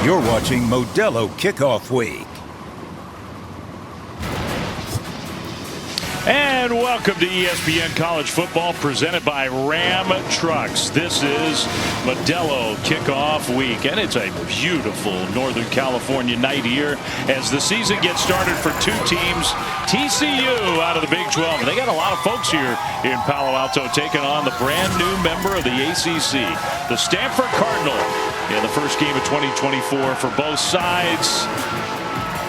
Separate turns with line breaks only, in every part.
You're watching Modelo Kickoff Week.
And welcome to ESPN College Football presented by Ram Trucks. This is Modelo Kickoff Week, and it's a beautiful Northern California night here as the season gets started for two teams. TCU out of the Big 12. They got a lot of folks here in Palo Alto taking on the brand new member of the ACC, the Stanford Cardinal, in the first game of 2024 for both sides.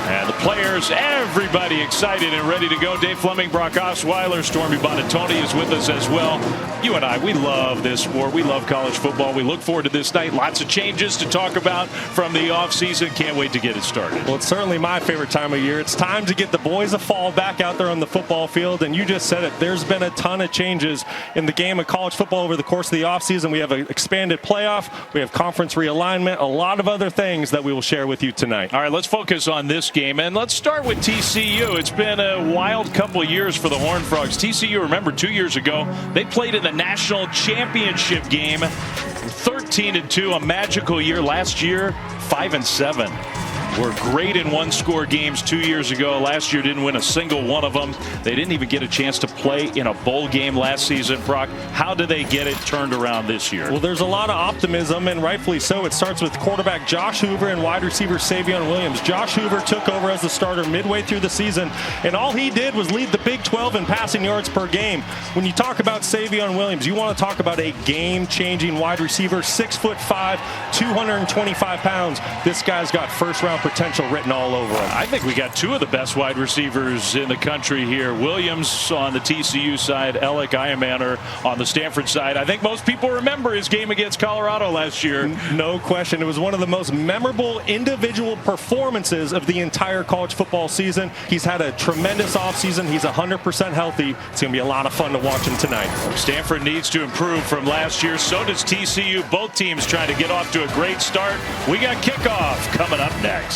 And the players, everybody excited and ready to go. Dave Fleming, Brock Osweiler, Stormy Bonatoni is with us as well. You and I, we love this sport. We love college football. We look forward to this night. Lots of changes to talk about from the offseason. Can't wait to get it started.
Well, it's certainly my favorite time of year. It's time to get the boys of fall back out there on the football field. And you just said it. There's been a ton of changes in the game of college football over the course of the offseason. We have an expanded playoff. We have conference realignment. A lot of other things that we will share with you tonight.
All right, let's focus on this game. And let's start with TCU. It's been a wild couple of years for the Horned Frogs. TCU, remember, 2 years ago, they played in the national championship game. 13-2, a magical year. Last year, 5-7. Were great in one-score games 2 years ago. Last year didn't win a single one of them. They didn't even get a chance to play in a bowl game last season. Brock, how do they get it turned around this year?
Well, there's a lot of optimism, and rightfully so. It starts with quarterback Josh Hoover and wide receiver Savion Williams. Josh Hoover took over as the starter midway through the season, and all he did was lead the Big 12 in passing yards per game. When you talk about Savion Williams, you want to talk about a game-changing wide receiver, 6'5", 225 pounds. This guy's got first-round potential written all over him.
I think we got two of the best wide receivers in the country here. Williams on the TCU side, Alec Iamaner on the Stanford side. I think most people remember his game against Colorado last year.
No question. It was one of the most memorable individual performances of the entire college football season. He's had a tremendous offseason. He's 100% healthy. It's going to be a lot of fun to watch him tonight.
Stanford needs to improve from last year. So does TCU. Both teams trying to get off to a great start. We got kickoff coming up next.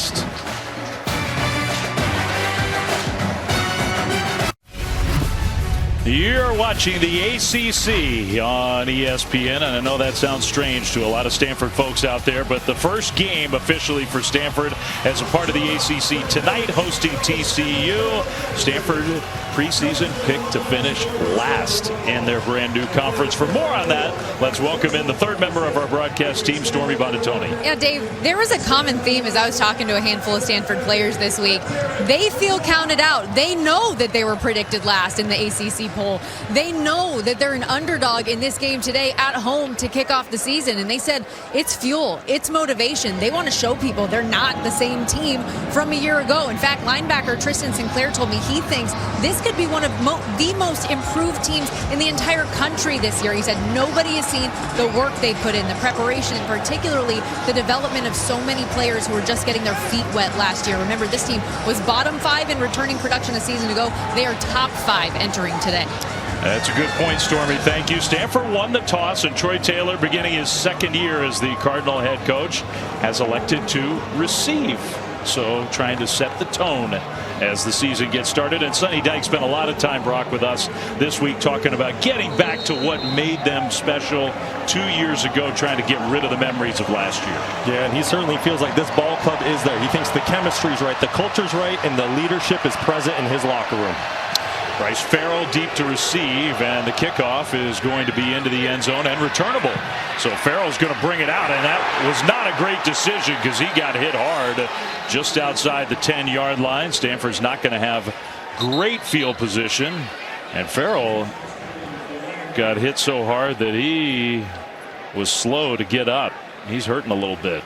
You're watching the ACC on ESPN, and I know that sounds strange to a lot of Stanford folks out there, but the first game officially for Stanford as a part of the ACC tonight, hosting TCU. Stanford preseason picked to finish last in their brand new conference. For more on that, let's welcome in the third member of our broadcast team, Stormy Bonatoni.
Yeah, Dave, there was a common theme as I was talking to a handful of Stanford players this week. They feel counted out. They know that they were predicted last in the ACC poll. They know that they're an underdog in this game today at home to kick off the season. And they said it's fuel, it's motivation. They want to show people they're not the same team from a year ago. In fact, linebacker Tristan Sinclair told me he thinks this could be one of the most improved teams in the entire country this year. He said nobody has seen the work they put in, the preparation, and particularly the development of so many players who were just getting their feet wet last year. Remember, this team was bottom 5 in returning production a season ago. They are top 5 entering today.
That's a good point, Stormy. Thank you. Stanford won the toss, and Troy Taylor, beginning his second year as the Cardinal head coach, has elected to receive. So trying to set the tone as the season gets started. And Sonny Dyke spent a lot of time, Brock, with us this week talking about getting back to what made them special 2 years ago, trying to get rid of the memories of last year.
Yeah, and he certainly feels like this ball club is there. He thinks the chemistry's right, the culture's right, and the leadership is present in his locker room.
Bryce Farrell deep to receive, and the kickoff is going to be into the end zone and returnable. So Farrell's going to bring it out, and that was not a great decision because he got hit hard just outside the 10-yard line. Stanford's not going to have great field position, and Farrell got hit so hard that he was slow to get up. He's hurting a little bit.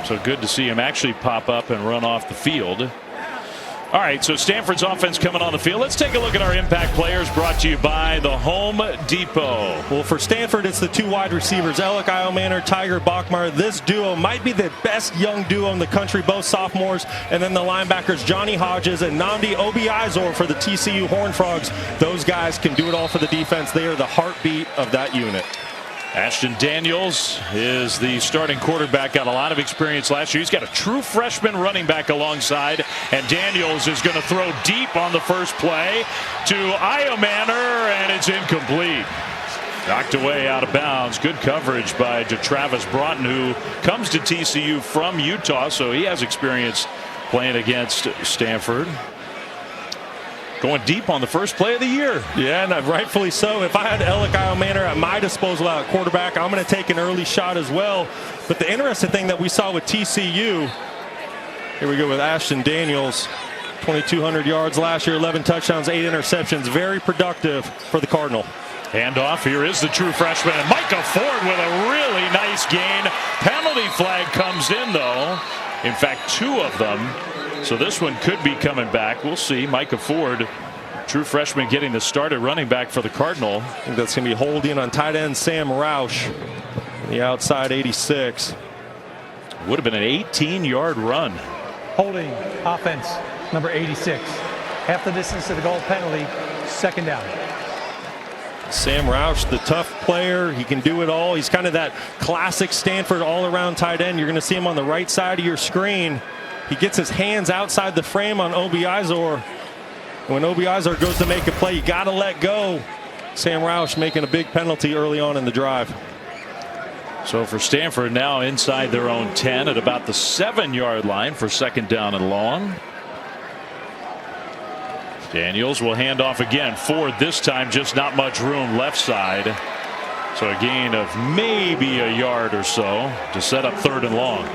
So good to see him actually pop up and run off the field. All right, so Stanford's offense coming on the field. Let's take a look at our impact players, brought to you by the Home Depot.
Well, for Stanford, it's the two wide receivers, Alec Iamaner, Tiger Bachmar. This duo might be the best young duo in the country, both sophomores. And then the linebackers, Johnny Hodges and Nnamdi Obiizor for the TCU Horned Frogs. Those guys can do it all for the defense. They are the heartbeat of that unit.
Ashton Daniels is the starting quarterback, got a lot of experience last year. He's got a true freshman running back alongside, and Daniels is going to throw deep on the first play to Iamaner, and it's incomplete. Knocked away out of bounds. Good coverage by Travis Broughton, who comes to TCU from Utah, so he has experience playing against Stanford. Going deep on the first play of the year.
Yeah, and rightfully so. If I had Elikiah Manor at my disposal at quarterback, I'm going to take an early shot as well. But the interesting thing that we saw with TCU, here we go with Ashton Daniels, 2,200 yards last year, 11 touchdowns, 8 interceptions. Very productive for the Cardinal.
Handoff. Here is the true freshman, and Micah Ford with a really nice gain. Penalty flag comes in, though. In fact, 2 of them. So this one could be coming back. We'll see. Micah Ford, true freshman, getting the start at running back for the Cardinal.
I think that's going to be holding on tight end Sam Roush, the outside 86.
Would have been an 18-yard run.
Holding offense, number 86. Half the distance to the goal, penalty, 2nd down.
Sam Roush, the tough player. He can do it all. He's kind of that classic Stanford all-around tight end. You're going to see him on the right side of your screen. He gets his hands outside the frame on Obi Izor. When Obi Izor goes to make a play, you got to let go. Sam Roush making a big penalty early on in the drive.
So for Stanford, now inside their own 10 at about the 7-yard line for 2nd down and long. Daniels will hand off again. Ford this time, just not much room left side. So a gain of maybe a yard or so to set up 3rd and long.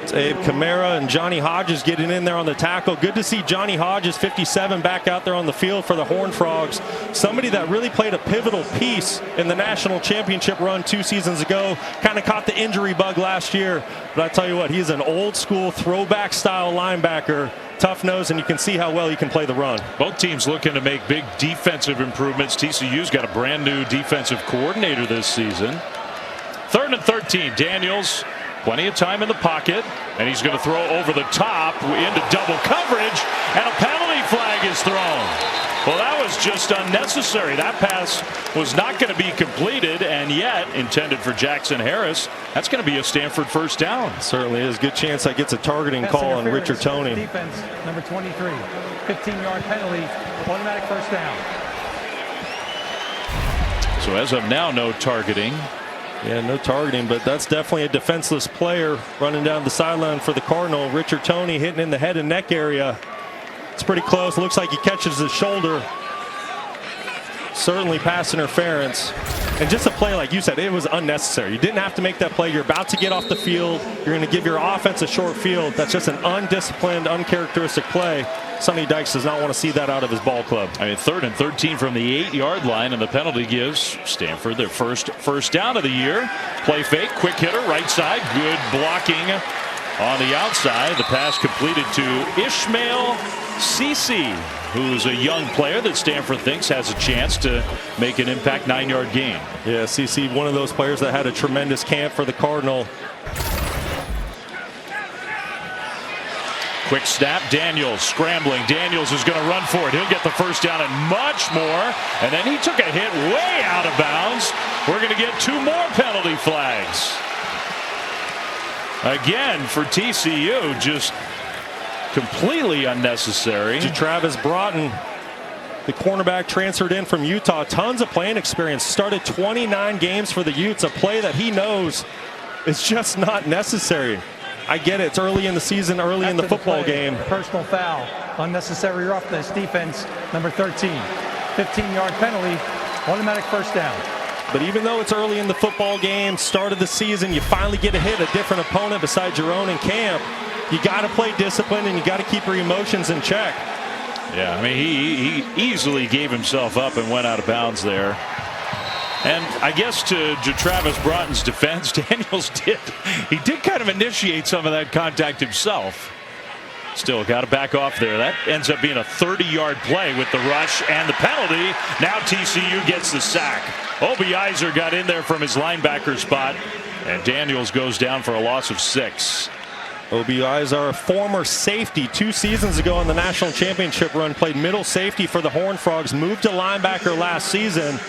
It's Abe Kamara and Johnny Hodges getting in there on the tackle. Good to see Johnny Hodges, 57, back out there on the field for the Horned Frogs. Somebody that really played a pivotal piece in the national championship run 2 seasons ago. Kind of caught the injury bug last year. But I tell you what, he's an old school throwback style linebacker. Tough nose, and you can see how well he can play the run.
Both teams looking to make big defensive improvements. TCU's got a brand new defensive coordinator this season. 3rd and 13. Daniels, plenty of time in the pocket, and he's going to throw over the top into double coverage, and a penalty flag is thrown. Well, that was just unnecessary. That pass was not going to be completed, and yet intended for Jackson Harris. That's going to be a Stanford 1st down.
Certainly is. Good chance that gets a targeting call on Richard Toney.
Defense, number 23. 15-yard penalty, automatic 1st down.
So as of now, no targeting.
Yeah, no targeting, but that's definitely a defenseless player running down the sideline for the Cardinal. Richard Toney hitting in the head and neck area. It's pretty close. Looks like he catches his shoulder. Certainly pass interference. And just a play, like you said, it was unnecessary. You didn't have to make that play. You're about to get off the field. You're going to give your offense a short field. That's just an undisciplined, uncharacteristic play. Sonny Dykes does not want to see that out of his ball club.
I mean, 3rd and 13 from the 8-yard line, and the penalty gives Stanford their first down of the year. Play fake, quick hitter, right side, good blocking on the outside. The pass completed to Ishmael Cece, who's a young player that Stanford thinks has a chance to make an impact 9-yard gain.
Yeah, Cece, one of those players that had a tremendous camp for the Cardinal.
Quick snap, Daniels scrambling. Daniels is going to run for it. He'll get the 1st down and much more. And then he took a hit way out of bounds. We're going to get 2 more penalty flags. Again for TCU, just completely unnecessary.
Travis Broughton, the cornerback, transferred in from Utah. Tons of playing experience. Started 29 games for the Utes. A play that he knows is just not necessary. I get it. It's early in the season, early in the football game.
Personal foul, unnecessary roughness, defense, number 13. 15-yard penalty, automatic 1st down.
But even though it's early in the football game, start of the season, you finally get to hit a different opponent besides your own in camp. You got to play discipline, and you got to keep your emotions in check.
Yeah, I mean, he easily gave himself up and went out of bounds there. And I guess to Travis Broughton's defense, Daniels did kind of initiate some of that contact himself. Still got to back off there. That ends up being a 30-yard play with the rush and the penalty. Now TCU gets the sack. Obi Izor got in there from his linebacker spot, and Daniels goes down for a loss of 6.
Obi Izor, a former safety 2 seasons ago in the national championship run, played middle safety for the Horned Frogs, moved to linebacker last season.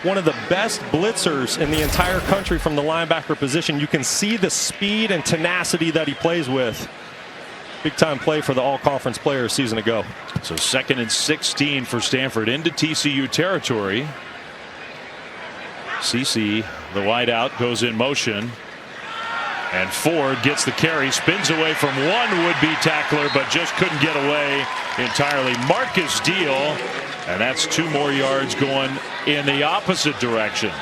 One of the best blitzers in the entire country from the linebacker position. You can see the speed and tenacity that he plays with. Big time play for the all-conference player a season ago.
So 2nd and 16 for Stanford into TCU territory. CC, the wideout, goes in motion. And Ford gets the carry, spins away from one would-be tackler, but just couldn't get away entirely. Marcus Deal, and that's 2 more yards going in the opposite direction.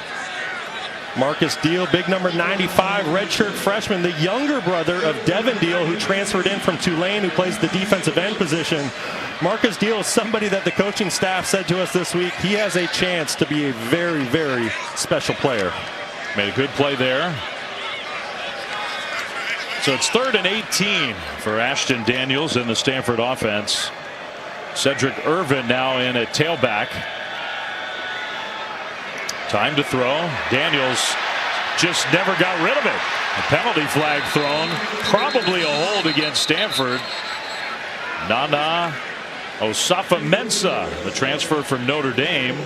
Marcus Deal, big number 95, redshirt freshman, the younger brother of Devin Deal, who transferred in from Tulane, who plays the defensive end position. Marcus Deal is somebody that the coaching staff said to us this week, he has a chance to be a very, very special player.
Made a good play there. So it's 3rd and 18 for Ashton Daniels in the Stanford offense. Cedric Irvin now in at tailback. Time to throw. Daniels just never got rid of it. A penalty flag thrown. Probably a hold against Stanford. Nana Osafo-Mensah, the transfer from Notre Dame.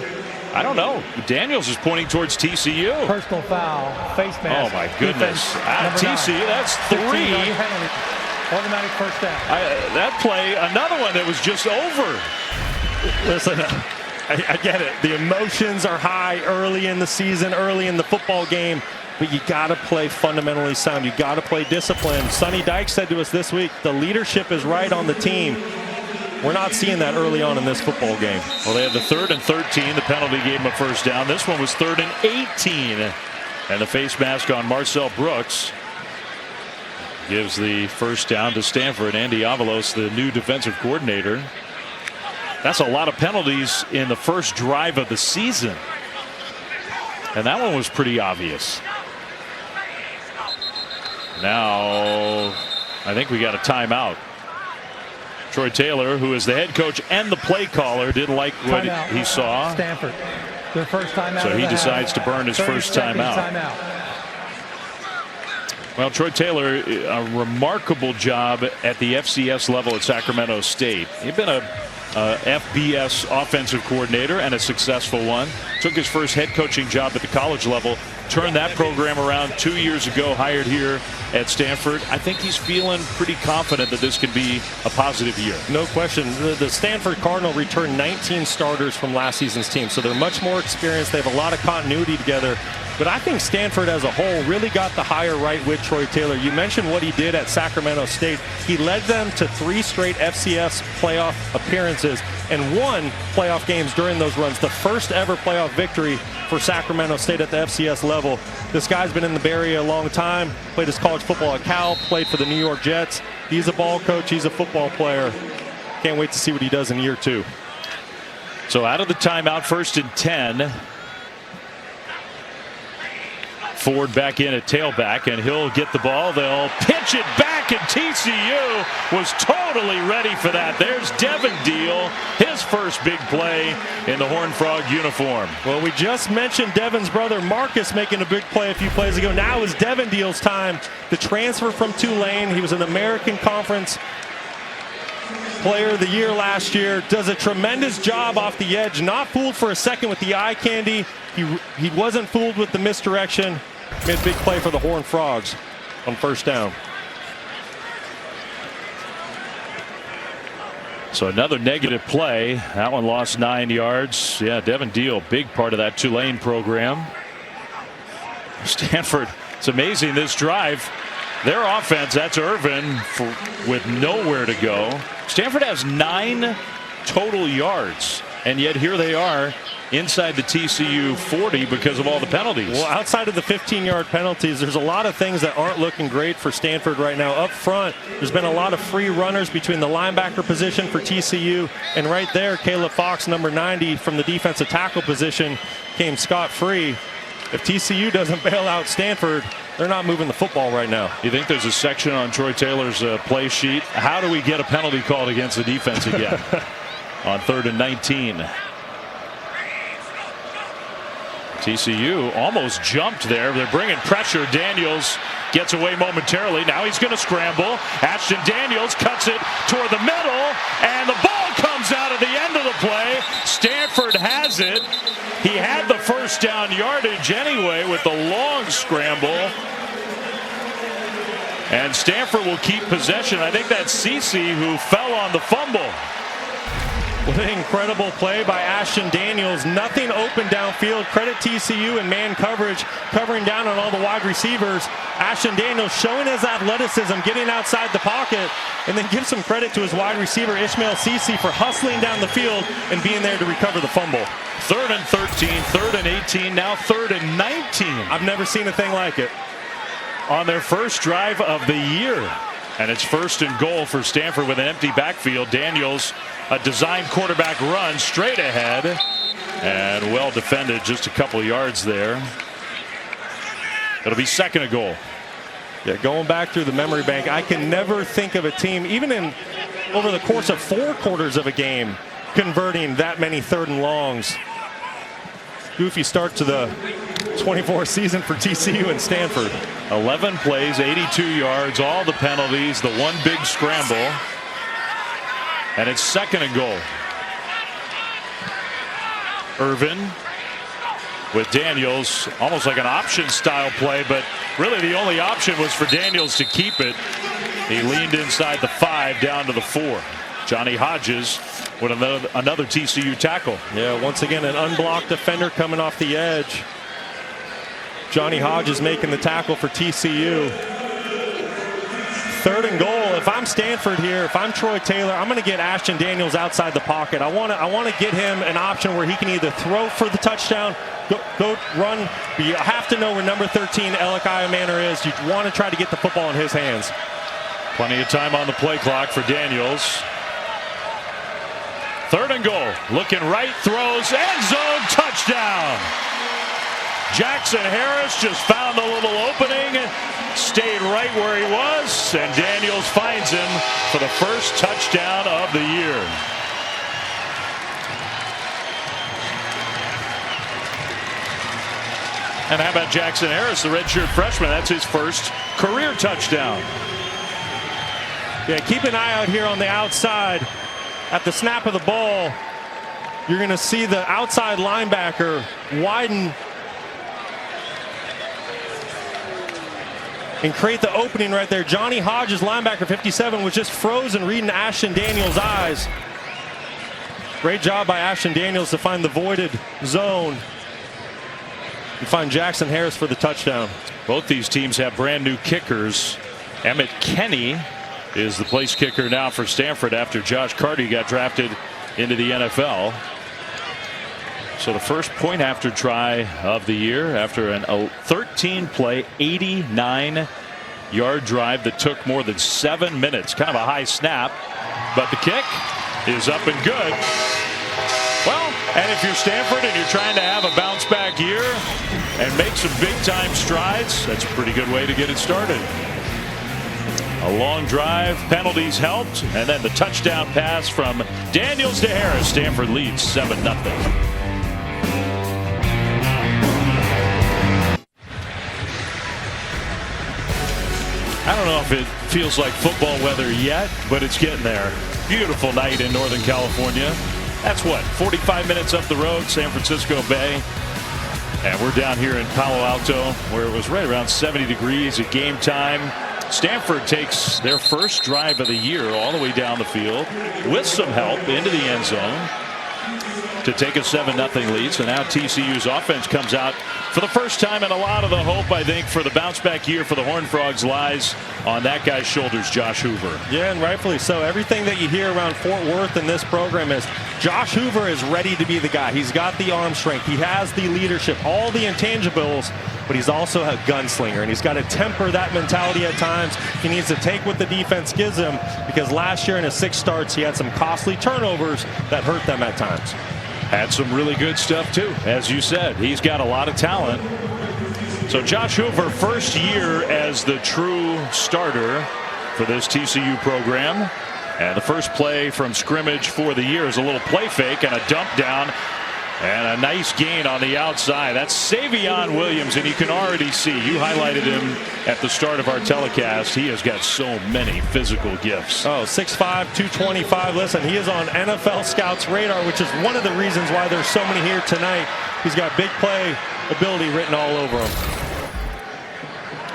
I don't know. Daniels is pointing towards TCU.
Personal foul, face mask.
Oh my goodness. At TCU, that's 3.
Automatic first down.
That play, another one that was just over.
Listen, I get it. The emotions are high early in the season, early in the football game, but you got to play fundamentally sound. You got to play discipline. Sonny Dykes said to us this week, the leadership is right on the team. We're not seeing that early on in this football game.
Well, they had the 3rd and 13. The penalty gave them a first down. This one was 3rd and 18. And the face mask on Marcel Brooks gives the first down to Stanford. Andy Avalos, the new defensive coordinator. That's a lot of penalties in the first drive of the season. And that one was pretty obvious. Now, I think we got a timeout. Troy Taylor, who is the head coach and the play caller, didn't like what he saw.
Stanford, their first timeout.
So he decides to burn his first timeout. Well, Troy Taylor, a remarkable job at the FCS level at Sacramento State. He'd been a FBS offensive coordinator and a successful one. Took his first head coaching job at the college level. Turned that program around 2 years ago, hired here at Stanford. I think he's feeling pretty confident that this could be a positive year.
No question. The Stanford Cardinal returned 19 starters from last season's team, so they're much more experienced. They have a lot of continuity together. But I think Stanford as a whole really got the hire right with Troy Taylor. You mentioned what he did at Sacramento State. He led them to 3 straight FCS playoff appearances and won playoff games during those runs. The first ever playoff victory for Sacramento State at the FCS level. This guy's been in the Bay Area a long time, played his college football at Cal, played for the New York Jets. He's a ball coach, he's a football player. Can't wait to see what he does in year 2.
So out of the timeout, 1st and 10. Ford back in at tailback, and he'll get the ball. They'll pitch it back, and TCU was totally ready for that. There's Devin Deal, his first big play in the Horned Frog uniform.
Well, we just mentioned Devin's brother Marcus making a big play a few plays ago. Now is Devin Deal's time. The transfer from Tulane. He was an American Conference Player of the Year last year. Does a tremendous job off the edge. Not fooled for a second with the eye candy. He wasn't fooled with the misdirection. Made a big play for the Horned Frogs on first down.
So another negative play. That one lost 9 yards. Yeah, Devin Deal, big part of that Tulane program. Stanford, it's amazing this drive. Their offense, that's Irvin with nowhere to go. Stanford has 9 total yards, and yet here they are inside the TCU 40 because of all the penalties.
Well, outside of the 15-yard penalties, there's a lot of things that aren't looking great for Stanford right now. Up front, there's been a lot of free runners between the linebacker position for TCU, and right there, Caleb Fox, number 90, from the defensive tackle position, came scot-free. If TCU doesn't bail out Stanford, they're not moving the football right now.
You think there's a section on Troy Taylor's play sheet? How do we get a penalty called against the defense again on 3rd and 19? TCU almost jumped there. They're bringing pressure. Daniels gets away momentarily. Now he's going to scramble. Ashton Daniels cuts it toward the middle, and the ball comes out at the end of the play. Stanford has it. He had the first down yardage anyway with the long scramble. And Stanford will keep possession. I think that's CC who fell on the fumble.
What an incredible play by Ashton Daniels. Nothing open downfield. Credit TCU in man coverage, covering down on all the wide receivers. Ashton Daniels showing his athleticism, getting outside the pocket, and then give some credit to his wide receiver, Ishmael Cece, for hustling down the field and being there to recover the fumble.
3rd and 13, 3rd and 18, now 3rd and 19.
I've never seen a thing like it.
On their first drive of the year. And it's 1st and goal for Stanford with an empty backfield. Daniels, a designed quarterback run straight ahead. And well defended, just a couple yards there. It'll be 2nd and goal.
Yeah, going back through the memory bank, I can never think of a team, even in over the course of 4 quarters of a game, converting that many 3rd and longs. Goofy start to the 24 season for TCU and Stanford.
11 plays, 82 yards, all the penalties, the one big scramble. And it's 2nd and goal. Irvin with Daniels, almost like an option style play, but really the only option was for Daniels to keep it. He leaned inside the 5 down to the 4. Johnny Hodges with another TCU tackle.
Yeah, once again an unblocked defender coming off the edge. Johnny Hodges making the tackle for TCU. 3rd and goal. If I'm Stanford here, if I'm Troy Taylor, I'm going to get Ashton Daniels outside the pocket. I want to get him an option where he can either throw for the touchdown, go run. But you have to know where number 13 Alec Manor is. You want to try to get the football in his hands.
Plenty of time on the play clock for Daniels. 3rd and goal. Looking right, throws, end zone, touchdown. Jackson Harris just found a little opening, stayed right where he was, and Daniels finds him for the first touchdown of the year. And how about Jackson Harris, the redshirt freshman? That's his first career touchdown.
Yeah, keep an eye out here on the outside. At the snap of the ball, you're going to see the outside linebacker widen and create the opening right there. Johnny Hodges, linebacker 57, was just frozen reading Ashton Daniels' eyes. Great job by Ashton Daniels to find the voided zone and find Jackson Harris for the touchdown.
Both these teams have brand new kickers. Emmett Kenny is the place kicker now for Stanford after Josh Carty got drafted into the NFL. So the first point after try of the year after an 13-play, 89-yard drive that took more than 7 minutes. Kind of a high snap, but the kick is up and good. Well, and if you're Stanford and you're trying to have a bounce-back year and make some big-time strides, that's a pretty good way to get it started. A long drive, penalties helped, and then the touchdown pass from Daniels to Harris. Stanford leads 7-0. I don't know if it feels like football weather yet, but it's getting there. Beautiful night in Northern California. That's what, 45 minutes up the road, San Francisco Bay. And we're down here in Palo Alto, where it was right around 70 degrees at game time. Stanford takes their first drive of the year all the way down the field with some help into the end zone to take a 7-0 lead. So now TCU's offense comes out for the first time, and a lot of the hope, I think, for the bounce-back year for the Horned Frogs lies on that guy's shoulders, Josh Hoover.
Yeah, and rightfully so. Everything that you hear around Fort Worth in this program is Josh Hoover is ready to be the guy. He's got the arm strength. He has the leadership, all the intangibles, but he's also a gunslinger, and he's got to temper that mentality at times. He needs to take what the defense gives him, because last year in his 6 starts, he had some costly turnovers that hurt them at times.
Had some really good stuff, too. As you said, he's got a lot of talent. So Josh Hoover, first year as the true starter for this TCU program. And the first play from scrimmage for the year is a little play fake and a dump down. And a nice gain on the outside. That's Savion Williams, and you can already see, you highlighted him at the start of our telecast. He has got so many physical gifts.
Oh, 6'5", 225. Listen, he is on NFL Scouts' radar, which is one of the reasons why there's so many here tonight. He's got big play ability written all over him.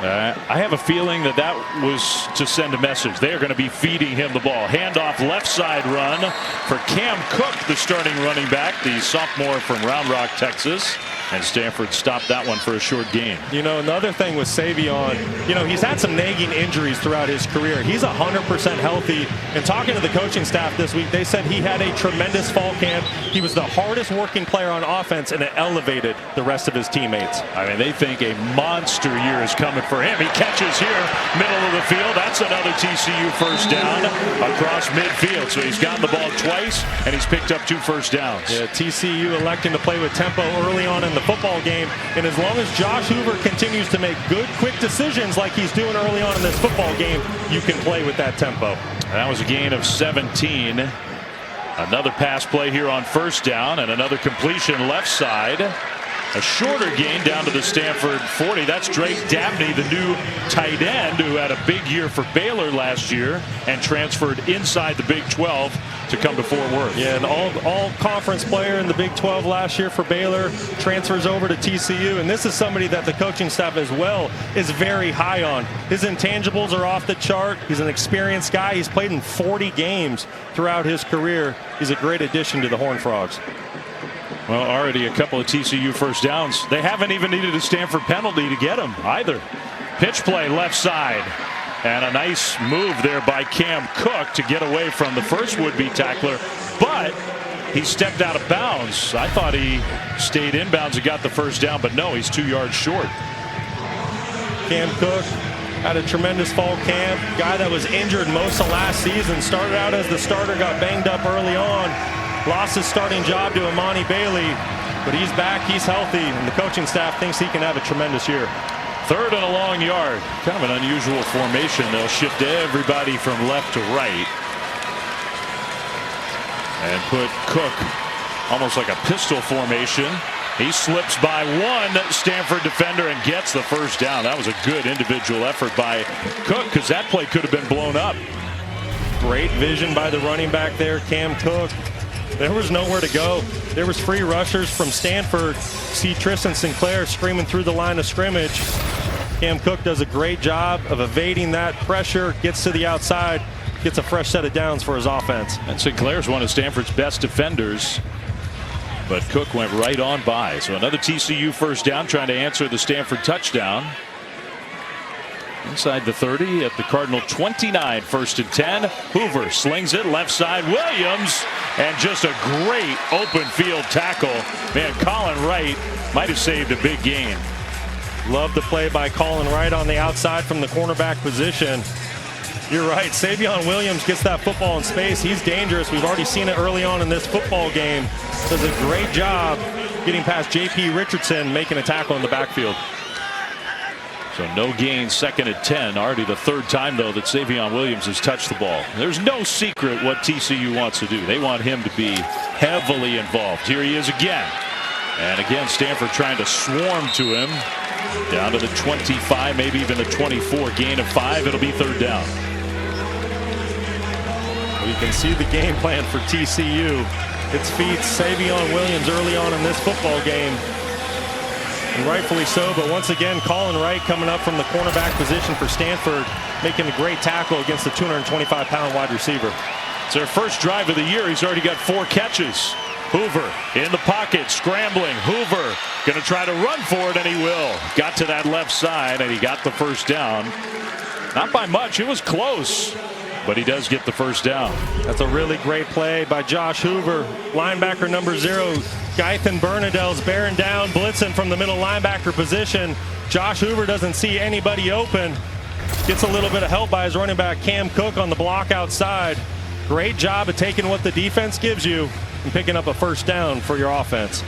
I have a feeling that was to send a message. They are going to be feeding him the ball. Handoff left side run for Cam Cook, the starting running back, the sophomore from Round Rock, Texas. And Stanford stopped that one for a short gain.
You know, another thing with Savion, you know, he's had some nagging injuries throughout his career. He's 100% healthy. And talking to the coaching staff this week, they said he had a tremendous fall camp. He was the hardest working player on offense, and it elevated the rest of his teammates.
I mean, they think a monster year is coming for him. He catches here, middle of the field. That's another TCU first down across midfield. So he's gotten the ball twice, and he's picked up 2 first downs.
Yeah, TCU electing to play with tempo early on in the football game, and as long as Josh Hoover continues to make good, quick decisions like he's doing early on in this football game, you can play with that tempo.
That was a gain of 17. Another pass play here on first down, and another completion left side. A shorter gain down to the Stanford 40. That's Drake Dabney, the new tight end, who had a big year for Baylor last year and transferred inside the Big 12 to come to Fort Worth.
Yeah, an all conference player in the Big 12 last year for Baylor, transfers over to TCU, and this is somebody that the coaching staff as well is very high on. His intangibles are off the chart. He's an experienced guy. He's played in 40 games throughout his career. He's a great addition to the Horned Frogs.
Well, already a couple of TCU first downs. They haven't even needed a Stanford penalty to get him either. Pitch play left side. And a nice move there by Cam Cook to get away from the first would-be tackler. But he stepped out of bounds. I thought he stayed inbounds and got the first down, but no, he's 2 yards short.
Cam Cook had a tremendous fall camp. Guy that was injured most of last season. Started out as the starter, got banged up early on. Lost his starting job to Amani Bailey, but he's back, he's healthy, and the coaching staff thinks he can have a tremendous year.
3rd and a long yard. Kind of an unusual formation. They'll shift everybody from left to right and put Cook almost like a pistol formation. He slips by one Stanford defender and gets the first down. That was a good individual effort by Cook, because that play could have been blown up.
Great vision by the running back there, Cam Cook. There was nowhere to go. There was free rushers from Stanford. See Tristan Sinclair screaming through the line of scrimmage. Cam Cook does a great job of evading that pressure, gets to the outside, gets a fresh set of downs for his offense.
And Sinclair's one of Stanford's best defenders, but Cook went right on by. So another TCU first down, trying to answer the Stanford touchdown. Inside the 30 at the Cardinal 29, 1st and 10. Hoover slings it left side. Williams, and just a great open field tackle. Man, Colin Wright might have saved a big gain.
Love the play by Colin Wright on the outside from the cornerback position. You're right. Savion Williams gets that football in space. He's dangerous. We've already seen it early on in this football game. Does a great job getting past J.P. Richardson, making a tackle in the backfield.
So no gain, 2nd and 10. Already the 3rd time, though, that Savion Williams has touched the ball. There's no secret what TCU wants to do. They want him to be heavily involved. Here he is again. And again, Stanford trying to swarm to him. Down to the 25, maybe even the 24. Gain of 5. It'll be 3rd down.
We can see the game plan for TCU. It's feed Savion Williams early on in this football game. And rightfully so, but once again, Colin Wright coming up from the cornerback position for Stanford, making a great tackle against the 225-pound wide receiver.
It's their first drive of the year. He's already got 4 catches. Hoover in the pocket, scrambling. Hoover going to try to run for it, and he will. Got to that left side, and he got the first down. Not by much. It was close, but he does get the first down.
That's a really great play by Josh Hoover. Linebacker number 0, Gaithan Bernadell's bearing down, blitzing from the middle linebacker position. Josh Hoover doesn't see anybody open. Gets a little bit of help by his running back, Cam Cook, on the block outside. Great job of taking what the defense gives you and picking up a first down for your offense.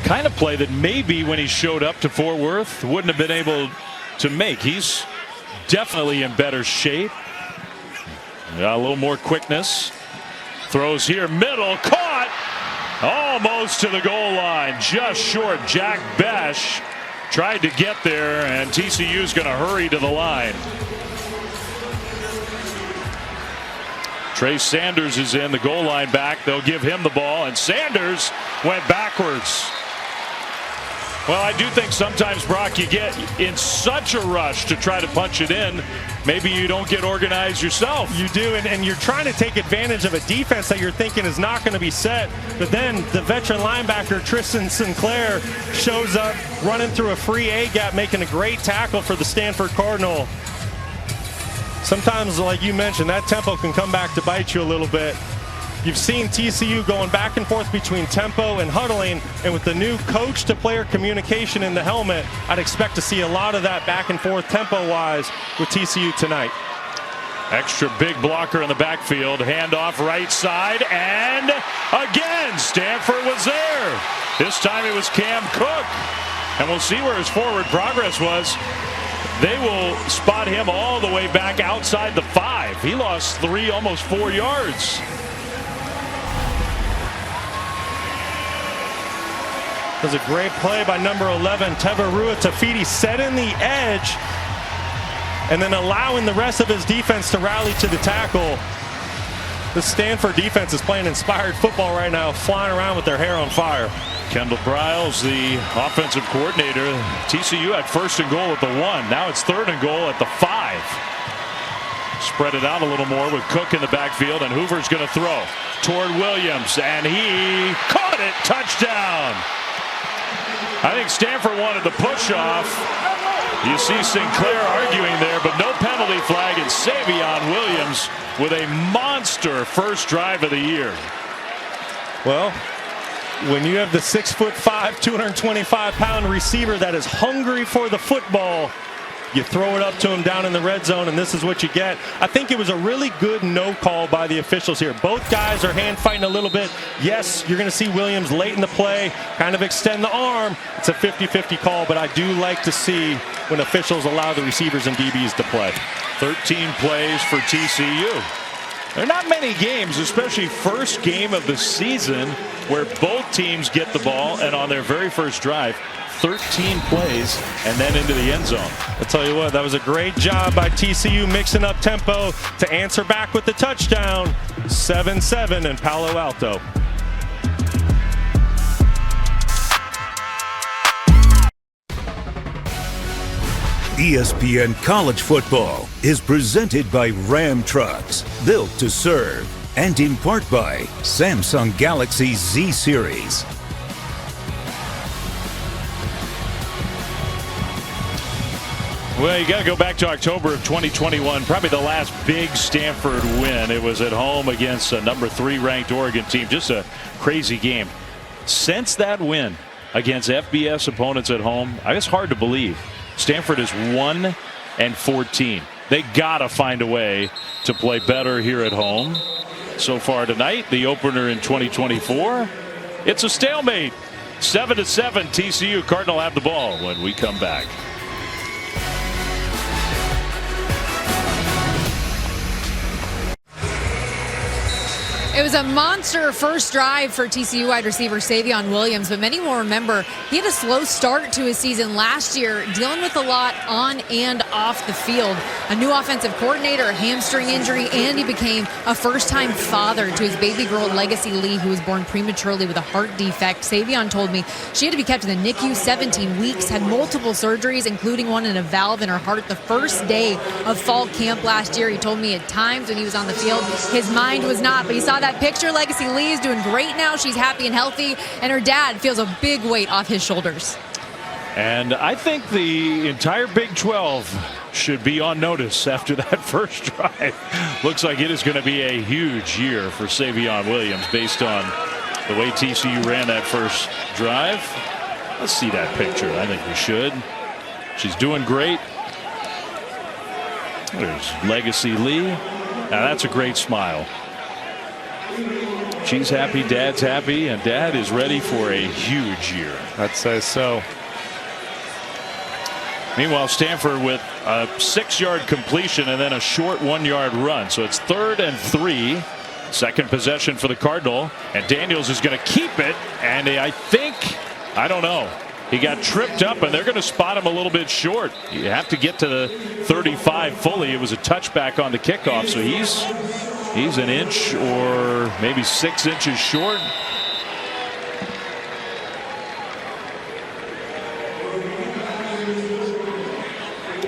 Kind of play that maybe when he showed up to Fort Worth wouldn't have been able to make. He's definitely in better shape. Got a little more quickness. Throws here, middle, caught almost to the goal line, just short. Jack Besh tried to get there, and TCU's going to hurry to the line. Trey Sanders is in, the goal line back. They'll give him the ball, and Sanders went backwards. Well, I do think sometimes, Brock, you get in such a rush to try to punch it in, maybe you don't get organized yourself.
You do, and you're trying to take advantage of a defense that you're thinking is not going to be set. But then the veteran linebacker, Tristan Sinclair, shows up running through a free A-gap, making a great tackle for the Stanford Cardinal. Sometimes, like you mentioned, that tempo can come back to bite you a little bit. You've seen TCU going back and forth between tempo and huddling, and with the new coach-to-player communication in the helmet, I'd expect to see a lot of that back and forth tempo-wise with TCU tonight.
Extra big blocker in the backfield, handoff right side, and again, Stanford was there. This time it was Cam Cook, and we'll see where his forward progress was. They will spot him all the way back outside the 5. He lost 3, almost 4 yards.
It was a great play by number 11, Tevarua Tafiti, setting the edge and then allowing the rest of his defense to rally to the tackle. The Stanford defense is playing inspired football right now, flying around with their hair on fire.
Kendall Briles, the offensive coordinator. TCU had 1st and goal at the 1. Now it's 3rd and goal at the 5. Spread it out a little more with Cook in the backfield, and Hoover's going to throw toward Williams, and he caught it. Touchdown. I think Stanford wanted the push off. You see Sinclair arguing there, but no penalty flag, and Savion Williams with a monster first drive of the year.
Well, when you have the 6'5", 225-pound receiver that is hungry for the football, you throw it up to him down in the red zone, and this is what you get. I think it was a really good no call by the officials here. Both guys are hand fighting a little bit. Yes, you're going to see Williams late in the play kind of extend the arm. It's a 50-50 call, but I do like to see when officials allow the receivers and DBs to play.
13 plays for TCU. There are not many games, especially first game of the season, where both teams get the ball and on their very first drive, 13 plays and then into the end zone.
I'll tell you what, that was a great job by TCU mixing up tempo to answer back with the touchdown. 7-7 in Palo Alto.
ESPN College Football is presented by Ram Trucks, built to serve, and in part by Samsung Galaxy Z Series.
Well, you got to go back to October of 2021, probably the last big Stanford win. It was at home against a number 3 ranked Oregon team. Just a crazy game. Since that win against FBS opponents at home, I guess hard to believe, Stanford is 1-14. They got to find a way to play better here at home. So far tonight, the opener in 2024, it's a stalemate. 7-7, TCU. Cardinal have the ball when we come back.
It was a monster first drive for TCU wide receiver Savion Williams, but many will remember he had a slow start to his season last year, dealing with a lot on and off the field. A new offensive coordinator, a hamstring injury, and he became a first-time father to his baby girl Legacy Lee, who was born prematurely with a heart defect. Savion told me she had to be kept in the NICU 17 weeks, had multiple surgeries, including one in a valve in her heart the first day of fall camp last year. He told me at times when he was on the field, his mind was not, but he saw that picture. Legacy Lee is doing great now. She's happy and healthy, and her dad feels a big weight off his shoulders.
And I think the entire Big 12 should be on notice after that first drive. Looks like it is going to be a huge year for Savion Williams based on the way TCU ran that first drive. Let's see that picture. I think we should. She's doing great. There's Legacy Lee. Now that's a great smile. She's happy, Dad's happy, and Dad is ready for a huge year.
I'd say so.
Meanwhile, Stanford with a 6-yard completion and then a short 1-yard run. So it's 3rd and 3. Second possession for the Cardinal. And Daniels is going to keep it. And I don't know. He got tripped up, and they're going to spot him a little bit short. You have to get to the 35 fully. It was a touchback on the kickoff, so he's an inch or maybe 6 inches short.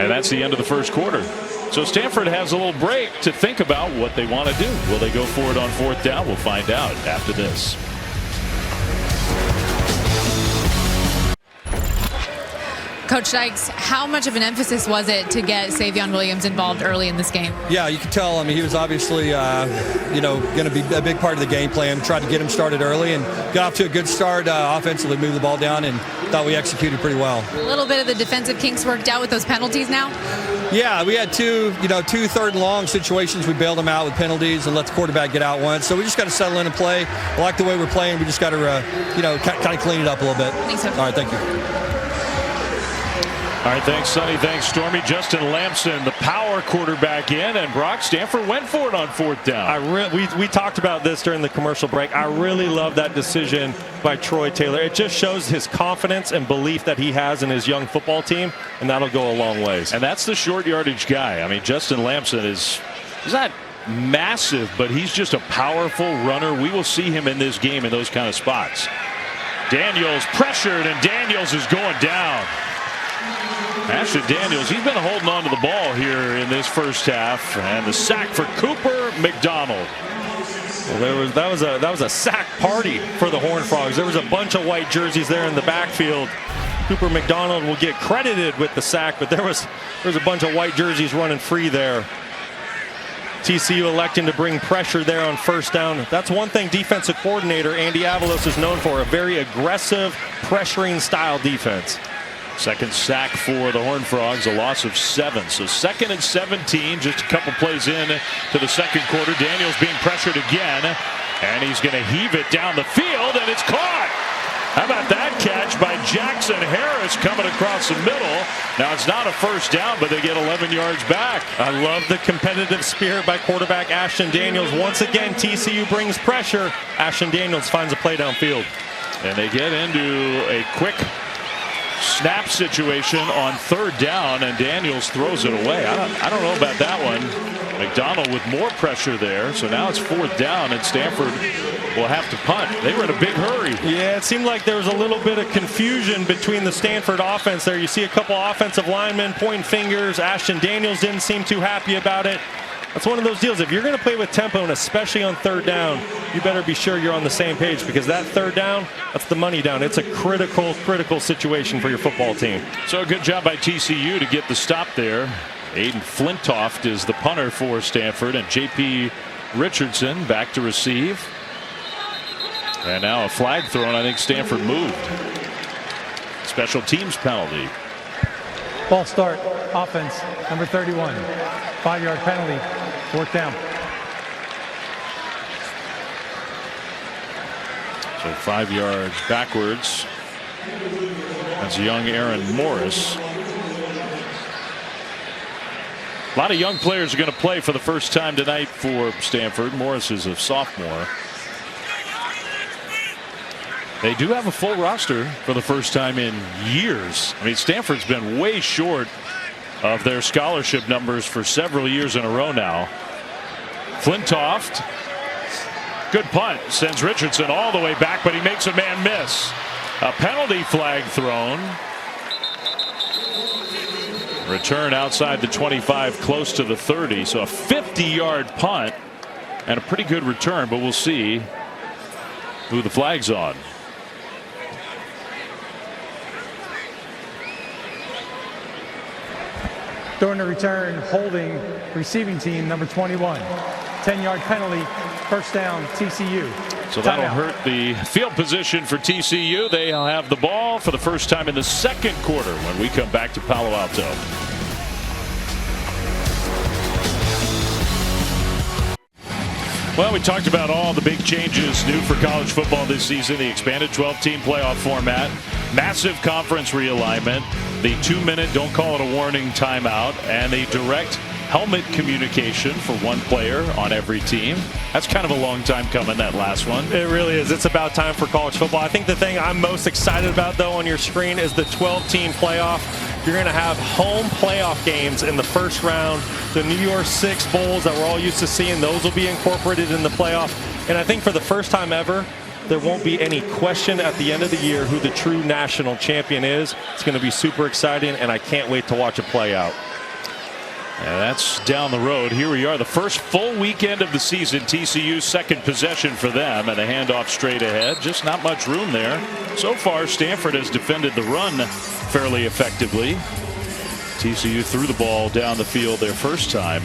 And that's the end of the first quarter. So Stanford has a little break to think about what they want to do. Will they go for it on 4th down? We'll find out after this.
Coach Dykes, how much of an emphasis was it to get Savion Williams involved early in this game?
Yeah, you could tell. I mean, he was obviously, going to be a big part of the game plan. Tried to get him started early and got off to a good start offensively, moved the ball down, and thought we executed pretty well.
A little bit of the defensive kinks worked out with those penalties now?
Yeah, we had two 3rd and long situations. We bailed them out with penalties and let the quarterback get out once. So we just got to settle in and play. I like the way we're playing. We just got to, kind of clean it up a little bit.
Thanks, Coach.
All right, thank you.
All right, thanks, Sonny. Thanks, Stormy. Justin Lamson, the power quarterback in, and Brock Stanford went for it on 4th down.
We talked about this during the commercial break. I really love that decision by Troy Taylor. It just shows his confidence and belief that he has in his young football team, and that'll go a long ways.
And that's the short yardage guy. I mean, Justin Lamson he's not massive, but he's just a powerful runner. We will see him in this game in those kind of spots. Daniels pressured, and Daniels is going down. Ashton Daniels, he's been holding on to the ball here in this first half, and the sack for Cooper McDonald.
Well, that was a sack party for the Horned Frogs. There was a bunch of white jerseys there in the backfield. Cooper McDonald will get credited with the sack, but there was a bunch of white jerseys running free there. TCU electing to bring pressure there on 1st down. That's one thing defensive coordinator Andy Avalos is known for, a very aggressive, pressuring style defense.
Second sack for the Horned Frogs, a loss of 7. So 2nd and 17, just a couple plays in to the second quarter. Daniels being pressured again, and he's going to heave it down the field, and it's caught. How about that catch by Jackson Harris coming across the middle? Now it's not a 1st down, but they get 11 yards back.
I love the competitive spirit by quarterback Ashton Daniels. Once again, TCU brings pressure. Ashton Daniels finds a play downfield.
And they get into a quick snap situation on 3rd down, and Daniels throws it away. I don't know about that one. McDonald with more pressure there, so now it's 4th down, and Stanford will have to punt. They were in a big hurry.
Yeah, it seemed like there was a little bit of confusion between the Stanford offense there. You see a couple offensive linemen pointing fingers. Ashton Daniels didn't seem too happy about it. That's one of those deals. If you're going to play with tempo, and especially on 3rd down, you better be sure you're on the same page, because that 3rd down, that's the money down. It's a critical situation for your football team.
So good job by TCU to get the stop there. Aiden Flintoft is the punter for Stanford, and J.P. Richardson back to receive. And now a flag thrown. I think Stanford moved. Special teams penalty.
Ball start, offense, number 31. 5-yard penalty, 4th down.
So 5 yards backwards. That's young Aaron Morris. A lot of young players are going to play for the first time tonight for Stanford. Morris is a sophomore. They do have a full roster for the first time in years. I mean, Stanford's been way short of their scholarship numbers for several years in a row now. Flintoft, good punt, sends Richardson all the way back, but he makes a man miss. A penalty flag thrown. Return outside the 25, close to the 30. So a 50-yard punt and a pretty good return, but we'll see who the flag's on.
During the return, holding receiving team number 21. 10-yard penalty, 1st down, TCU.
So that'll hurt the field position for TCU. They'll have the ball for the first time in the second quarter when we come back to Palo Alto. Well, we talked about all the big changes new for college football this season. The expanded 12-team playoff format, massive conference realignment, the 2-minute don't call it a warning timeout, and the direct helmet communication for one player on every team. That's kind of a long time coming, that last one.
It really is. It's about time for college football. I think the thing I'm most excited about, though, on your screen is the 12-team playoff. You're going to have home playoff games in the first round. The New Year's Six bowls that we're all used to seeing, those will be incorporated in the playoff. And I think for the first time ever, there won't be any question at the end of the year who the true national champion is. It's going to be super exciting, and I can't wait to watch it play out.
And that's down the road. Here we are, the first full weekend of the season. TCU's second possession for them, and a handoff straight ahead. Just not much room there. So far, Stanford has defended the run fairly effectively. TCU threw the ball down the field their first time.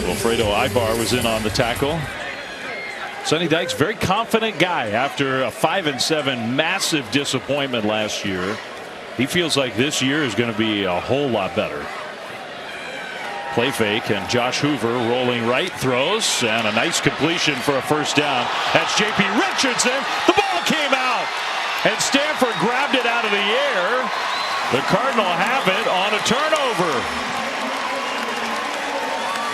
Wilfredo Ibar was in on the tackle. Sonny Dykes, very confident guy after a 5-7 massive disappointment last year. He feels like this year is going to be a whole lot better. Play fake, and Josh Hoover rolling right, throws, and a nice completion for a first down. That's J.P. Richardson. The ball came out, and Stanford grabbed it out of the air. The Cardinal have it on a turnover.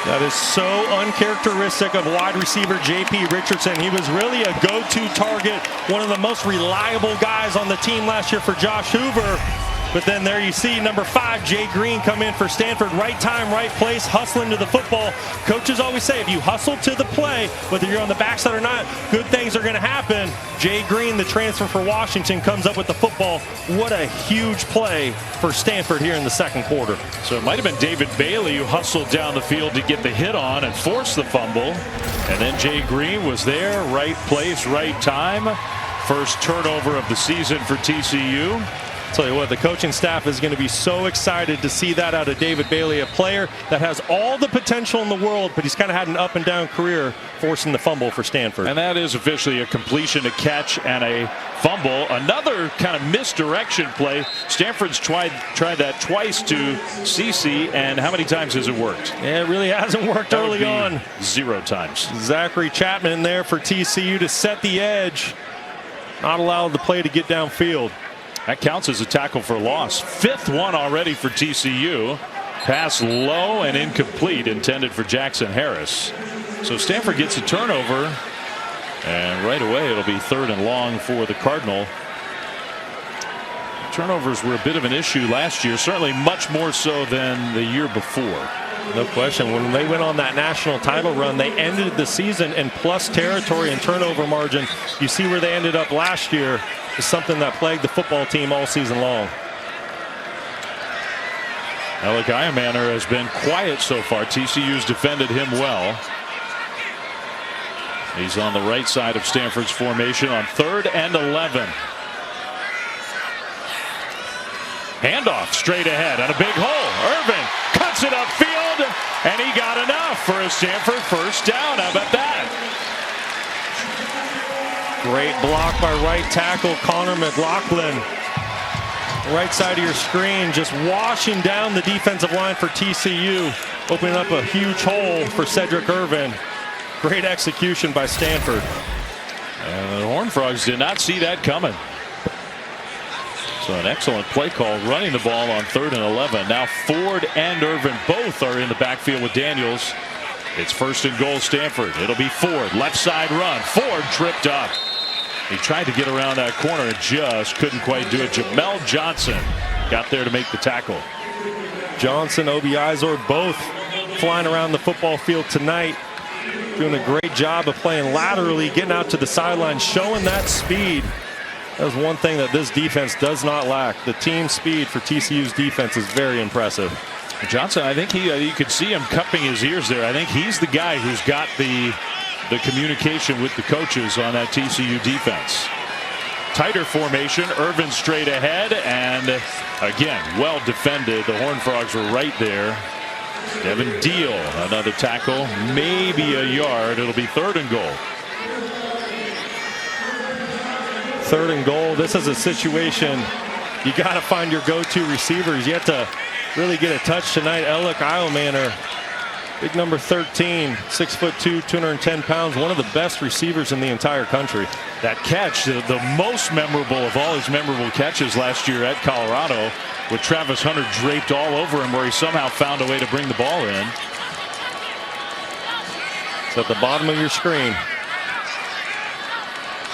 That is so uncharacteristic of wide receiver J.P. Richardson. He was really a go-to target, one of the most reliable guys on the team last year for Josh Hoover. But then there you see number 5, Jay Green, come in for Stanford. Right time, right place, hustling to the football. Coaches always say if you hustle to the play, whether you're on the backside or not, good things are going to happen. Jay Green, the transfer for Washington, comes up with the football. What a huge play for Stanford here in the second quarter.
So it might have been David Bailey who hustled down the field to get the hit on and force the fumble. And then Jay Green was there, right place, right time. First turnover of the season for TCU.
Tell you what, the coaching staff is going to be so excited to see that out of David Bailey, a player that has all the potential in the world, but he's kind of had an up and down career, forcing the fumble for Stanford.
And that is officially a completion, a catch, and a fumble. Another kind of misdirection play. Stanford's tried that twice to CC, and how many times has it worked?
Yeah, it really hasn't worked early on.
0 times.
Zachary Chapman there for TCU to set the edge, not allow the play to get downfield.
That counts as a tackle for loss. 5th one already for TCU. Pass low and incomplete, intended for Jackson Harris. So Stanford gets a turnover, and right away it'll be 3rd and long for the Cardinal. Turnovers were a bit of an issue last year, certainly much more so than the year before.
No question. When they went on that national title run, they ended the season in plus territory and turnover margin. You see where they ended up last year is something that plagued the football team all season long.
Alec Iamaner has been quiet so far. TCU's defended him well. He's on the right side of Stanford's formation on 3rd and 11. Handoff straight ahead and a big hole. Irvin cuts it upfield, and he got enough for a Stanford first down. How about that?
Great block by right tackle Connor McLaughlin. Right side of your screen, just washing down the defensive line for TCU, opening up a huge hole for Cedric Irvin. Great execution by Stanford.
And the Horned Frogs did not see that coming. So an excellent play call, running the ball on 3rd and 11. Now Ford and Irvin both are in the backfield with Daniels. It's 1st and goal, Stanford. It'll be Ford, left side run. Ford tripped up. He tried to get around that corner and just couldn't quite do it. Jamel Johnson got there to make the tackle.
Johnson, Obi Izor, both flying around the football field tonight, doing a great job of playing laterally, getting out to the sideline, showing that speed. That was one thing that this defense does not lack. The team speed for TCU's defense is very impressive.
Johnson, I think you could see him cupping his ears there. I think he's the guy who's got the communication with the coaches on that TCU defense. Tighter formation, Irvin straight ahead, and again, well defended. The Horned Frogs were right there. Devin Deal, another tackle, maybe a yard. It'll be 3rd and goal.
3rd and goal. This is a situation you got to find your go-to receivers. You have to really get a touch tonight. Alec Iamaner, big number 13, 6'2", 210 pounds, one of the best receivers in the entire country.
That catch, the most memorable of all his memorable catches last year at Colorado, with Travis Hunter draped all over him, where he somehow found a way to bring the ball in.
It's at the bottom of your screen.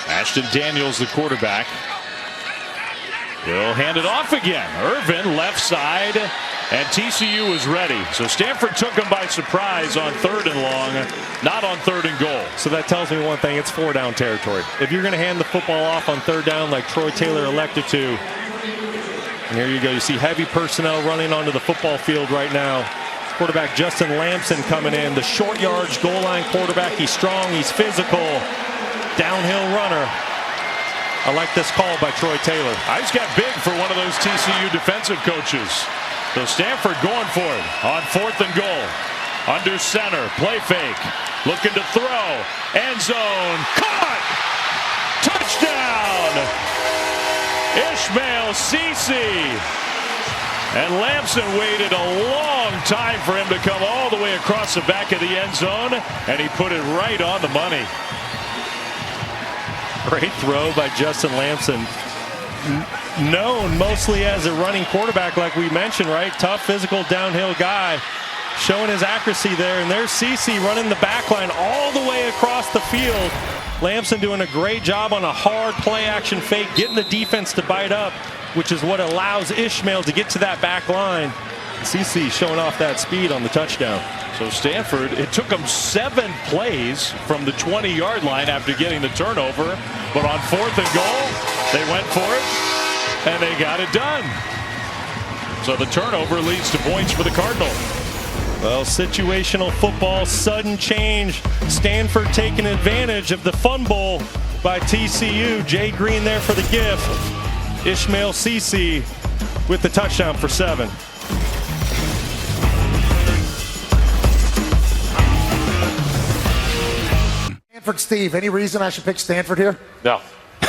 Ashton Daniels, the quarterback. He'll hand it off again. Irvin, left side, and TCU was ready. So Stanford took him by surprise on 3rd and long, not on 3rd and goal.
So that tells me one thing, it's 4-down territory. If you're going to hand the football off on 3rd down like Troy Taylor elected to, And here you go. You see heavy personnel running onto the football field right now. Quarterback Justin Lamson coming in. The short yards goal line quarterback. He's strong. He's physical. Downhill runner. I like this call by Troy Taylor.
I just got big for one of those TCU defensive coaches. So Stanford going for it on 4th and goal. Under center. Play fake. Looking to throw. End zone. Caught. Touchdown. Ishmael Cece. And Lamson waited a long time for him to come all the way across the back of the end zone, and he put it right on the money.
Great throw by Justin Lamson. Known mostly as a running quarterback, like we mentioned, right? Tough, physical, downhill guy. Showing his accuracy there. And there's CC running the back line all the way across the field. Lamson doing a great job on a hard play action fake, getting the defense to bite up, which is what allows Ishmael to get to that back line. CC showing off that speed on the touchdown.
So Stanford, it took them 7 plays from the 20-yard line after getting the turnover. But on 4th and goal, they went for it, and they got it done. So the turnover leads to points for the Cardinal.
Well, situational football, sudden change. Stanford taking advantage of the fumble by TCU. Jay Green there for the gift. Ishmael Cece with the touchdown for 7.
Stanford, Steve, any reason I should pick Stanford here?
No.
All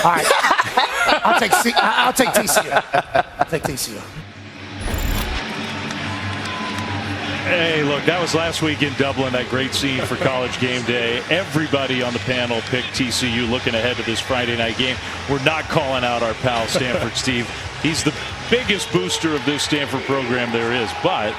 right. I'll take TCU. I'll take TCU.
Hey, look, that was last week in Dublin, that great scene for College Game Day. Everybody on the panel picked TCU looking ahead to this Friday night game. We're not calling out our pal Stanford Steve. He's the biggest booster of this Stanford program there is. But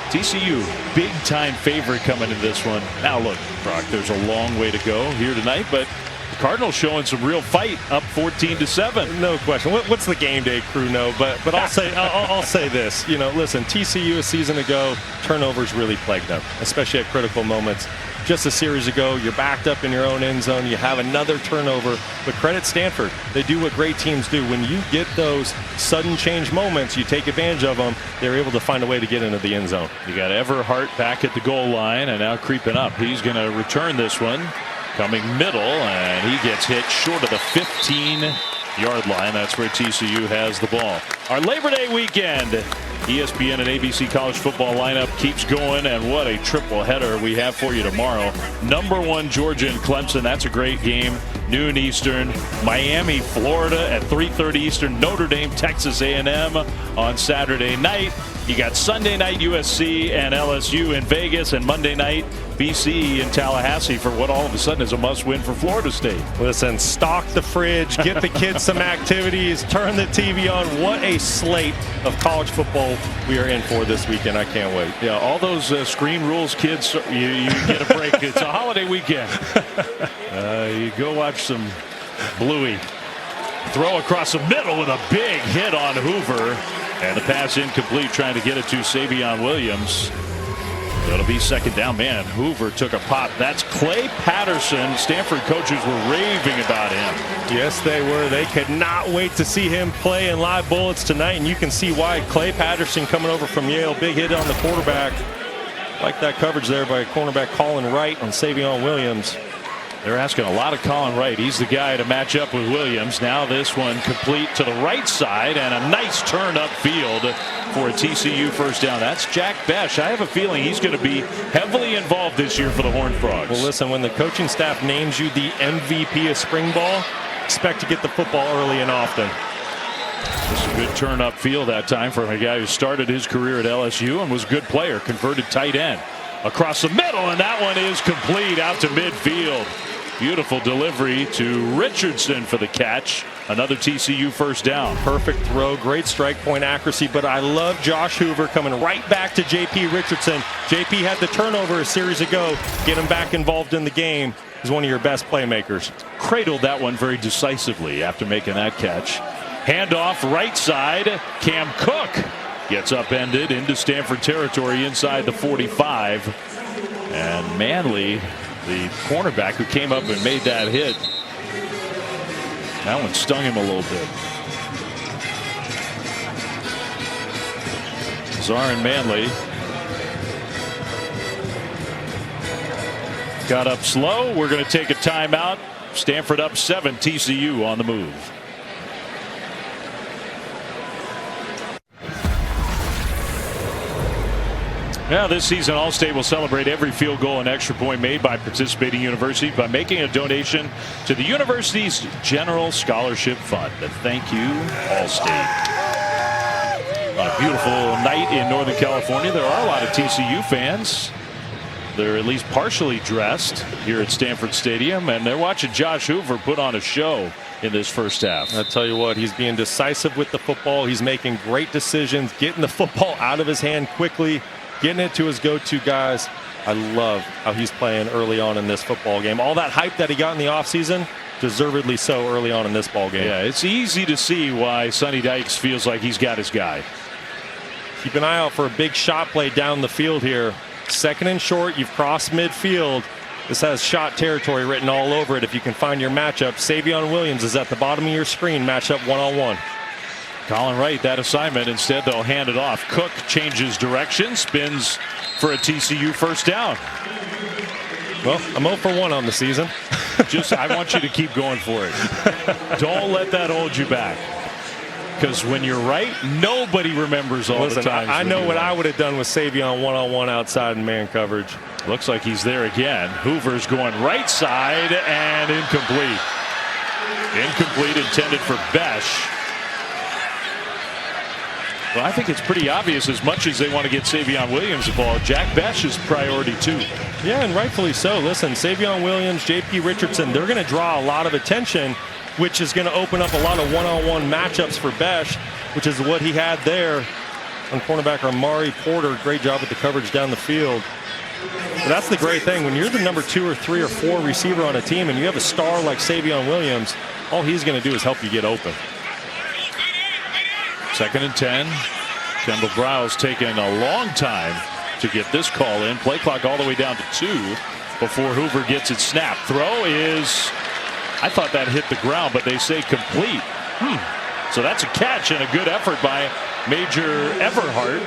TCU, big-time favorite coming in this one. Now, look, Brock, there's a long way to go here tonight, but the Cardinals showing some real fight, up 14-7.
No question. What's the game day crew know? But I'll say this. You know, listen, TCU a season ago, turnovers really plagued them, especially at critical moments. Just a series ago, you're backed up in your own end zone. You have another turnover. But credit Stanford. They do what great teams do. When you get those sudden change moments, you take advantage of them. They're able to find a way to get into the end zone.
You got Everhart back at the goal line and now creeping up. He's going to return this one. Coming middle, and he gets hit short of the 15-yard line. That's where TCU has the ball. Our Labor Day weekend, ESPN and ABC college football lineup keeps going, and what a triple header we have for you tomorrow. #1 Georgia and Clemson. That's a great game. Noon Eastern. Miami, Florida at 3:30 Eastern. Notre Dame, Texas A&M on Saturday night. You got Sunday night USC and LSU in Vegas, and Monday night BC in Tallahassee for what all of a sudden is a must-win for Florida State.
Listen, stock the fridge, get the kids some activities, turn the TV on. What a slate of college football we are in for this weekend. I can't wait.
Yeah, all those screen rules, kids, you get a break. It's a holiday weekend. You go watch some Bluey. Throw across the middle with a big hit on Hoover. And the pass incomplete, trying to get it to Savion Williams. It'll be second down. Man, Hoover took a pop. That's Clay Patterson. Stanford coaches were raving about him.
Yes, they were. They could not wait to see him play in live bullets tonight, and you can see why. Clay Patterson coming over from Yale. Big hit on the quarterback. Like that coverage there by cornerback Colin Wright on Savion Williams.
They're asking a lot of Colin Wright. He's the guy to match up with Williams. Now this one complete to the right side, and a nice turn upfield for a TCU first down. That's Jack Besh. I have a feeling he's going to be heavily involved this year for the Horned Frogs.
Well, listen, when the coaching staff names you the MVP of spring ball, expect to get the football early and often.
This is a good turn upfield that time for a guy who started his career at LSU and was a good player, converted tight end. Across the middle, and that one is complete out to midfield. Beautiful delivery to Richardson for the catch. Another TCU first down.
Perfect throw, great strike point accuracy, but I love Josh Hoover coming right back to JP Richardson. JP had the turnover a series ago. Get him back involved in the game. He's one of your best playmakers.
Cradled that one very decisively after making that catch. Handoff right side. Cam Cook gets upended into Stanford territory inside the 45. And Manley, the cornerback who came up and made that hit, that one stung him a little bit. Lazar and Manley got up slow. We're going to take a timeout. Stanford up 7, TCU on the move. Now, this season, Allstate will celebrate every field goal and extra point made by participating universities by making a donation to the university's General Scholarship Fund. Thank you, Allstate. On a beautiful night in Northern California, there are a lot of TCU fans. They're at least partially dressed here at Stanford Stadium, and they're watching Josh Hoover put on a show in this first half.
I'll tell you what, he's being decisive with the football. He's making great decisions, getting the football out of his hand quickly, getting it to his go-to guys. I love how he's playing early on in this football game. All that hype that he got in the offseason, deservedly so early on in this ball game.
Yeah, it's easy to see why Sonny Dykes feels like he's got his guy.
Keep an eye out for a big shot play down the field here. Second and short, you've crossed midfield. This has shot territory written all over it if you can find your matchup. Savion Williams is at the bottom of your screen, match up one-on-one.
Colin Wright, that assignment. Instead, they'll hand it off. Cook changes direction, spins for a TCU first down.
Well, I'm 0 for 1 on the season.
I want you to keep going for it. Don't let that hold you back. Because when you're right, nobody remembers all the times.
I know what I would have done with Savion one-on-one outside in man coverage.
Looks like he's there again. Hoover's going right side and incomplete. Incomplete, intended for Besh. Well, I think it's pretty obvious, as much as they want to get Savion Williams involved, Jack Besh is priority too.
Yeah, and rightfully so. Listen, Savion Williams, J.P. Richardson, they're going to draw a lot of attention, which is going to open up a lot of one-on-one matchups for Besh, which is what he had there on cornerback Amari Porter. Great job with the coverage down the field. But that's the great thing. When you're the number 2 or 3 or 4 receiver on a team and you have a star like Savion Williams, all he's going to do is help you get open.
2nd and 10. Kendall Briles taking a long time to get this call in. Play clock all the way down to 2 before Hoover gets it snapped. Throw is, I thought that hit the ground, but they say complete. So that's a catch and a good effort by Major Everhart.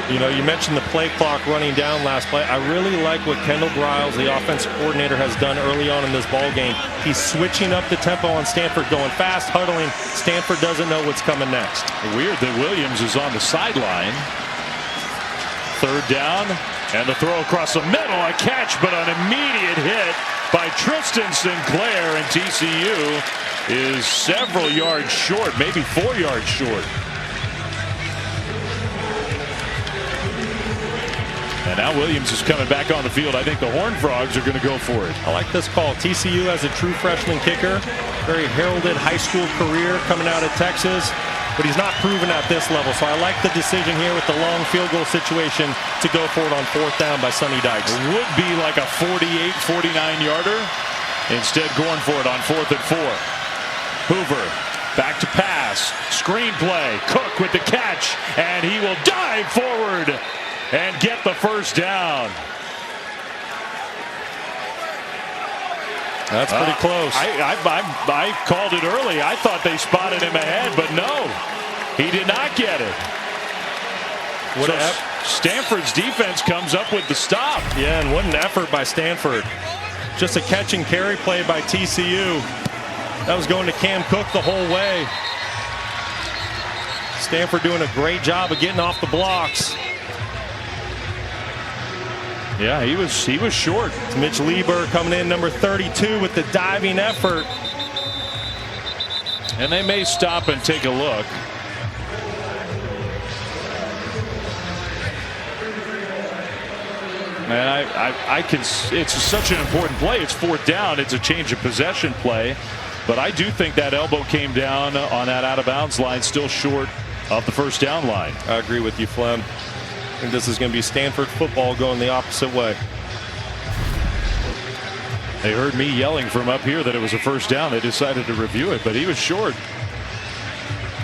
You know, you mentioned the play clock running down last play. I really like what Kendall Briles, the offensive coordinator, has done early on in this ball game. He's switching up the tempo on Stanford, going fast, huddling. Stanford doesn't know what's coming next.
Weird that Williams is on the sideline. 3rd down, and the throw across the middle, a catch, but an immediate hit by Tristan Sinclair, and TCU is several yards short, maybe 4 yards short. And now Williams is coming back on the field. I think the Horned Frogs are going to go for it.
I like this call. TCU has a true freshman kicker. Very heralded high school career coming out of Texas. But he's not proven at this level. So I like the decision here with the long field goal situation to go for it on 4th down by Sonny Dykes.
It would be like a 48, 49-yarder. Instead going for it on 4th and 4. Hoover back to pass. Screenplay. Cook with the catch. And he will dive forward and get the first down.
That's pretty close.
I called it early. I thought they spotted him ahead, but no, he did not get it. Stanford's defense comes up with the stop.
Yeah, and what an effort by Stanford. Just a catch and carry play by TCU. That was going to Cam Cook the whole way. Stanford doing a great job of getting off the blocks.
Yeah, he was short.
It's Mitch Lieber coming in, number 32, with the diving effort.
And they may stop and take a look. Man, I can. It's such an important play. It's 4th down. It's a change of possession play. But I do think that elbow came down on that out of bounds line, still short of the 1st down line.
I agree with you, Flem. I think this is going to be Stanford football going the opposite way.
They heard me yelling from up here that it was a 1st down. They decided to review it, but he was short.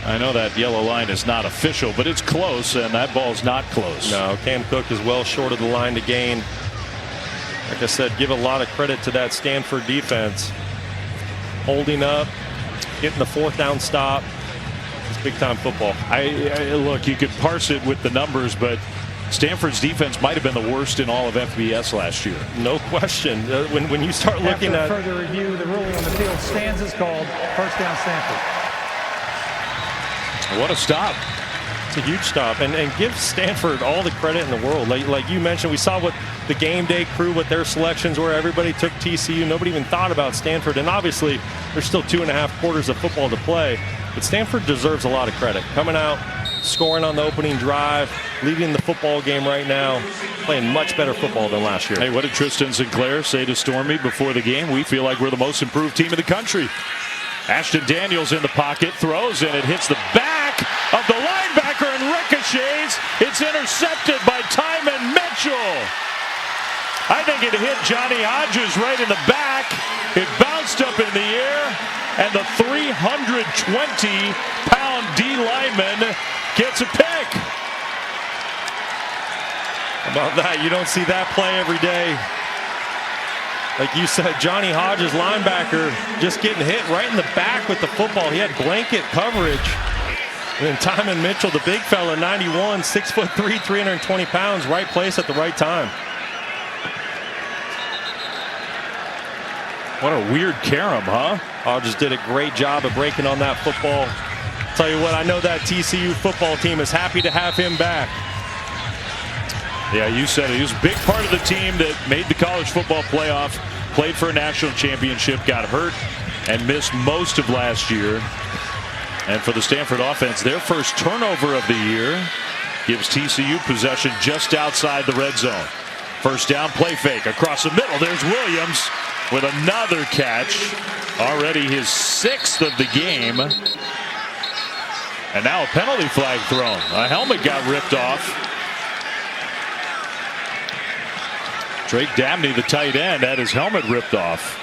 I know that yellow line is not official, but it's close, and that ball's not close.
No, Cam Cook is well short of the line to gain. Like I said, give a lot of credit to that Stanford defense. Holding up, getting the 4th down stop. It's big-time football.
Look, you could parse it with the numbers, but Stanford's defense might have been the worst in all of FBS last year.
No question. When you start looking
After further review, the ruling on the field stands as called. First down, Stanford.
What a stop.
It's a huge stop, and give Stanford all the credit in the world. Like you mentioned, we saw what the game day crew, what their selections were. Everybody took TCU. Nobody even thought about Stanford, and obviously there's still 2.5 quarters of football to play. But Stanford deserves a lot of credit. Coming out, scoring on the opening drive, leading the football game right now, playing much better football than last year.
Hey, what did Tristan Sinclair say to Stormy before the game? We feel like we're the most improved team in the country. Ashton Daniels in the pocket, throws, and it hits the back of the linebacker and ricochets. It's intercepted by Timon Mitchell. I think it hit Johnny Hodges right in the back. It bounced up in the air, and the 320-pound D lineman gets a pick.
How about that? You don't see that play every day. Like you said, Johnny Hodges, linebacker, just getting hit right in the back with the football. He had blanket coverage. And then Timon Mitchell, the big fella, 91, 6'3", 320 pounds, right place at the right time.
What a weird carom, huh?
Hodges did a great job of breaking on that football. Tell you what, I know that TCU football team is happy to have him back.
Yeah, you said it. He was a big part of the team that made the college football playoff, played for a national championship, got hurt, and missed most of last year. And for the Stanford offense, their first turnover of the year gives TCU possession just outside the red zone. First down, play fake across the middle. There's Williams with another catch. Already his 6th of the game. And now a penalty flag thrown. A helmet got ripped off. Drake Dabney, the tight end, had his helmet ripped off.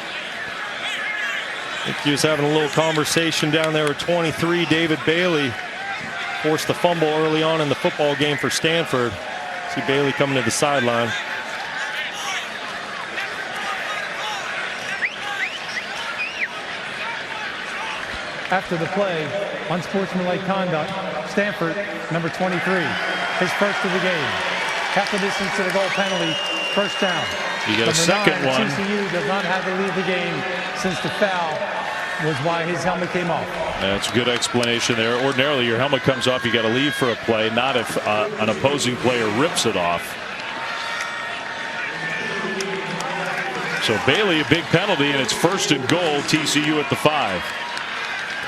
I think he was having a little conversation down there with 23. David Bailey forced the fumble early on in the football game for Stanford. See Bailey coming to the sideline.
After the play, unsportsmanlike conduct, Stanford, number 23, his first of the game. After this into the goal penalty, first down.
You get a second one.
TCU does not have to leave the game since the foul was why his helmet came off.
That's a good explanation there. Ordinarily, your helmet comes off, you got to leave for a play, not if an opposing player rips it off. So Bailey, a big penalty, and it's first and goal, TCU at the 5.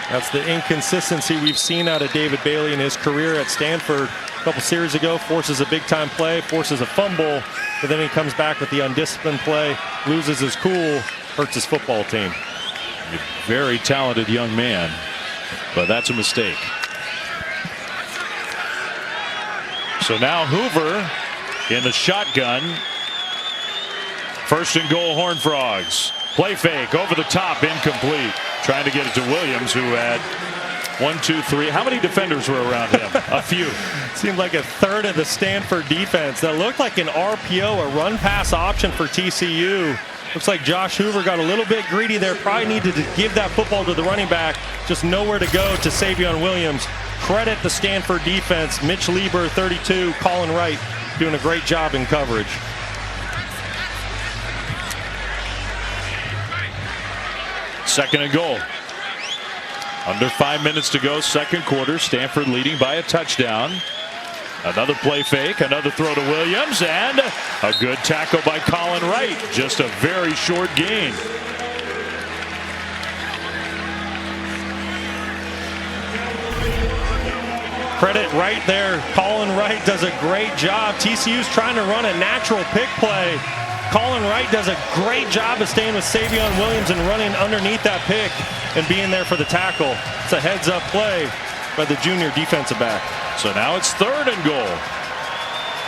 That's the inconsistency we've seen out of David Bailey in his career at Stanford. A couple series ago, forces a big-time play, forces a fumble, but then he comes back with the undisciplined play, loses his cool, hurts his football team.
A very talented young man, but that's a mistake. So now Hoover in the shotgun. First and goal, Horned Frogs. Play fake over the top, incomplete. Trying to get it to Williams, who had 1, 2, 3. How many defenders were around him? A few.
Seemed like a third of the Stanford defense. That looked like an RPO, a run pass option for TCU. Looks like Josh Hoover got a little bit greedy there. Probably needed to give that football to the running back. Just nowhere to go to Savion Williams. Credit the Stanford defense. Mitch Lieber, 32. Colin Wright doing a great job in coverage.
Second and goal. Under 5 minutes to go, second quarter. Stanford leading by a touchdown. Another play fake, another throw to Williams, and a good tackle by Colin Wright. Just a very short gain.
Credit right there. Colin Wright does a great job. TCU's trying to run a natural pick play. Colin Wright does a great job of staying with Savion Williams and running underneath that pick and being there for the tackle. It's a heads-up play by the junior defensive back.
So now it's third and goal.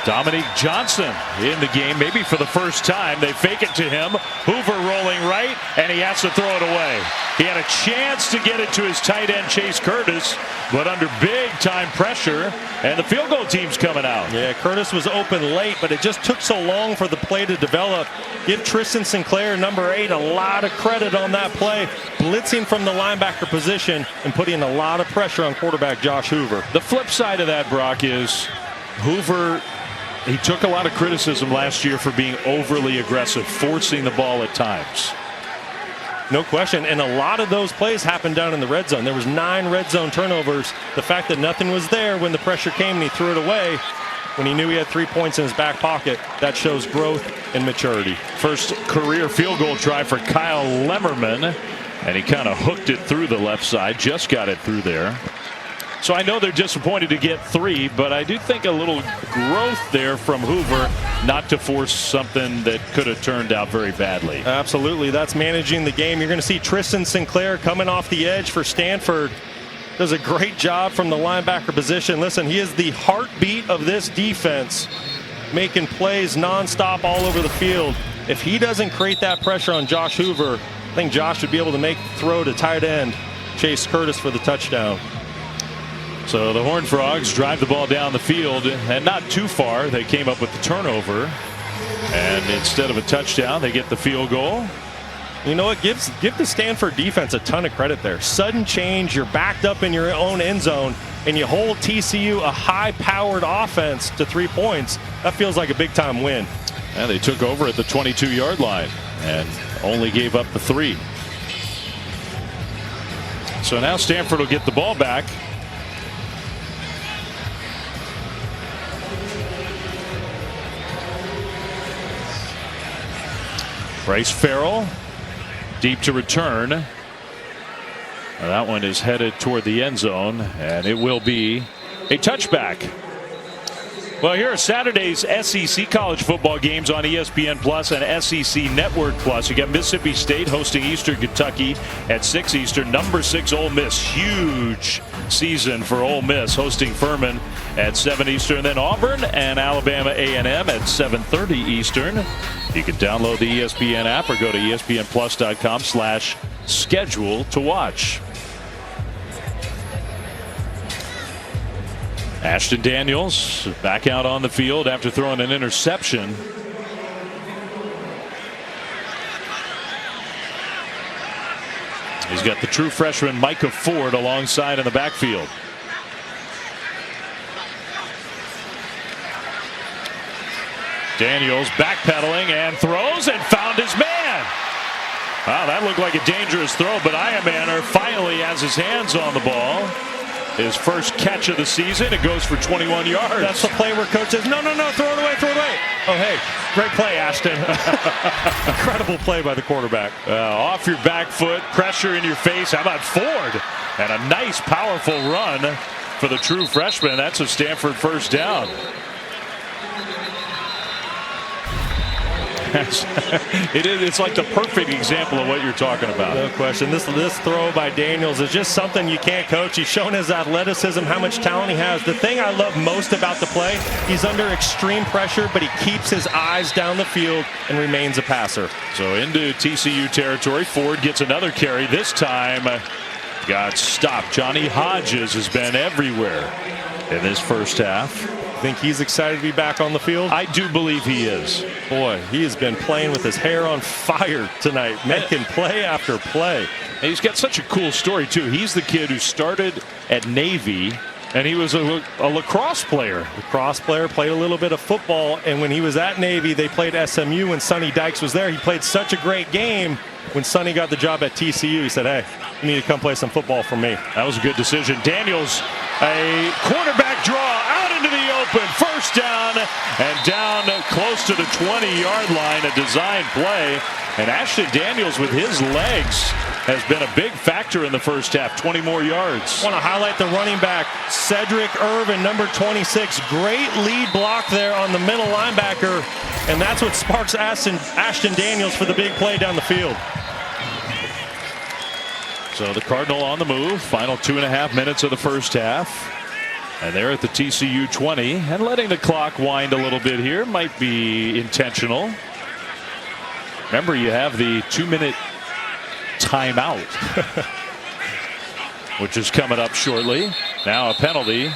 Dominique Johnson in the game, maybe for the first time. They fake it to him. Hoover rolling right, and he has to throw it away. He had a chance to get it to his tight end, Chase Curtis, but under big-time pressure, and the field goal team's coming out.
Yeah, Curtis was open late, but it just took so long for the play to develop. Give Tristan Sinclair, number 8, a lot of credit on that play, blitzing from the linebacker position and putting a lot of pressure on quarterback Josh Hoover.
The flip side of that, Brock, is Hoover, he took a lot of criticism last year for being overly aggressive, forcing the ball at times.
No question, and a lot of those plays happened down in the red zone. There was 9 red zone turnovers. The fact that nothing was there when the pressure came and he threw it away when he knew he had 3 points in his back pocket, that shows growth and maturity.
First career field goal try for Kyle Lemmerman, and he kind of hooked it through the left side, just got it through there. So I know they're disappointed to get 3, but I do think a little growth there from Hoover not to force something that could have turned out very badly.
Absolutely. That's managing the game. You're going to see Tristan Sinclair coming off the edge for Stanford. Does a great job from the linebacker position. Listen, he is the heartbeat of this defense, making plays nonstop all over the field. If he doesn't create that pressure on Josh Hoover, I think Josh would be able to make the throw to tight end Chase Curtis for the touchdown.
So the Horned Frogs drive the ball down the field, and not too far. They came up with the turnover, and instead of a touchdown, they get the field goal.
You know what? Give the Stanford defense a ton of credit there. Sudden change, you're backed up in your own end zone, and you hold TCU, a high-powered offense, to 3 points. That feels like a big-time win.
And they took over at the 22-yard line and only gave up the 3. So now Stanford will get the ball back. Bryce Farrell deep to return. And that one is headed toward the end zone, and it will be a touchback. Well, here are Saturday's SEC college football games on ESPN Plus and SEC Network Plus. You got Mississippi State hosting Eastern Kentucky at 6 Eastern. Number 6 Ole Miss, huge season for Ole Miss, hosting Furman at 7 Eastern. Then Auburn and Alabama A&M at 7:30 Eastern. You can download the ESPN app or go to espnplus.com/schedule to watch. Ashton Daniels back out on the field after throwing an interception. He's got the true freshman Micah Ford alongside in the backfield. Daniels backpedaling and throws and found his man. Wow, that looked like a dangerous throw, but Iamaner finally has his hands on the ball. His first catch of the season. It goes for 21 yards.
That's the play where coach says, no, throw it away, throw it away. Oh, hey, great play, Ashton. Incredible play by the quarterback.
Off your back foot, pressure in your face. How about Ford? And a nice, powerful run for the true freshman. That's a Stanford first down. It's like the perfect example of what you're talking about.
No question. This throw by Daniels is just something you can't coach. He's shown his athleticism, how much talent he has. The thing I love most about the play, he's under extreme pressure, but he keeps his eyes down the field and remains a passer.
So into TCU territory. Ford gets another carry. This time got stopped. Johnny Hodges has been everywhere in this first half.
Think he's excited to be back on the field?
I do believe he is.
Boy, he has been playing with his hair on fire tonight, making play after play.
And he's got such a cool story, too. He's the kid who started at Navy, and he was a lacrosse player.
Lacrosse player, played a little bit of football, and when he was at Navy, they played SMU when Sonny Dykes was there. He played such a great game. When Sonny got the job at TCU, he said, hey, you need to come play some football for me.
That was a good decision. Daniels, a quarterback draw out into the open. First down, and down close to the 20-yard line, a design play. And Ashton Daniels with his legs has been a big factor in the first half. 20 more yards.
I want to highlight the running back, Cedric Irvin, number 26. Great lead block there on the middle linebacker. And that's what sparks Ashton Daniels for the big play down the field.
So the Cardinal on the move. Final 2.5 minutes of the first half. And they're at the TCU 20. And letting the clock wind a little bit here might be intentional. Remember, you have the 2-minute timeout, which is coming up shortly. Now a penalty.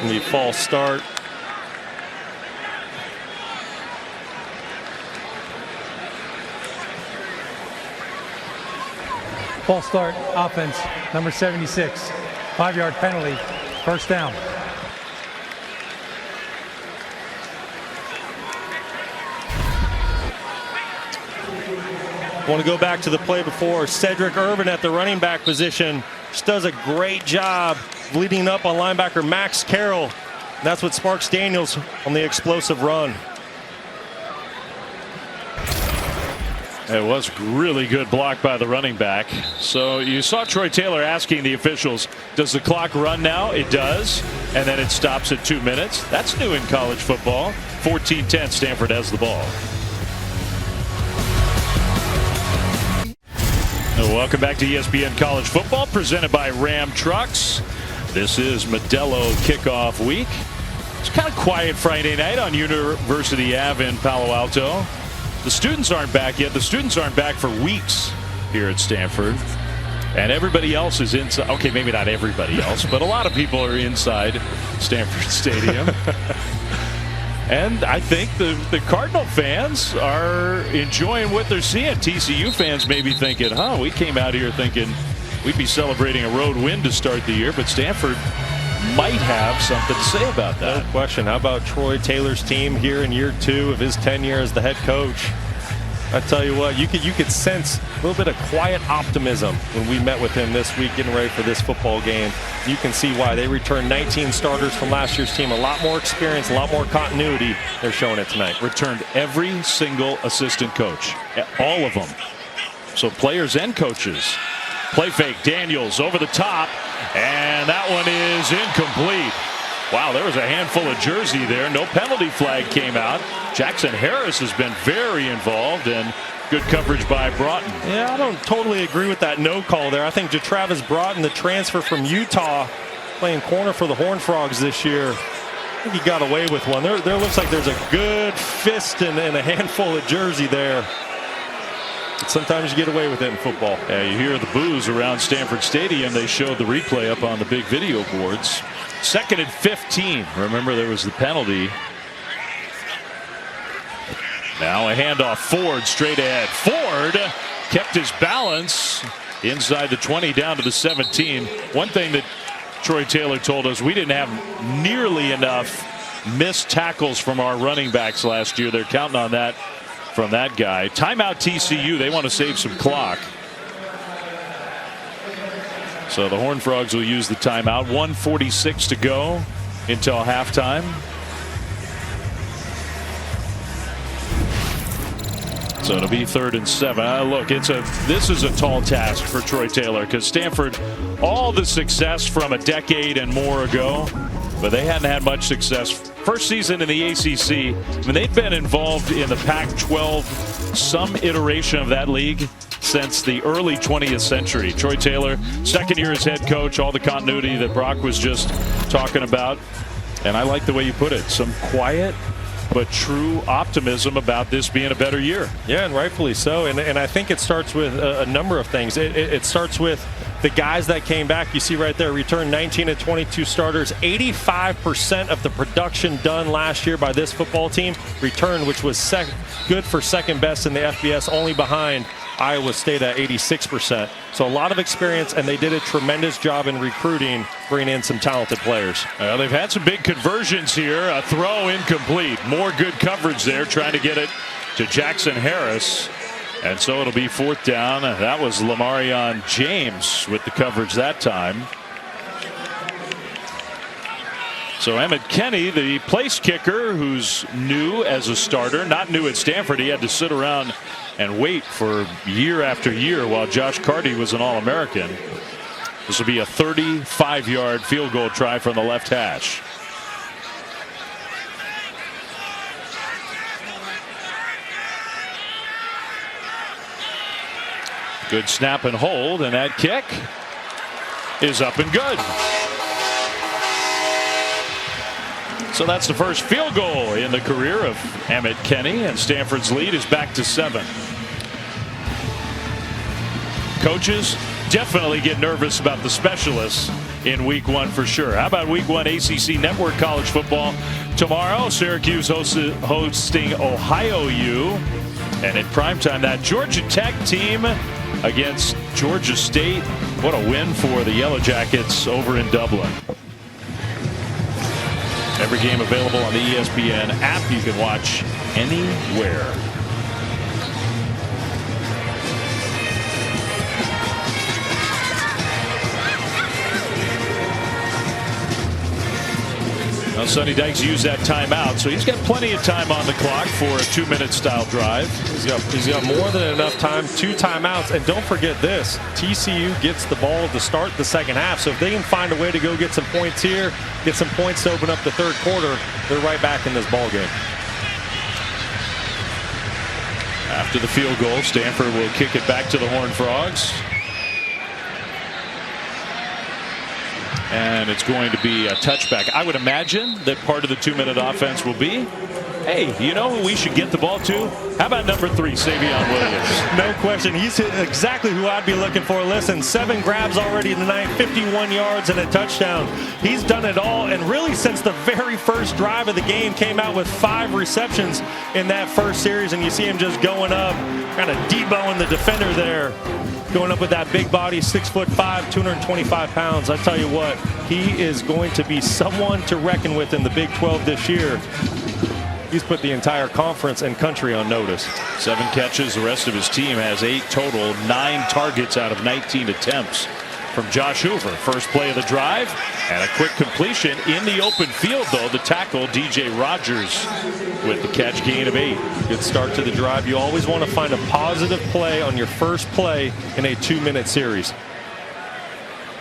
The false start.
False start, offense, number 76. 5-yard penalty, first down.
I want to go back to the play before. Cedric Irvin at the running back position just does a great job leading up on linebacker Max Carroll. That's what sparks Daniels on the explosive run.
It was really good block by the running back. So you saw Troy Taylor asking the officials, does the clock run now? It does. And then it stops at 2 minutes. That's new in college football. 14-10, Stanford has the ball. Welcome back to ESPN College Football, presented by Ram Trucks. This is Modelo kickoff week. It's kind of quiet Friday night on University Ave in Palo Alto. The students aren't back yet. The students aren't back for weeks here at Stanford. And everybody else is inside. Okay, maybe not everybody else, but a lot of people are inside Stanford Stadium. And I think the Cardinal fans are enjoying what they're seeing. TCU fans may be thinking, we came out here thinking we'd be celebrating a road win to start the year, but Stanford might have something to say about that.
No question. How about Troy Taylor's team here in year 2 of his tenure as the head coach? I tell you what, you could sense a little bit of quiet optimism when we met with him this week getting ready for this football game. You can see why. They returned 19 starters from last year's team. A lot more experience, a lot more continuity. They're showing it tonight.
Returned every single assistant coach, all of them. So players and coaches. Play fake, Daniels over the top, and that one is incomplete. Wow, there was a handful of jersey there. No penalty flag came out. Jackson Harris has been very involved, and good coverage by Broughton.
Yeah, I don't totally agree with that no call there. I think Travis Broughton, the transfer from Utah, playing corner for the Horned Frogs this year, I think he got away with one. There looks like there's a good fist and a handful of jersey there. But sometimes you get away with it in football.
Yeah, you hear the boos around Stanford Stadium. They showed the replay up on the big video boards. 2nd and 15. Remember, there was the penalty. Now a handoff. Ford straight ahead. Ford kept his balance inside the 20 down to the 17. One thing that Troy Taylor told us, we didn't have nearly enough missed tackles from our running backs last year. They're counting on that from that guy. Timeout TCU. They want to save some clock. So the Horned Frogs will use the timeout. 1:46 to go until halftime. So it'll be 3rd and 7. Look, this is a tall task for Troy Taylor, because Stanford, all the success from a decade and more ago, but they hadn't had much success. First season in the ACC. I mean, they've been involved in the Pac-12, some iteration of that league, since the early 20th century. Troy Taylor, 2nd year as head coach, all the continuity that Brock was just talking about. And I like the way you put it. Some quiet but true optimism about this being a better year.
Yeah, and rightfully so. And I think it starts with a number of things. It starts with the guys that came back. You see right there, returned 19 of 22 starters. 85% of the production done last year by this football team returned, which was good for 2nd best in the FBS, only behind Iowa State at 86%. So a lot of experience, and they did a tremendous job in recruiting, bringing in some talented players.
They've had some big conversions here. A throw incomplete. More good coverage there, trying to get it to Jackson Harris. And so it'll be 4th down. That was Lamarion James with the coverage that time. So Emmett Kenny, the place kicker, who's new as a starter, not new at Stanford. He had to sit around and wait for year after year while Josh Carty was an All-American. This will be a 35-yard field goal try from the left hash. Good snap and hold, and that kick is up and good. So that's the first field goal in the career of Emmett Kenny, and Stanford's lead is back to 7. Coaches definitely get nervous about the specialists in week 1 for sure. How about week 1 ACC Network college football? Tomorrow, Syracuse hosting Ohio U. And at primetime, that Georgia Tech team against Georgia State. What a win for the Yellow Jackets over in Dublin. Every game available on the ESPN app. You can watch anywhere. Now Sonny Dykes used that timeout, so he's got plenty of time on the clock for a 2-minute style drive.
He's got more than enough time. 2 timeouts, and don't forget this: TCU gets the ball to start the second half. So if they can find a way to go get some points here, get some points to open up the third quarter, they're right back in this ball game.
After the field goal, Stanford will kick it back to the Horned Frogs. And it's going to be a touchback. I would imagine that part of the 2-minute offense will be, hey, you know who we should get the ball to? How about number 3, Savion Williams?
No question. He's hit exactly who I'd be looking for. Listen, 7 grabs already tonight, 51 yards and a touchdown. He's done it all, and really since the very first drive of the game, came out with 5 receptions in that first series, and you see him just going up, kind of Deboing the defender there. Going up with that big body, 6'5", 225 pounds. I tell you what, he is going to be someone to reckon with in the Big 12 this year. He's put the entire conference and country on notice.
7 catches. The rest of his team has 8 total. 9 targets out of 19 attempts from Josh Hoover. First play of the drive, and a quick completion in the open field, though. The tackle, DJ Rogers, with the catch, gain of 8.
Good start to the drive. You always want to find a positive play on your first play in a 2-minute series.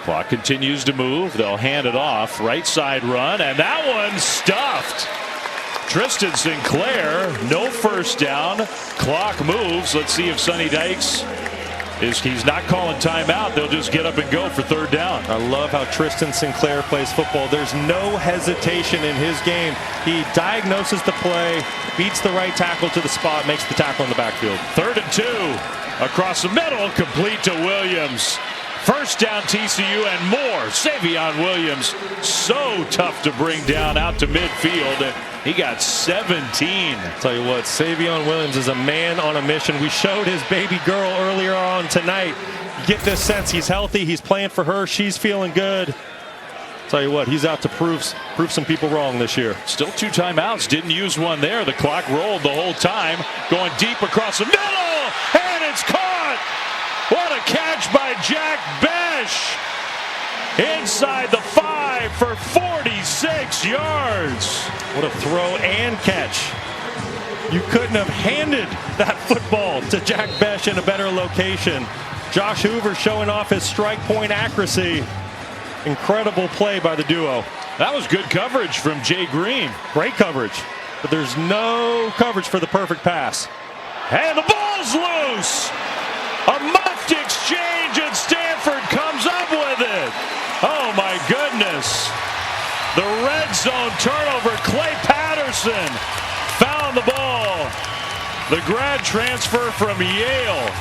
Clock continues to move. They'll hand it off. Right side run, and that one stuffed. Tristan Sinclair, no first down. Clock moves. Let's see if Sonny Dykes he's not calling timeout. They'll just get up and go for 3rd down.
I love how Tristan Sinclair plays football. There's no hesitation in his game. He diagnoses the play, beats the right tackle to the spot, makes the tackle in the backfield.
3rd and 2 across the middle, complete to Williams. First down TCU and more. Savion Williams, so tough to bring down out to midfield. He got 17.
I'll tell you what, Savion Williams is a man on a mission. We showed his baby girl earlier on tonight. You get this sense he's healthy. He's playing for her. She's feeling good. I'll tell you what, he's out to prove some people wrong this year.
Still 2 timeouts. Didn't use one there. The clock rolled the whole time. Going deep across the middle. And it's caught. What a catch by Jack Besh. Inside the 5 for 46 yards.
What a throw and catch. You couldn't have handed that football to Jack Besh in a better location. Josh Hoover showing off his strike point accuracy. Incredible play by the duo.
That was good coverage from Jay Green.
Great coverage, but there's no coverage for the perfect pass.
And the ball's loose. A muffed exchange, and Stanford comes up with it. Oh my goodness. The red zone turnover. Clay Patterson found the ball. The grad transfer from Yale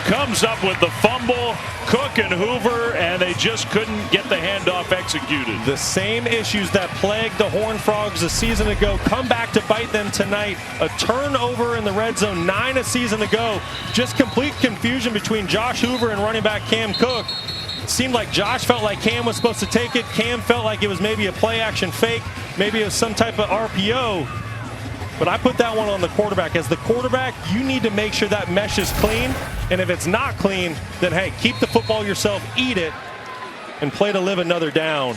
comes up with the fumble. Cook and Hoover, and they just couldn't get the handoff executed.
The same issues that plagued the Horned Frogs a season ago come back to bite them tonight. A turnover in the red zone 9 a season ago. Just complete confusion between Josh Hoover and running back Cam Cook. It seemed like Josh felt like Cam was supposed to take it. Cam felt like it was maybe a play action fake. Maybe it was some type of RPO. But I put that one on the quarterback. As the quarterback, you need to make sure that mesh is clean. And if it's not clean, then hey, keep the football yourself, eat it, and play to live another down.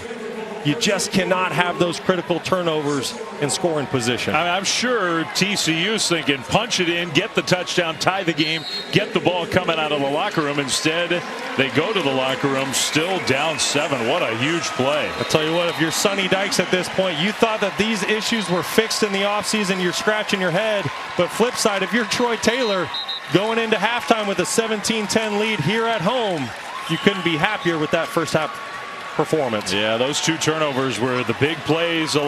You just cannot have those critical turnovers in scoring position.
I'm sure TCU's thinking, punch it in, get the touchdown, tie the game, get the ball coming out of the locker room. Instead, they go to the locker room still down 7. What a huge play.
I'll tell you what, if you're Sonny Dykes at this point, you thought that these issues were fixed in the offseason, you're scratching your head. But flip side, if you're Troy Taylor going into halftime with a 17-10 lead here at home, you couldn't be happier with that first half performance.
Yeah, those 2 turnovers were the big plays in a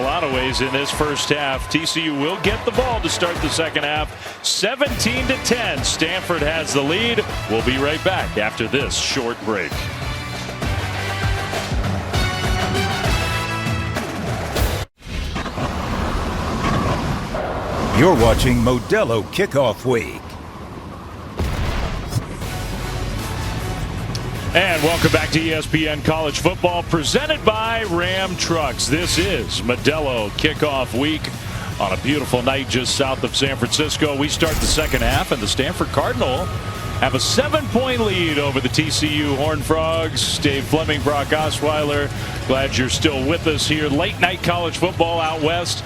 lot of ways in this first half. TCU will get the ball to start the second half. 17-10. Stanford has the lead. We'll be right back after this short break.
You're watching Modelo Kickoff Week.
And welcome back to ESPN College Football, presented by Ram Trucks. This is Modelo Kickoff Week on a beautiful night just south of San Francisco. We start the second half, and the Stanford Cardinal have a 7-point lead over the TCU Horned Frogs. Dave Fleming, Brock Osweiler, glad you're still with us here. Late night college football out west.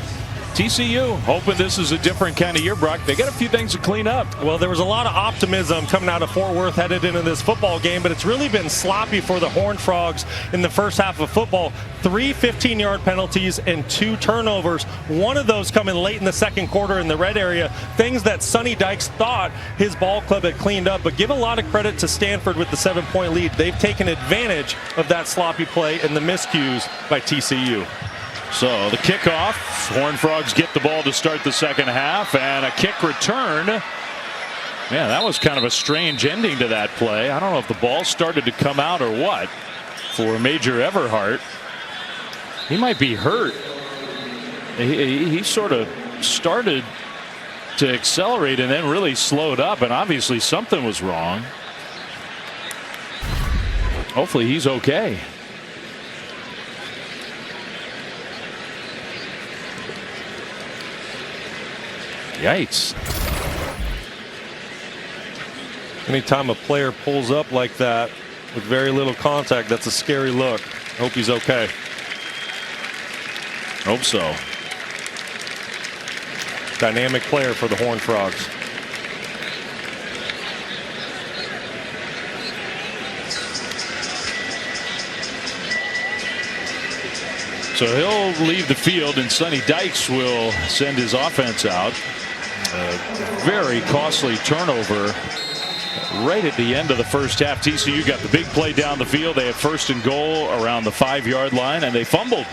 TCU hoping this is a different kind of year, Brock. They got a few things to clean up.
Well, there was a lot of optimism coming out of Fort Worth headed into this football game, but it's really been sloppy for the Horned Frogs in the first half of football. 3 15-yard penalties and 2 turnovers. One of those coming late in the second quarter in the red area. Things that Sonny Dykes thought his ball club had cleaned up, but give a lot of credit to Stanford with the 7-point lead. They've taken advantage of that sloppy play and the miscues by TCU.
So the kickoff, Horned Frogs get the ball to start the second half, and a kick return. Man, that was kind of a strange ending to that play. I don't know if the ball started to come out or what for Major Everhart. He might be hurt. He sort of started to accelerate and then really slowed up, and obviously something was wrong. Hopefully he's okay. Yikes.
Anytime a player pulls up like that with very little contact, that's a scary look. Hope he's okay.
Hope so.
Dynamic player for the Horned Frogs.
So he'll leave the field, and Sonny Dykes will send his offense out. A very costly turnover right at the end of the first half. TCU got the big play down the field. They had 1st and goal around the 5-yard line, and they fumbled.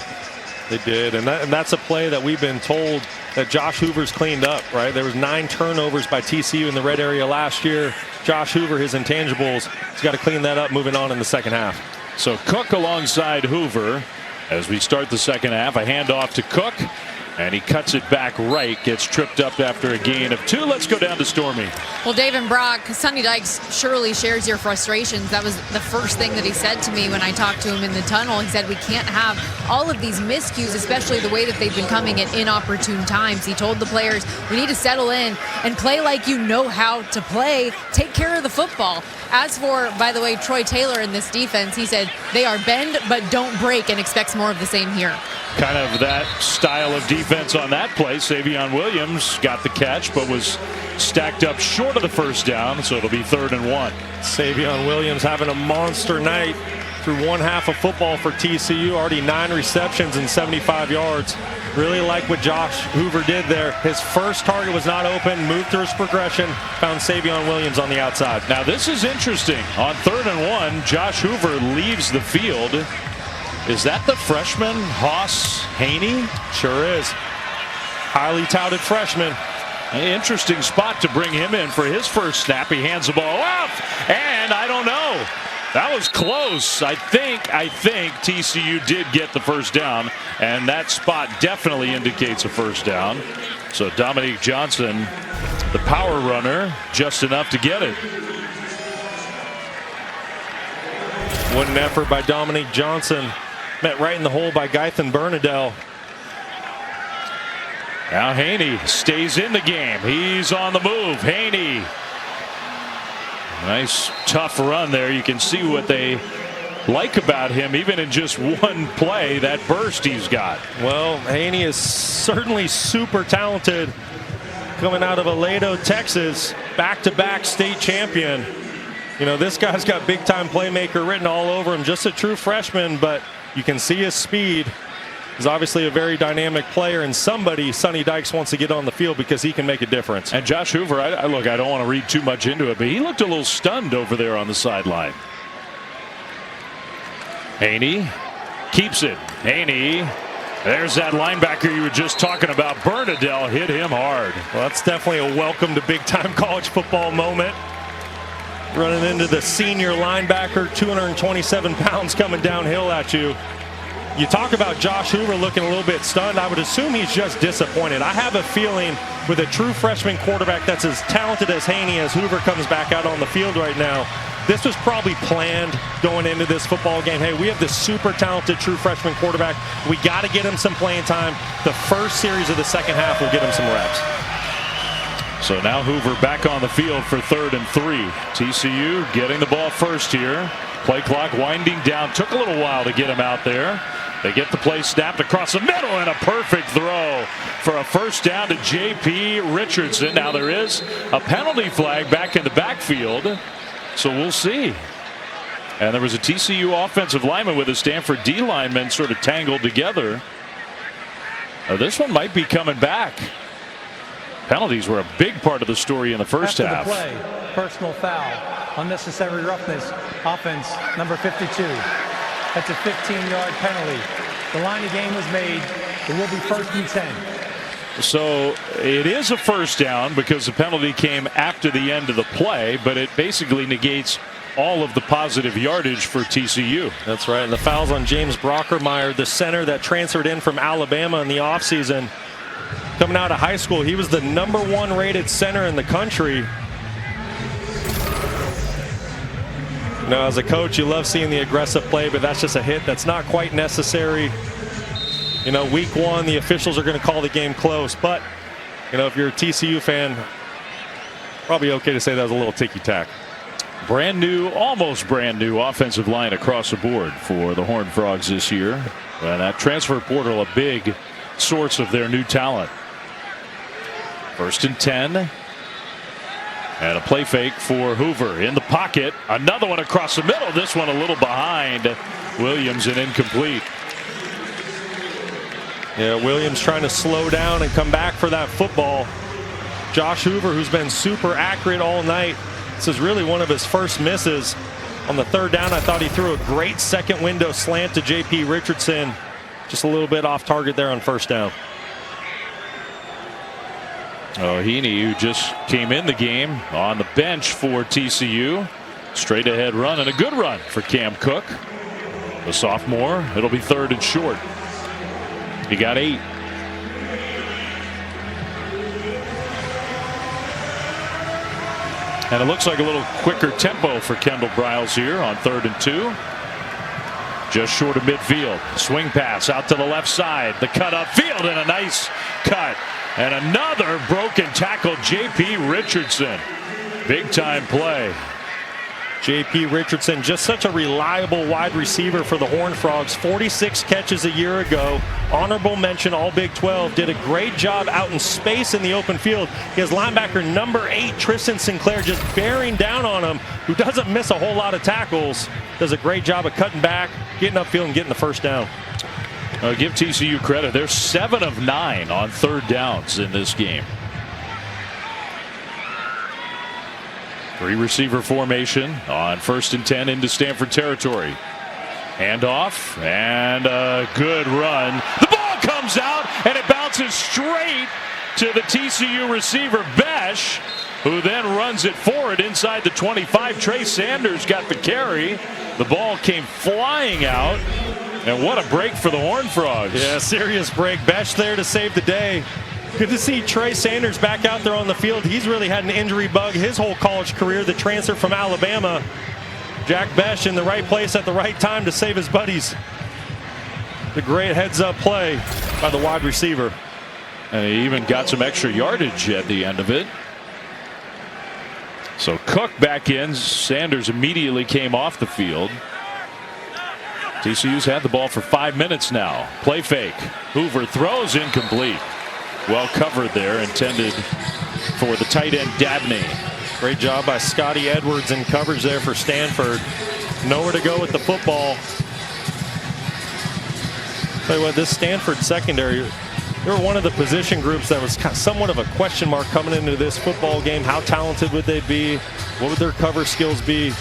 They did, and that's a play that we've been told that Josh Hoover's cleaned up, right? There was 9 turnovers by TCU in the red area last year. Josh Hoover, his intangibles, he's got to clean that up moving on in the second half.
So Cook alongside Hoover as we start the second half. A handoff to Cook, and he cuts it back right, gets tripped up after a gain of 2. Let's go down to Stormy.
Well, Dave and Brock, Sonny Dykes surely shares your frustrations. That was the first thing that he said to me when I talked to him in the tunnel. He said we can't have all of these miscues, especially the way that they've been coming at inopportune times. He told the players, we need to settle in and play like you know how to play. Take care of the football. As for, by the way, Troy Taylor in this defense, he said they are bend but don't break and expects more of the same here.
Kind of that style of defense on that play. Savion Williams got the catch but was stacked up short of the first down, so it'll be 3rd and 1.
Savion Williams having a monster night through one half of football for TCU. Already 9 receptions and 75 yards. Really like what Josh Hoover did there. His first target was not open, moved through his progression, found Savion Williams on the outside.
Now this is interesting. On 3rd and 1, Josh Hoover leaves the field. Is that the freshman Hoss Haney?
Sure is. Highly touted freshman.
An interesting spot to bring him in for his first snap. He hands the ball off, and I don't know. That was close. I think TCU did get the first down, and that spot definitely indicates a first down. So Dominique Johnson, the power runner, just enough to get it.
What an effort by Dominique Johnson. Met right in the hole by Gython Bernadelle.
Now Haney stays in the game. He's on the move. Haney. Nice tough run there. You can see what they like about him even in just one play, that burst he's got.
Well, Haney is certainly super talented coming out of Aledo, Texas, back-to-back state champion. You know, this guy's got big-time playmaker written all over him. Just a true freshman, but you can see his speed. He's obviously a very dynamic player, and somebody Sonny Dykes wants to get on the field because he can make a difference.
And Josh Hoover, look, I don't want to read too much into it, but he looked a little stunned over there on the sideline. Haney keeps it. Haney. There's that linebacker you were just talking about. Bernadelle hit him hard.
Well, that's definitely a welcome to big-time college football moment. Running into the senior linebacker, 227 pounds coming downhill at you. You talk about Josh Hoover looking a little bit stunned. I would assume he's just disappointed. I have a feeling with a true freshman quarterback that's as talented as Haney as Hoover comes back out on the field right now, this was probably planned going into this football game. Hey, we have this super talented true freshman quarterback. We got to get him some playing time. The first series of the second half will get him some reps.
So now Hoover back on the field for 3rd and 3. TCU getting the ball first here. Play clock winding down. Took a little while to get him out there. They get the play snapped across the middle and a perfect throw for a first down to J.P. Richardson. Now there is a penalty flag back in the backfield. So we'll see. And there was a TCU offensive lineman with a Stanford D lineman sort of tangled together. This one might be coming back. Penalties were a big part of the story in the first half.
The play, personal foul, unnecessary roughness, offense, number 52. That's a 15-yard penalty. The line of game was made. It will be 1st and 10.
So it is a first down because the penalty came after the end of the play, but it basically negates all of the positive yardage for TCU.
That's right. And the foul's on James Brockermeyer, the center that transferred in from Alabama in the offseason. Coming out of high school, he was the #1 rated center in the country. You know, as a coach, you love seeing the aggressive play, but that's just a hit that's not quite necessary. You know, week 1, the officials are going to call the game close. But, you know, if you're a TCU fan, probably okay to say that was a little ticky-tack.
Brand new, almost brand new offensive line across the board for the Horned Frogs this year. And that transfer portal, a big source of their new talent. 1st and 10. And a play fake for Hoover in the pocket. Another one across the middle. This one a little behind Williams and incomplete.
Yeah, Williams trying to slow down and come back for that football. Josh Hoover, who's been super accurate all night. This is really one of his first misses. On the 3rd down, I thought he threw a great second window slant to J.P. Richardson. Just a little bit off target there on 1st down.
Oh, Heaney, who just came in the game on the bench for TCU. Straight ahead run and a good run for Cam Cook. The sophomore. It'll be 3rd and short. He got 8. And it looks like a little quicker tempo for Kendall Briles here on 3rd and 2. Just short of midfield. Swing pass out to the left side. The cut upfield and a nice cut. And another broken tackle, J.P. Richardson. Big time play.
J.P. Richardson, just such a reliable wide receiver for the Horned Frogs. 46 catches a year ago. Honorable mention, all Big 12. Did a great job out in space in the open field. He has linebacker number 8, Tristan Sinclair, just bearing down on him, who doesn't miss a whole lot of tackles. Does a great job of cutting back, getting upfield, and getting the first down.
Give TCU credit. They're 7 of 9 on 3rd downs in this game. 3 receiver formation on 1st and 10 into Stanford territory. Handoff and a good run. The ball comes out and it bounces straight to the TCU receiver Besh, who then runs it forward inside the 25. Trey Sanders got the carry. The ball came flying out. And what a break for the Horned Frogs.
Yeah, serious break. Besh there to save the day. Good to see Trey Sanders back out there on the field. He's really had an injury bug his whole college career. The transfer from Alabama. Jack Besh in the right place at the right time to save his buddies. The great heads-up play by the wide receiver.
And he even got some extra yardage at the end of it. So Cook back in. Sanders immediately came off the field. TCU's had the ball for 5 minutes now. Play fake. Hoover throws incomplete. Well covered there, intended for the tight end Dabney.
Great job by Scotty Edwards in coverage there for Stanford. Nowhere to go with the football. Tell you what, this Stanford secondary, they were one of the position groups that was somewhat of a question mark coming into this football game. How talented would they be? What would their cover skills be?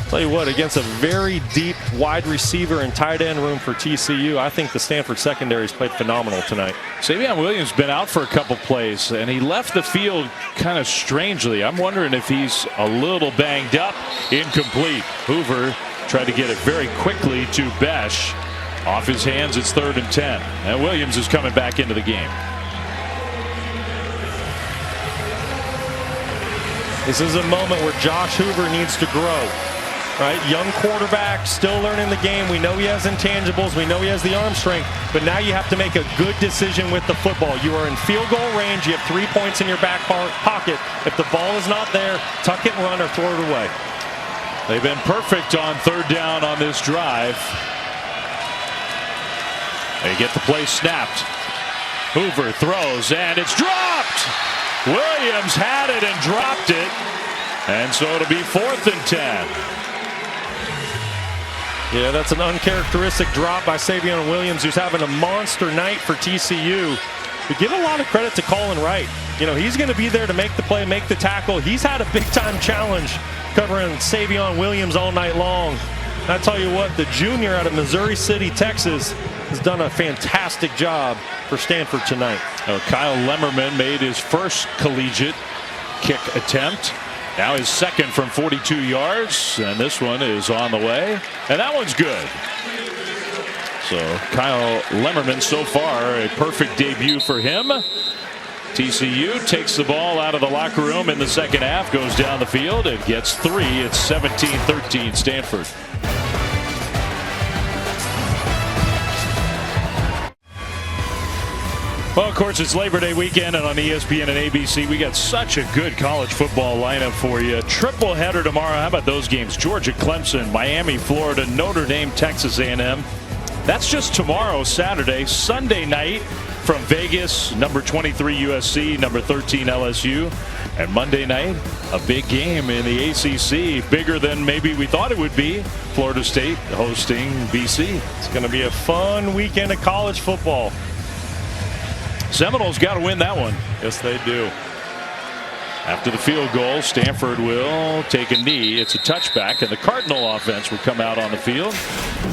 Tell you what, against a very deep wide receiver and tight end room for TCU, I think the Stanford secondary's played phenomenal tonight.
Savion Williams been out for a couple plays, and he left the field kind of strangely. I'm wondering if he's a little banged up. Incomplete. Hoover tried to get it very quickly to Besh. Off his hands, it's 3rd and 10. And Williams is coming back into the game.
This is a moment where Josh Hoover needs to grow. Right, young quarterback, still learning the game. We know he has intangibles. We know he has the arm strength. But now you have to make a good decision with the football. You are in field goal range. You have 3 points in your back pocket. If the ball is not there, tuck it and run or throw it away.
They've been perfect on 3rd down on this drive. They get the play snapped. Hoover throws, and it's dropped. Williams had it and dropped it. And so it'll be 4th and 10.
Yeah, that's an uncharacteristic drop by Savion Williams, who's having a monster night for TCU. We give a lot of credit to Colin Wright. You know, he's going to be there to make the play, make the tackle. He's had a big-time challenge covering Savion Williams all night long. And I tell you what, the junior out of Missouri City, Texas, has done a fantastic job for Stanford tonight.
Kyle Lemmerman made his first collegiate kick attempt. Now his second from 42 yards, and this one is on the way, and that one's good. So Kyle Lemmerman so far a perfect debut for him. TCU takes the ball out of the locker room in the second half, goes down the field and gets 3. It's 17-13 Stanford. Well, of course, it's Labor Day weekend, and on ESPN and ABC, we got such a good college football lineup for you. Triple header tomorrow. How about those games? Georgia, Clemson, Miami, Florida, Notre Dame, Texas A&M. That's just tomorrow, Saturday. Sunday night from Vegas, number 23 USC, number 13 LSU. And Monday night, a big game in the ACC, bigger than maybe we thought it would be. Florida State hosting BC.
It's going to be a fun weekend of college football.
Seminoles got to win that one.
Yes, they do.
After the field goal, Stanford will take a knee. It's a touchback, and the Cardinal offense will come out on the field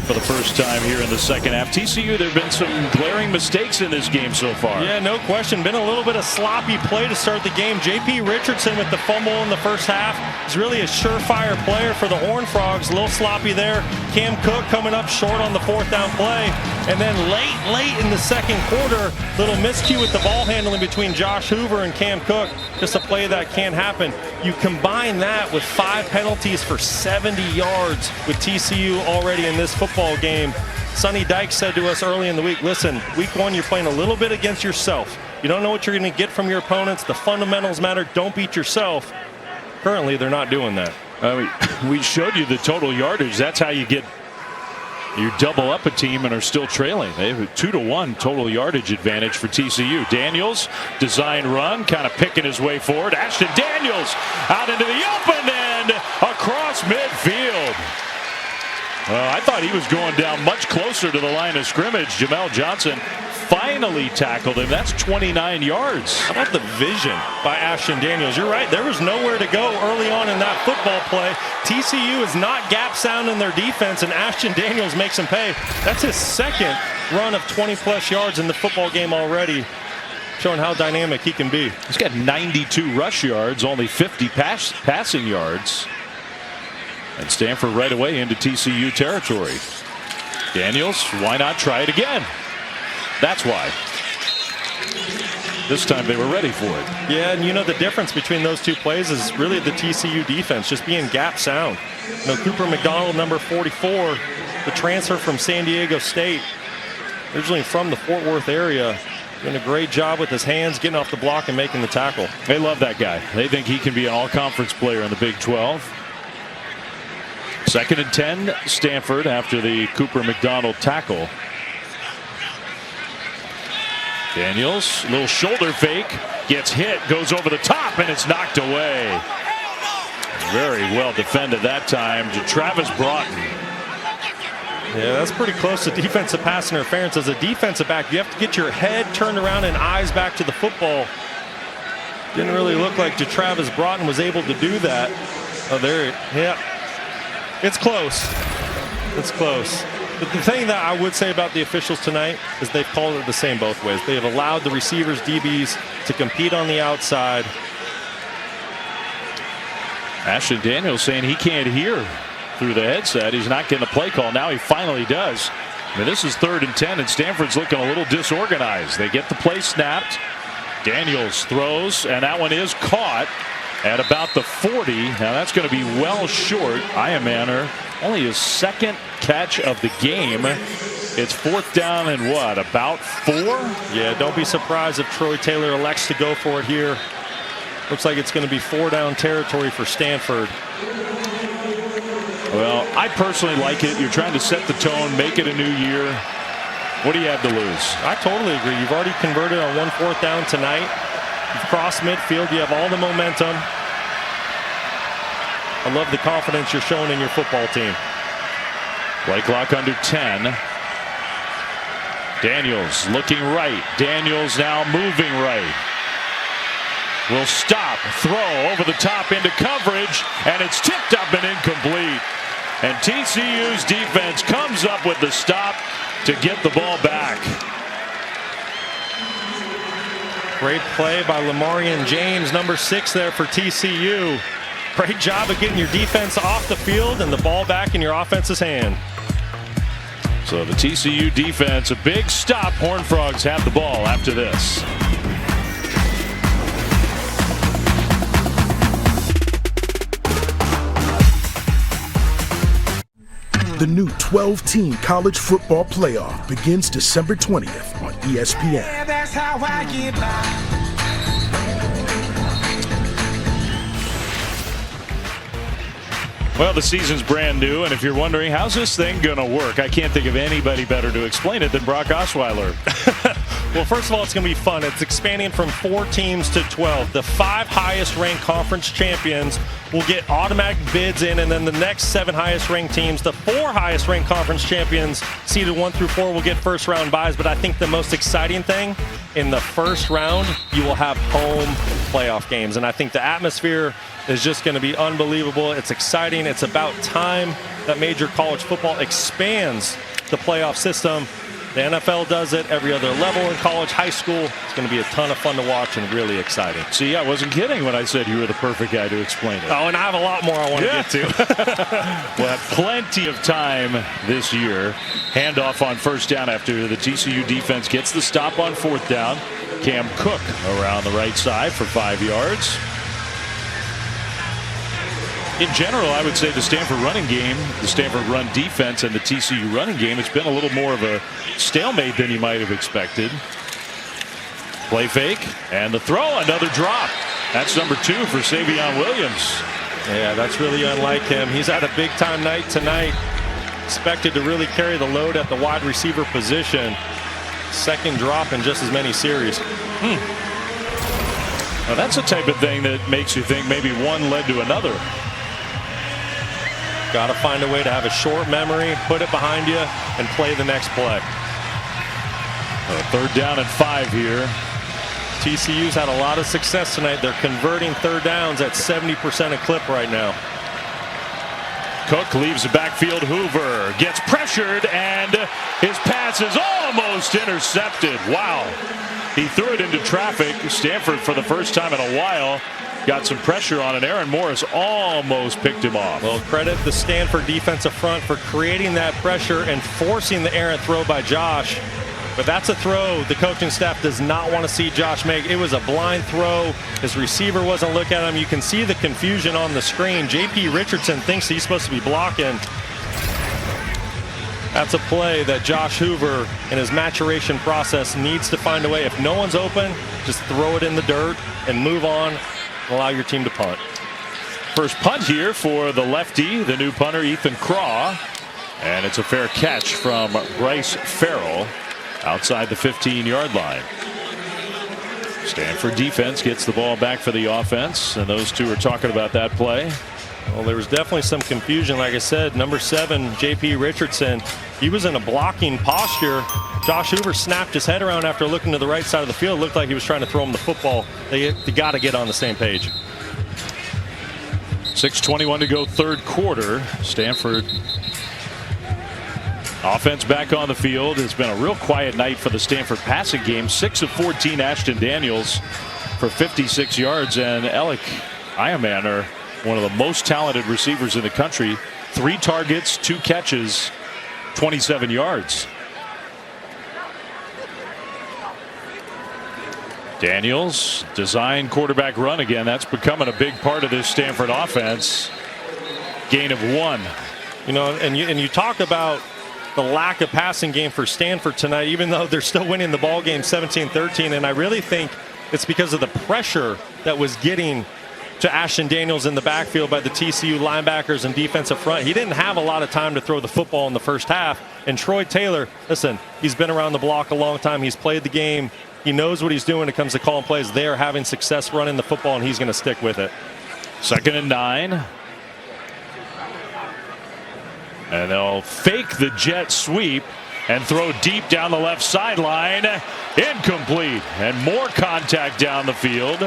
for the first time here in the second half. TCU, there have been some glaring mistakes in this game so far.
Yeah, no question. Been a little bit of sloppy play to start the game. J.P. Richardson with the fumble in the first half is really a surefire player for the Horned Frogs. A little sloppy there. Cam Cook coming up short on the 4th down play. And then late in the second quarter, little miscue with the ball handling between Josh Hoover and Cam Cook. Just a play that can't happen. You combine that with 5 penalties for 70 yards with TCU already in this football game. Sonny Dykes said to us early in the week, listen, week 1 you're playing a little bit against yourself. You don't know what you're going to get from your opponents. The fundamentals matter. Don't beat yourself. Currently, they're not doing that.
We showed you the total yardage. That's how you double up a team and are still trailing. They have a 2-to-1 total yardage advantage for TCU. Daniels, design run, kind of picking his way forward. Ashton Daniels out into the open and across midfield. I thought he was going down much closer to the line of scrimmage. Jamel Johnson finally tackled him. That's 29 yards.
How about the vision by Ashton Daniels? You're right. There was nowhere to go early on in that football play. TCU is not gap sound in their defense, and Ashton Daniels makes him pay. That's his second run of 20-plus yards in the football game already, showing how dynamic he can be.
He's got 92 rush yards, only 50 passing yards. And Stanford right away into TCU territory. Daniels, why not try it again? That's why. This time they were ready for it.
Yeah, and you know the difference between those two plays is really the TCU defense just being gap sound. You know, Cooper McDonald, number 44, the transfer from San Diego State, originally from the Fort Worth area, doing a great job with his hands, getting off the block and making the tackle.
They love that guy. They think he can be an all-conference player in the Big 12. 2nd and 10, Stanford after the Cooper McDonald tackle. Daniels, little shoulder fake, gets hit, goes over the top, and it's knocked away. Very well defended that time to Travis Broughton.
Yeah, that's pretty close to defensive pass interference. As a defensive back, you have to get your head turned around and eyes back to the football. Didn't really look like Travis Broughton was able to do that. Oh, there, yeah. It's close. It's close. But the thing that I would say about the officials tonight is they've called it the same both ways. They have allowed the receivers, DBs, to compete on the outside.
Ashton Daniels saying he can't hear through the headset. He's not getting a play call. Now he finally does. I mean, this is 3rd and 10, and Stanford's looking a little disorganized. They get the play snapped. Daniels throws, and that one is caught at about the 40. Now that's going to be well short. Iamaner, only his 2nd catch of the game. It's 4th down and what, about 4?
Yeah, don't be surprised if Troy Taylor elects to go for it here. Looks like it's going to be 4-down territory for Stanford.
Well, I personally like it. You're trying to set the tone, make it a new year. What do you have to lose?
I totally agree. You've already converted on 1 4th down tonight. You've crossed midfield. You have all the momentum. I love the confidence you're showing in your football team.
Play clock under 10. Daniels looking right. Daniels now moving right. Will stop, throw over the top into coverage, and it's tipped up and incomplete. And TCU's defense comes up with the stop to get the ball back.
Great play by Lamarian James, number 6 there for TCU. Great job of getting your defense off the field and the ball back in your offense's hand.
So the TCU defense, a big stop. Horned Frogs have the ball after this.
The new 12-team college football playoff begins December 20th on ESPN.
Yeah, that's how I get by.
Well, the season's brand new, and if you're wondering how's this thing going to work, I can't think of anybody better to explain it than Brock Osweiler.
Well, first of all, it's going to be fun. It's expanding from 4 teams to 12. The 5 highest ranked conference champions will get automatic bids in, and then the next 7 highest ranked teams, the 4 highest ranked conference champions, seeded 1 through 4, will get first round buys. But I think the most exciting thing, in the first round, you will have home playoff games. And I think the atmosphere is just going to be unbelievable. It's exciting. It's about time that major college football expands the playoff system. The NFL does it every other level in college, high school. It's going to be a ton of fun to watch and really exciting.
See, I wasn't kidding when I said you were the perfect guy to explain it.
Oh, and I have a lot more I want to get to.
We'll have plenty of time this year. Handoff on first down after the TCU defense gets the stop on 4th down. Cam Cook around the right side for 5 yards. In general, I would say the Stanford running game, the Stanford run defense, and the TCU running game, it's been a little more of a stalemate than you might have expected. Play fake, and the throw, another drop. That's number 2 for Savion Williams.
Yeah, that's really unlike him. He's had a big-time night tonight. Expected to really carry the load at the wide receiver position. 2nd drop in just as many series.
Now that's the type of thing that makes you think maybe one led to another.
Got to find a way to have a short memory, put it behind you, and play the next play.
3rd down and 5 here.
TCU's had a lot of success tonight. They're converting 3rd downs at 70% a clip right now.
Cook leaves the backfield. Hoover gets pressured, and his pass is almost intercepted. Wow. He threw it into traffic. Stanford, for the first time in a while, got some pressure on it. Aaron Morris almost picked him off.
Well, credit the Stanford defensive front for creating that pressure and forcing the errant throw by Josh. But that's a throw the coaching staff does not want to see Josh make. It was a blind throw. His receiver wasn't looking at him. You can see the confusion on the screen. J.P. Richardson thinks he's supposed to be blocking. That's a play that Josh Hoover, in his maturation process, needs to find a way. If no one's open, just throw it in the dirt and move on. Allow your team to punt.
First punt here for the lefty, the new punter, Ethan Craw. And it's a fair catch from Bryce Farrell outside the 15-yard line. Stanford defense gets the ball back for the offense, and those two are talking about that play.
Well, there was definitely some confusion. Like I said, number 7, J.P. Richardson, he was in a blocking posture. Josh Hoover snapped his head around after looking to the right side of the field. Looked like he was trying to throw him the football. They got to get on the same page.
6:21 to go, third quarter. Stanford offense back on the field. It's been a real quiet night for the Stanford passing game. 6 of 14 Ashton Daniels for 56 yards. And Alec Ironman, one of the most talented receivers in the country. 3 targets, 2 catches, 27 yards. Daniels, design quarterback run again. That's becoming a big part of this Stanford offense. Gain of 1.
You know, and you talk about the lack of passing game for Stanford tonight, even though they're still winning the ball game 17-13. And I really think it's because of the pressure that was getting to Ashton Daniels in the backfield by the TCU linebackers and defensive front. He didn't have a lot of time to throw the football in the first half. And Troy Taylor, listen, he's been around the block a long time. He's played the game. He knows what he's doing when it comes to calling plays. They are having success running the football, and he's going to stick with it.
2nd and 9. And they'll fake the jet sweep and throw deep down the left sideline. Incomplete. And more contact down the field.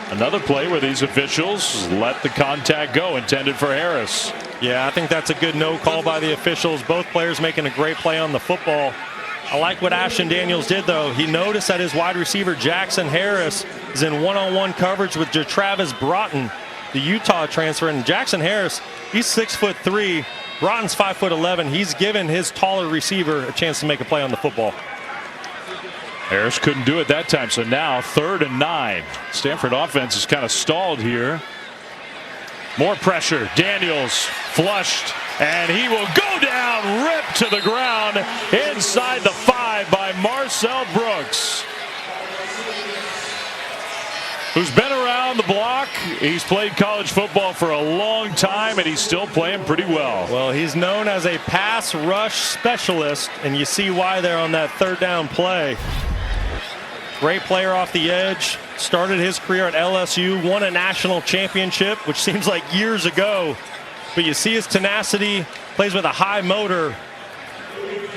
Another play where these officials let the contact go, intended for Harris.
Yeah, I think that's a good no call by the officials. Both players making a great play on the football. I like what Ashton Daniels did, though. He noticed that his wide receiver, Jackson Harris, is in one-on-one coverage with Travis Broughton, the Utah transfer. And Jackson Harris, he's 6'3". Broughton's 5'11". He's given his taller receiver a chance to make a play on the football.
Harris couldn't do it that time, so now 3rd and 9. Stanford offense is kind of stalled here. More pressure. Daniels flushed, and he will go down, ripped to the ground inside the 5 by Marcel Brooks, who's been around the block. He's played college football for a long time, and he's still playing pretty well.
Well, he's known as a pass rush specialist, and you see why there on that 3rd down play. Great player off the edge. Started his career at LSU, won a national championship, which seems like years ago. But you see his tenacity, plays with a high motor,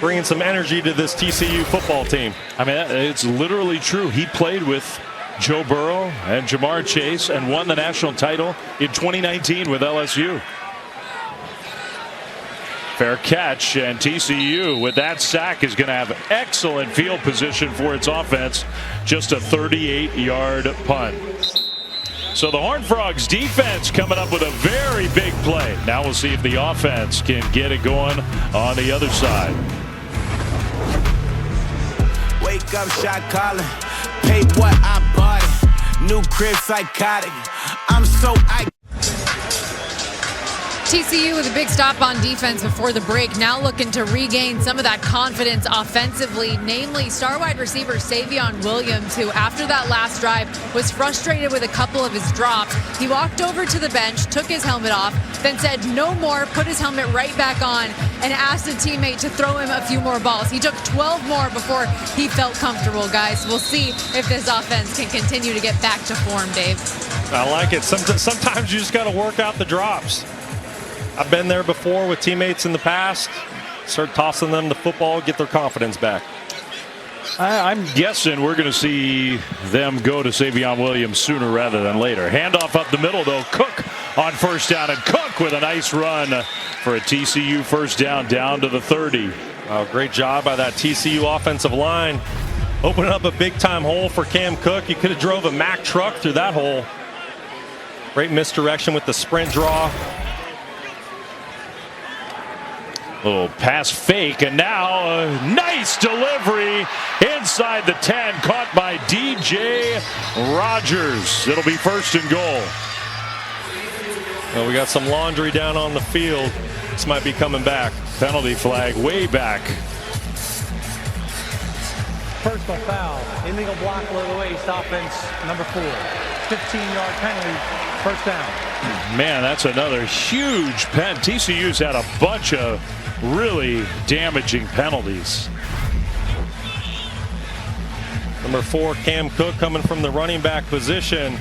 bringing some energy to this TCU football team.
I mean, it's literally true. He played with Joe Burrow and Jamar Chase and won the national title in 2019 with LSU. Fair catch, and TCU with that sack is going to have excellent field position for its offense. Just a 38-yard punt. So the Horned Frogs defense coming up with a very big play. Now we'll see if the offense can get it going on the other side.
Wake up, shot calling. Pay what I bought it. New crib psychotic. I'm so
TCU with a big stop on defense before the break, now looking to regain some of that confidence offensively, namely star wide receiver Savion Williams, who after that last drive was frustrated with a couple of his drops. He walked over to the bench, took his helmet off, then said no more, put his helmet right back on, and asked a teammate to throw him a few more balls. He took 12 more before he felt comfortable, guys. We'll see if this offense can continue to get back to form, Dave.
I like it. Sometimes you just got to work out the drops. I've been there before with teammates in the past. Start tossing them the football, get their confidence back.
I'm guessing we're going to see them go to Savion Williams sooner rather than later. Handoff up the middle, though. Cook on 1st down, and Cook with a nice run for a TCU 1st down to the 30.
Oh, great job by that TCU offensive line. Opening up a big-time hole for Cam Cook. You could have drove a Mack truck through that hole. Great misdirection with the sprint draw.
Little pass fake, and now a nice delivery inside the 10, caught by DJ Rogers. It'll be 1st and goal.
Well, we got some laundry down on the field. This might be coming back.
Penalty flag way back.
Personal foul, illegal block below the waist, offense number 4. 15-yard penalty, 1st down.
Man, that's another huge pen. TCU's had a bunch of really damaging penalties.
Number 4, Cam Cook, coming from the running back position.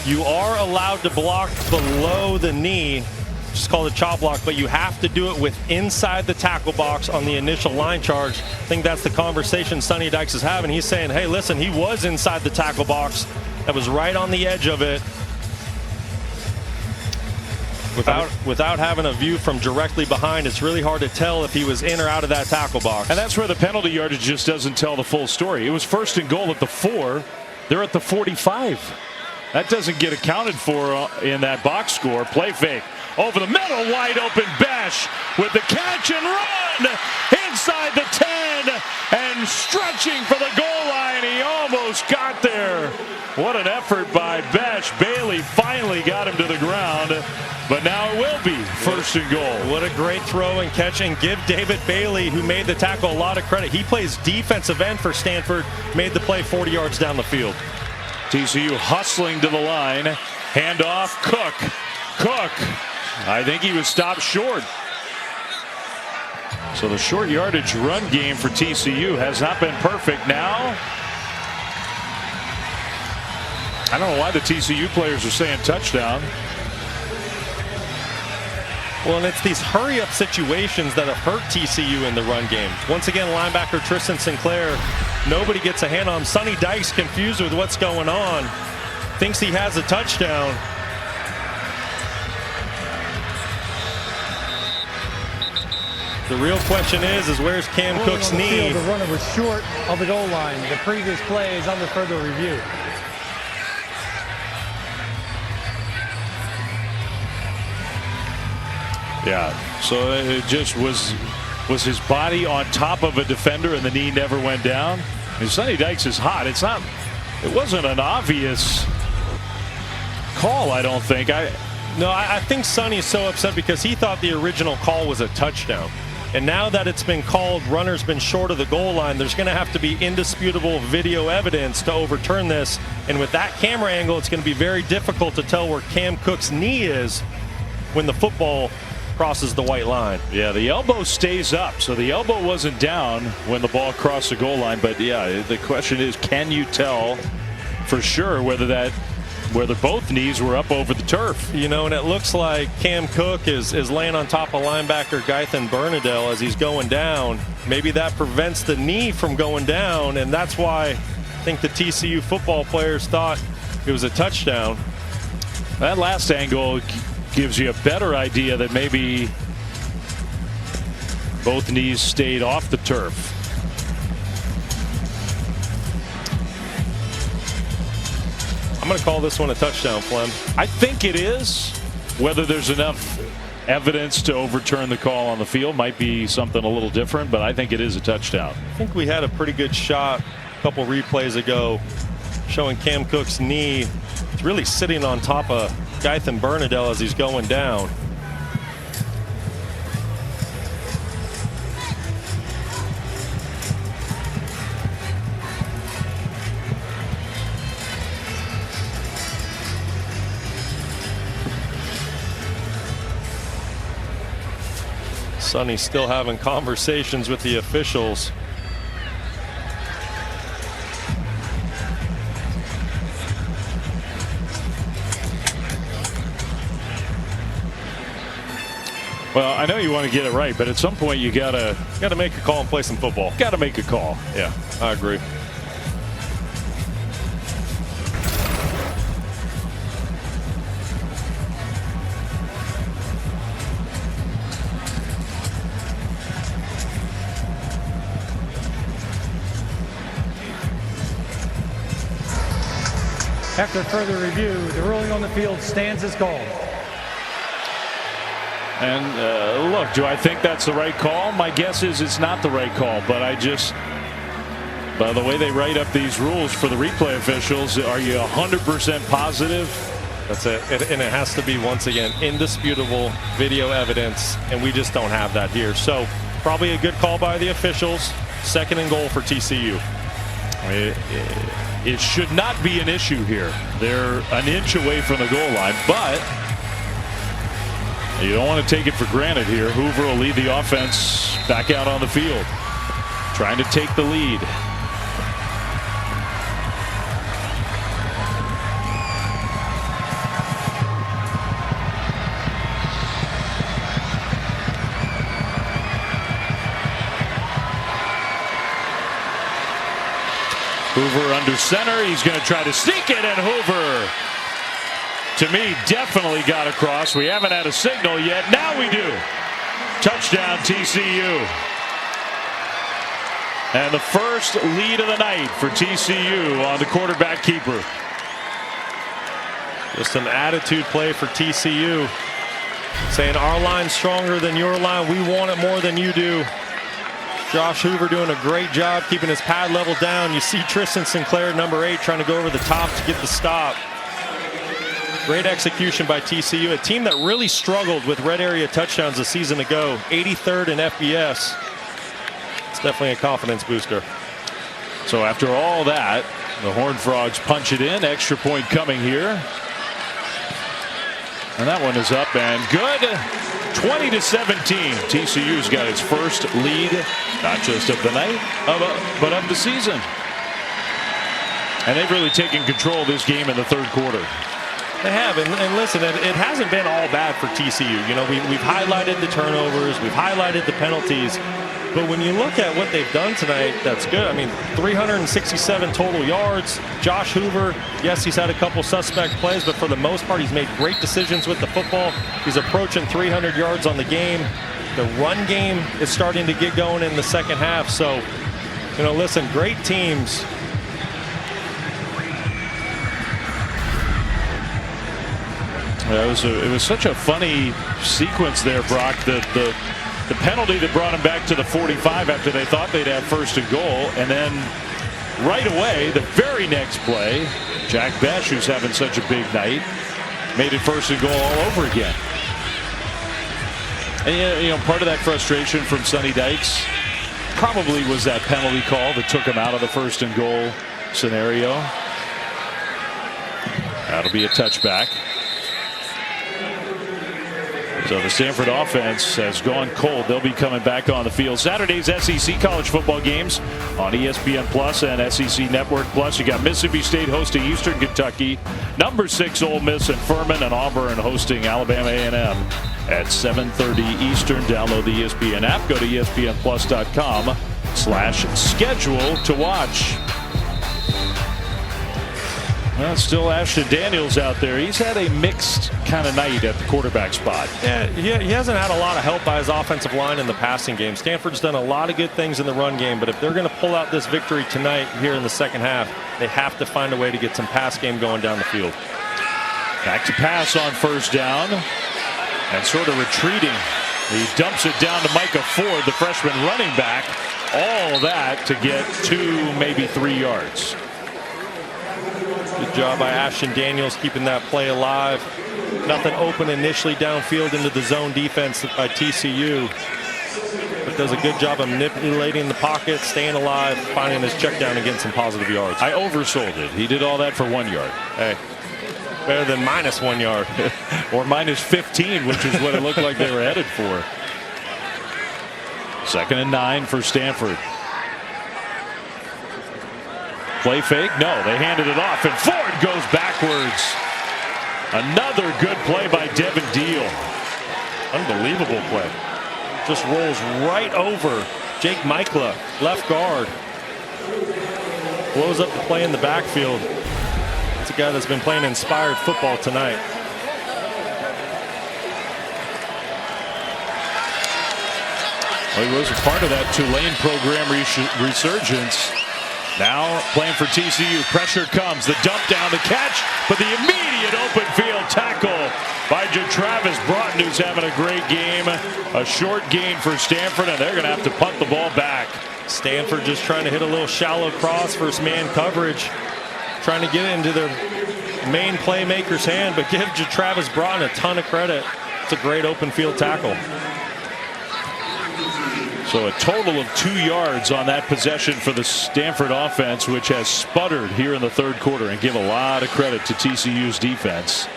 You are allowed to block below the knee, just called a chop block, but you have to do it with inside the tackle box on the initial line charge. I think that's the conversation Sonny Dykes is having. He's saying, hey, listen, he was inside the tackle box. That was right on the edge of it. Without having a view from directly behind, it's really hard to tell if he was in or out of that tackle box.
And that's where the penalty yardage just doesn't tell the full story. It was 1st and goal at the 4. They're at the 45. That doesn't get accounted for in that box score. Play fake. Over the middle, wide open Besh with the catch and run inside the 10 and stretching for the goal line. He almost got there. What an effort by Besh. Bailey finally got him to the ground, but now it will be 1st and goal.
What a great throw and catch, and give David Bailey, who made the tackle, a lot of credit. He plays defensive end for Stanford, made the play 40 yards down the field.
TCU hustling to the line. Handoff, Cook. I think he was stopped short. So the short yardage run game for TCU has not been perfect. Now, I don't know why the TCU players are saying touchdown.
Well, and it's these hurry-up situations that have hurt TCU in the run game. Once again, linebacker Tristan Sinclair, nobody gets a hand on him. Sonny Dykes confused with what's going on. Thinks he has a touchdown. The real question is where's Cam Cook's knee?
The runner was short of the goal line. The previous play is under further review.
Yeah, so it just was his body on top of a defender and the knee never went down. And Sonny Dykes is hot. It wasn't an obvious call, I don't think.
I think Sonny's so upset because he thought the original call was a touchdown. And now that it's been called, runner's been short of the goal line, there's going to have to be indisputable video evidence to overturn this. And with that camera angle, it's going to be very difficult to tell where Cam Cook's knee is when the football crosses the white line.
Yeah, the elbow stays up, so the elbow wasn't down when the ball crossed the goal line. But yeah, the question is, can you tell for sure whether both knees were up over the turf?
You know, and it looks like Cam Cook is laying on top of linebacker Gythan Bernadelle as he's going down. Maybe that prevents the knee from going down, and that's why I think the TCU football players thought it was a touchdown.
That last angle gives you a better idea that maybe both knees stayed off the turf.
I'm going to call this one a touchdown, Flem.
I think it is. Whether there's enough evidence to overturn the call on the field might be something a little different, but I think it is a touchdown.
I think we had a pretty good shot a couple replays ago showing Cam Cook's knee. It's really sitting on top of Gythan Bernadelle as he's going down. Sonny's still having conversations with the officials.
Well, I know you want to get it right, but at some point you gotta
make a call and play some football.
Gotta make a call.
Yeah, I agree.
After further review, the ruling on the field stands as called.
And look, do I think that's the right call? My guess is it's not the right call, but by the way they write up these rules for the replay officials, are you 100% positive?
That's it. And it has to be, once again, indisputable video evidence, and we just don't have that here. So probably a good call by the officials. 2nd and goal for TCU.
It should not be an issue here. They're an inch away from the goal line, but you don't want to take it for granted here. Hoover will lead the offense back out on the field, trying to take the lead. Hoover under center. He's going to try to sneak it, and Hoover to me, definitely got across. We haven't had a signal yet. Now we do. Touchdown, TCU. And the first lead of the night for TCU on the quarterback keeper.
Just an attitude play for TCU. Saying our line's stronger than your line. We want it more than you do. Josh Hoover doing a great job keeping his pad level down. You see Tristan Sinclair, number 8, trying to go over the top to get the stop. Great execution by TCU, a team that really struggled with red area touchdowns a season ago. 83rd in FBS. It's definitely a confidence booster.
So after all that, the Horned Frogs punch it in. Extra point coming here. And that one is up and good. 20-17. TCU's got its first lead, not just of the night, but of the season. And they've really taken control of this game in the third quarter.
They have, and listen, it hasn't been all bad for TCU. You know, we've highlighted the turnovers, we've highlighted the penalties, but when you look at what they've done tonight, that's good. I mean, 367 total yards. Josh Hoover, yes, he's had a couple suspect plays, but for the most part, he's made great decisions with the football. He's approaching 300 yards on the game. The run game is starting to get going in the second half. So, you know, listen, great teams.
It was such a funny sequence there, Brock. The penalty that brought him back to the 45 after they thought they'd have first and goal, and then right away, the very next play, Jack Besh, who's having such a big night, made it first and goal all over again. And you know, part of that frustration from Sonny Dykes probably was that penalty call that took him out of the first and goal scenario. That'll be a touchback. So the Stanford offense has gone cold. They'll be coming back on the field. Saturday's SEC college football games on ESPN Plus and SEC Network Plus. You got Mississippi State hosting Eastern Kentucky, number 6 Ole Miss and Furman, and Auburn hosting Alabama A&M at 7:30 Eastern. Download the ESPN app. Go to ESPNplus.com/schedule to watch. Well, still Ashton Daniels out there. He's had a mixed kind of night at the quarterback spot.
Yeah, he hasn't had a lot of help by his offensive line in the passing game. Stanford's done a lot of good things in the run game, but if they're going to pull out this victory tonight here in the second half, they have to find a way to get some pass game going down the field.
Back to pass on first down and sort of retreating. He dumps it down to Micah Ford, the freshman running back. All that to get 2, maybe 3 yards.
Good job by Ashton Daniels keeping that play alive. Nothing open initially downfield into the zone defense by TCU. But does a good job of manipulating the pocket, staying alive, finding his check down and getting some positive yards.
I oversold it. He did all that for 1 yard.
Hey, better than -1 yard.
Or -15, which is what it looked like they were headed for. 2nd and 9 for Stanford. Play fake? No, they handed it off, and Ford goes backwards. Another good play by Devin Deal.
Unbelievable play. Just rolls right over Jake Mikla, left guard. Blows up the play in the backfield. It's a guy that's been playing inspired football tonight.
Well, he was a part of that Tulane program resurgence. Now playing for TCU. Pressure comes. The dump down, the catch, but the immediate open field tackle by Travis Broughton, who's having a great game. A short gain for Stanford, and they're going to have to punt the ball back.
Stanford just trying to hit a little shallow cross, first man coverage, trying to get it into their main playmaker's hand, but give Travis Broughton a ton of credit. It's a great open field tackle.
So a total of 2 yards on that possession for the Stanford offense, which has sputtered here in the third quarter, and give a lot of credit to TCU's defense.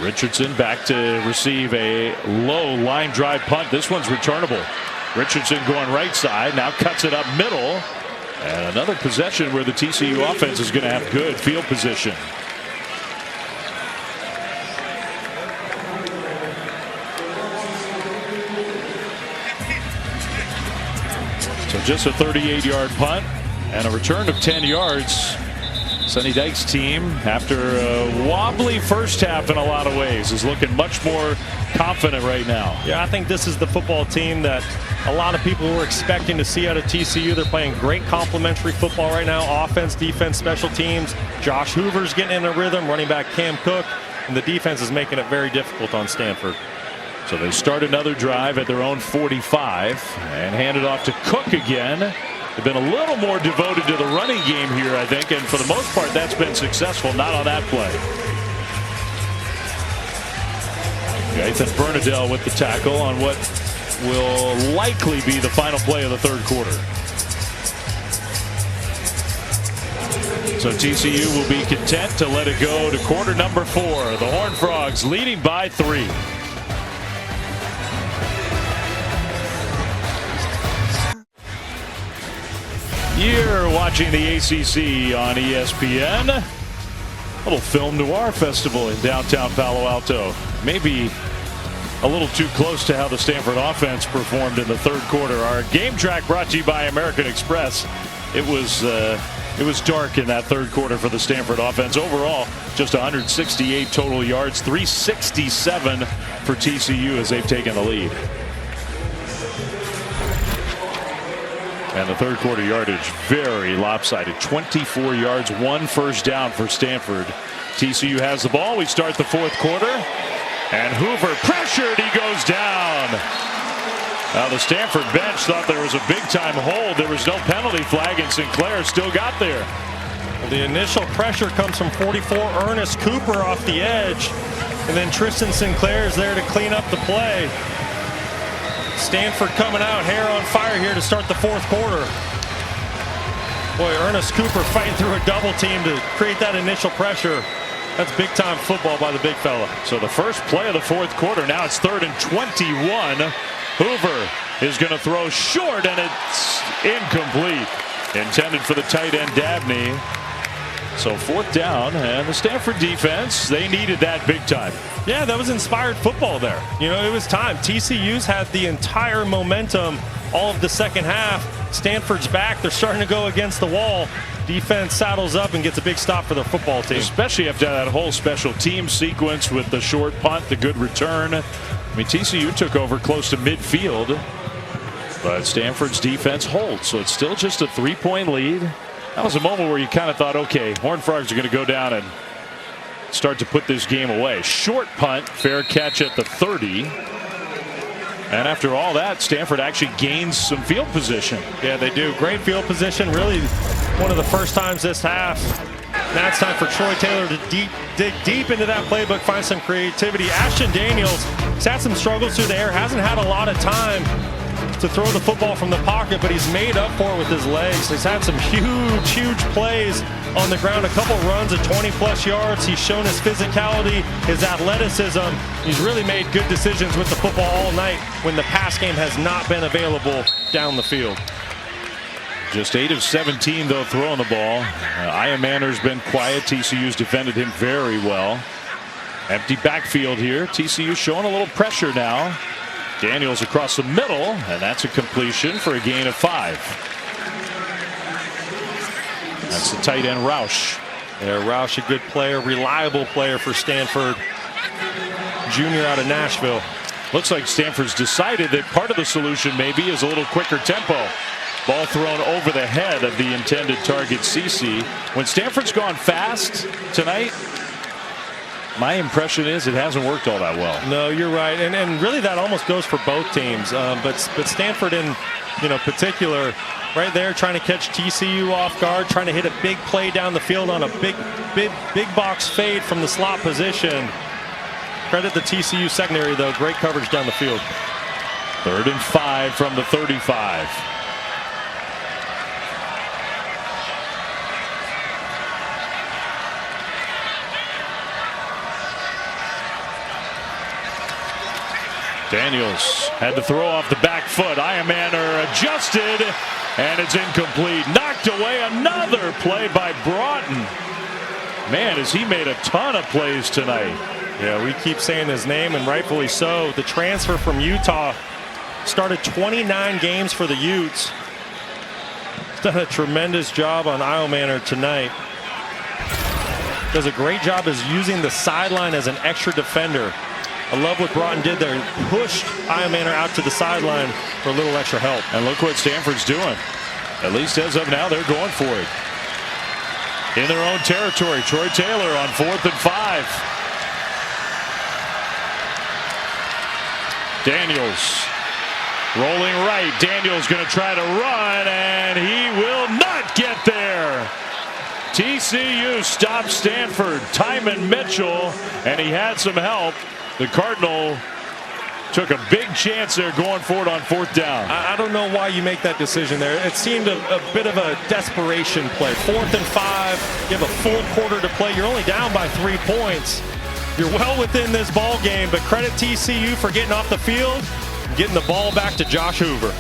Richardson back to receive a low line drive punt. This one's returnable. Richardson going right side, now cuts it up middle. And another possession where the TCU offense is going to have good field position. So just a 38-yard punt and a return of 10 yards Sonny Dykes' team, after a wobbly first half in a lot of ways, is looking much more confident right now.
Yeah, I think this is the football team that a lot of people were expecting to see out of TCU. They're playing great complementary football right now. Offense, defense, special teams. Josh Hoover's getting in a rhythm. Running back Cam Cook. And the defense is making it very difficult on Stanford.
So they start another drive at their own 45 and hand it off to Cook again. They've been a little more devoted to the running game here, I think, and for the most part that's been successful. Not on that play. Ethan Bernadelle with the tackle on what will likely be the final play of the third quarter. So TCU will be content to let it go to quarter number 4. The Horned Frogs leading by 3. You're watching the ACC on ESPN. A little film noir festival in downtown Palo Alto. Maybe a little too close to how the Stanford offense performed in the third quarter. Our game track brought to you by American Express. It was dark in that third quarter for the Stanford offense. Overall, just 168 total yards, 367 for TCU as they've taken the lead. And the third quarter yardage very lopsided. 24 yards, 1 first down for Stanford. TCU has the ball. We start the fourth quarter. And Hoover pressured. He goes down. Now the Stanford bench thought there was a big-time hold. There was no penalty flag, and Sinclair still got there.
Well, the initial pressure comes from 44 Ernest Cooper off the edge. And then Tristan Sinclair is there to clean up the play. Stanford coming out, hair on fire here to start the fourth quarter. Boy, Ernest Cooper fighting through a double team to create that initial pressure. That's big time football by the big fella.
So the first play of the fourth quarter, now it's 3rd and 21. Hoover is going to throw short, and it's incomplete. Intended for the tight end Dabney. So 4th down, and the Stanford defense, they needed that big time.
Yeah, that was inspired football there. You know, it was time. TCU's had the entire momentum all of the second half. Stanford's back. They're starting to go against the wall. Defense saddles up and gets a big stop for their football team.
Especially after that whole special team sequence with the short punt, the good return. I mean, TCU took over close to midfield, but Stanford's defense holds. So it's still just a 3-point lead. That was a moment where you kind of thought, okay, Horned Frogs are going to go down and start to put this game away. Short punt, fair catch at the 30. And after all that, Stanford actually gains some field position.
Yeah, they do. Great field position. Really one of the first times this half. Now it's time for Troy Taylor to dig deep into that playbook, find some creativity. Ashton Daniels has had some struggles through the air, hasn't had a lot of time to throw the football from the pocket, but he's made up for it with his legs. He's had some huge plays on the ground, a couple runs of 20+ yards. He's shown his physicality, his athleticism. He's really made good decisions with the football all night when the pass game has not been available down the field.
Just 8 of 17, though, throwing the ball. Iamaner's been quiet. TCU's defended him very well. Empty backfield here. TCU showing a little pressure now. Daniels across the middle, and that's a completion for a gain of 5. That's the tight end Roush.
Yeah, Roush, a good player, reliable player for Stanford. Junior out of Nashville.
Looks like Stanford's decided that part of the solution maybe is a little quicker tempo. Ball thrown over the head of the intended target, CC. When Stanford's gone fast tonight, my impression is it hasn't worked all that well.
No, you're right, and really that almost goes for both teams. But Stanford in particular, right there trying to catch TCU off guard, trying to hit a big play down the field on a big box fade from the slot position. Credit the TCU secondary though, great coverage down the field.
3rd and 5 from the 35. Daniels had to throw off the back foot. Iamaner adjusted, and it's incomplete. Knocked away. Another play by Broughton. Man, has he made a ton of plays tonight.
Yeah, we keep saying his name, and rightfully so. The transfer from Utah started 29 games for the Utes. He's done a tremendous job on Iamaner tonight. does a great job as using the sideline as an extra defender. I love what Broughton did there. Pushed Iamaner out to the sideline for a little extra help.
And look what Stanford's doing. At least as of now, they're going for it. In their own territory, Troy Taylor on 4th and 5. Daniels rolling right. Daniels going to try to run, and he will not get there. TCU stopped Stanford. Timon Mitchell, and he had some help. The Cardinal took a big chance there going for it on 4th down.
I don't know why you make that decision there. It seemed a bit of a desperation play. 4th and 5. You have a full quarter to play. You're only down by 3 points. You're well within this ball game, but credit TCU for getting off the field and getting the ball back to Josh Hoover.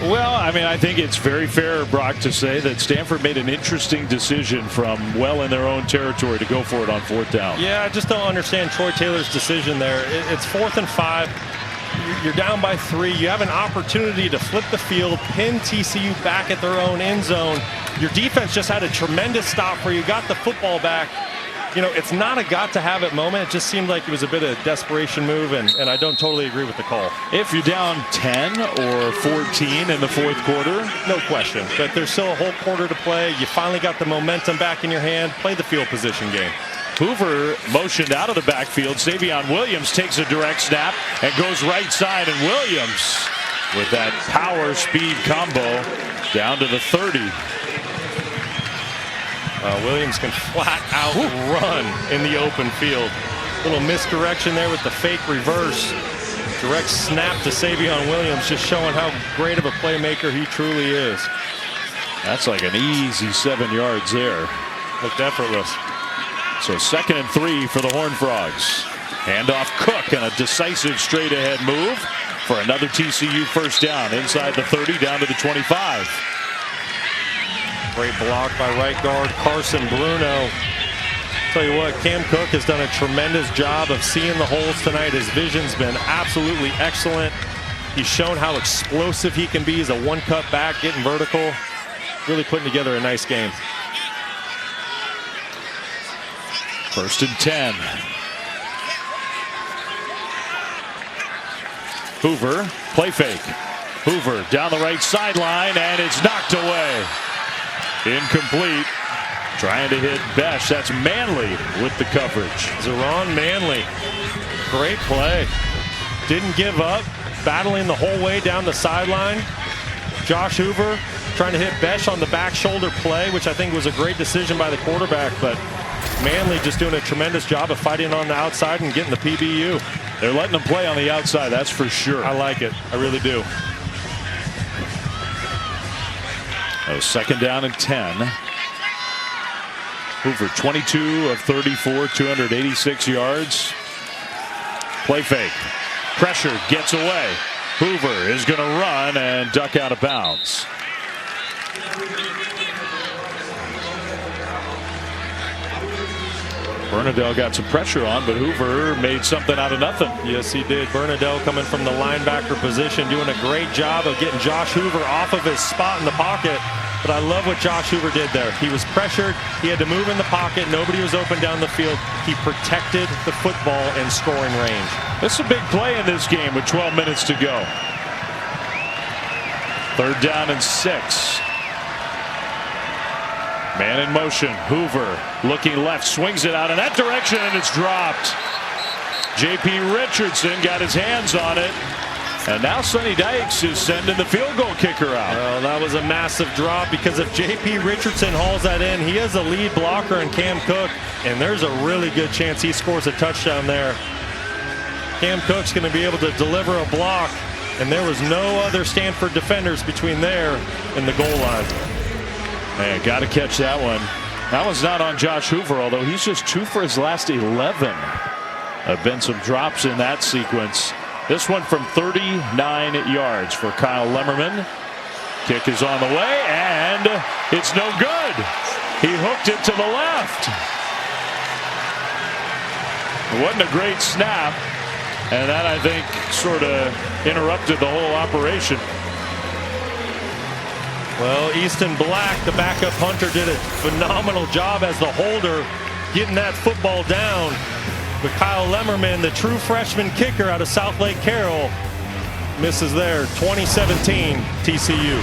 Well, I mean, I think it's very fair, Brock, to say that Stanford made an interesting decision from well in their own territory to go for it on 4th down.
Yeah, I just don't understand Troy Taylor's decision there. It's 4th and 5. You're down by 3. You have an opportunity to flip the field, pin TCU back at their own end zone. Your defense just had a tremendous stop where you got the football back. You know, it's not a got-to-have-it moment. It just seemed like it was a bit of a desperation move, and I don't totally agree with the call.
If you're down 10 or 14 in the 4th quarter,
no question. But there's still a whole quarter to play. You finally got the momentum back in your hand. Play the field position game.
Hoover motioned out of the backfield. Savion Williams takes a direct snap and goes right side, and Williams with that power-speed combo down to the 30.
Williams can flat out run in the open field. Little misdirection there with the fake reverse. Direct snap to Savion Williams, just showing how great of a playmaker he truly is.
That's like an easy 7 yards there.
Looked effortless.
So 2nd and 3 for the Horned Frogs. Handoff Cook and a decisive straight ahead move for another TCU 1st down inside the 30 down to the 25.
Great block by right guard Carson Bruno. Tell you what, Cam Cook has done a tremendous job of seeing the holes tonight. His vision's been absolutely excellent. He's shown how explosive he can be as a one-cut back, getting vertical. Really putting together a nice game.
1st and 10. Hoover, play fake. Hoover down the right sideline, and it's knocked away. Incomplete. Trying to hit Besh. That's Manley with the coverage.
Zeron Manley. Great play. Didn't give up. Battling the whole way down the sideline. Josh Hoover trying to hit Besh on the back shoulder play, which I think was a great decision by the quarterback, but Manley just doing a tremendous job of fighting on the outside and getting the PBU.
They're letting them play on the outside, that's for sure.
I like it. I really do.
2nd down and 10. Hoover 22 of 34, 286 yards. Play fake. Pressure gets away. Hoover is going to run and duck out of bounds. Bernadelle got some pressure on, but Hoover made something out of nothing.
Yes, he did. Bernadelle coming from the linebacker position, doing a great job of getting Josh Hoover off of his spot in the pocket. But I love what Josh Hoover did there. He was pressured. He had to move in the pocket. Nobody was open down the field. He protected the football in scoring range.
This is a big play in this game with 12 minutes to go. 3rd down and 6. Man in motion. Hoover looking left, swings it out in that direction, and it's dropped. J.P. Richardson got his hands on it. And now Sonny Dykes is sending the field goal kicker out.
Well, that was a massive drop, because if J.P. Richardson hauls that in, he has a lead blocker in Cam Cook, and there's a really good chance he scores a touchdown there. Cam Cook's going to be able to deliver a block, and there was no other Stanford defenders between there and the goal line.
Man, got to catch that one. That one's not on Josh Hoover, although he's just 2 for his last 11. Have been some drops in that sequence. This one from 39 yards for Kyle Lemmerman. Kick is on the way, and it's no good. He hooked it to the left. It wasn't a great snap, and that, I think, sort of interrupted the whole operation.
Well, Easton Black, the backup punter, did a phenomenal job as the holder, getting that football down. But Kyle Lemmerman, the true freshman kicker out of South Lake Carroll, misses there. 2017 TCU.